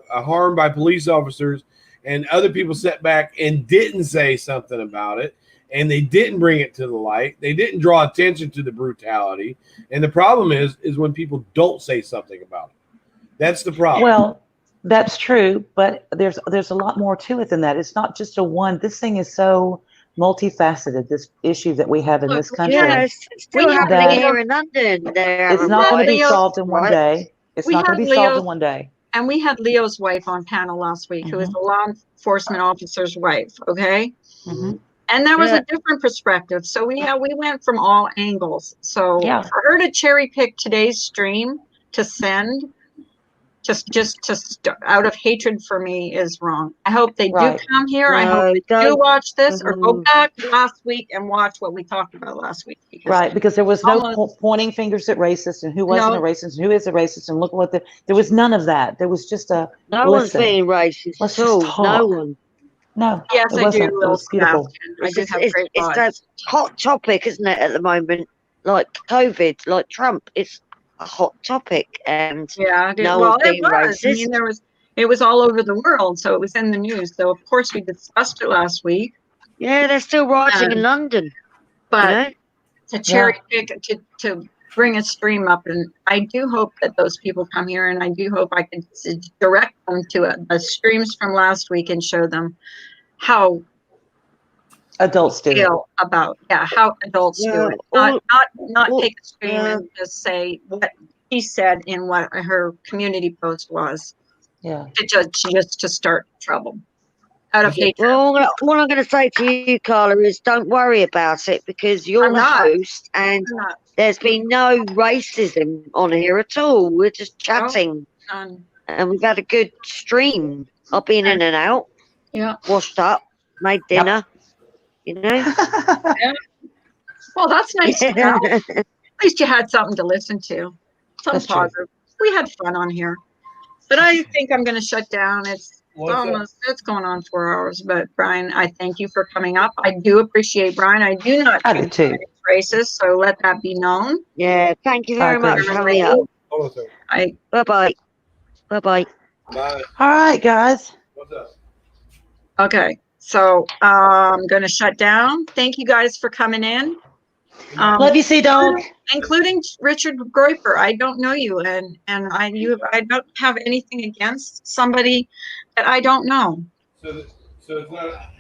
harmed by police officers, and other people sat back and didn't say something about it. And they didn't bring it to the light. They didn't draw attention to the brutality. And the problem is when people don't say something about it. That's the problem. Well, that's true, but there's a lot more to it than that. It's not just this thing is so multifaceted, this issue that we have in this country. Yeah, it's still happening here in London. It's not going to be solved in one day. It's not going to be solved in one day. And we had Leo's wife on panel last week, who is a law enforcement officer's wife, okay? Mm-hmm. And that was a different perspective. So we went from all angles. So for her to cherry pick today's stream to send, just out of hatred for me is wrong. I hope they do come here. I hope they do watch this or go back last week and watch what we talked about last week. Because there was no pointing fingers at racists and who wasn't a racist and who is a racist and look what there was none of that. There was just no one's being racist. Let's just talk. No one. No. Yes, I do. It was beautiful. It's that hot topic, isn't it, at the moment? Like COVID, like Trump. It's a hot topic, and no one's being racist. I mean, it was all over the world, so it was in the news. So of course we discussed it last week. Yeah, they're still rioting in London. But to cherry pick to bring a stream up, and I do hope that those people come here, and I do hope I can direct them to the streams from last week and show them how adults feel about how adults do it. Not take a stream and just say what he said in what her community post was. Yeah. To start trouble. Out of hatred. Well, what I'm going to say to you, Carla, is don't worry about it because you're the host and there's been no racism on here at all. We're just chatting. And we've had a good stream. I've been in and out. Yeah. Washed up, made dinner. Well, that's nice to know. At least you had something to listen to. Something positive. We had fun on here. But I think I'm going to shut down. It's What's up? it's going on 4 hours. But Brian, I thank you for coming up. I do appreciate Brian. I do not I do think too. Brian is racist, so let that be known. Yeah, thank you very much for agree. coming up. Hold on a second. Bye-bye. Bye-bye. Bye. All right, guys. What's up? Okay, so I'm going to shut down. Thank you guys for coming in. Love you, Sea Dog. Including Richard Groiper. I don't know you, and I don't have anything against somebody that I don't know. So it's not.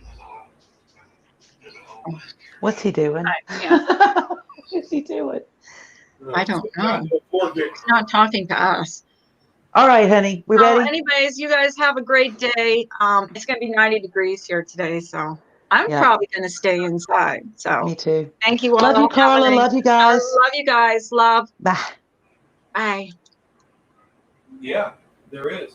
What's he doing? Yeah. What's he doing? I don't know. He's not talking to us. All right, honey. We ready? Anyways, you guys have a great day. It's going to be 90 degrees here today, so I'm probably going to stay inside. So me too. Thank you all. Love you, Carla. Love you guys. Love you guys. Love. Bye. Bye. Yeah, there is.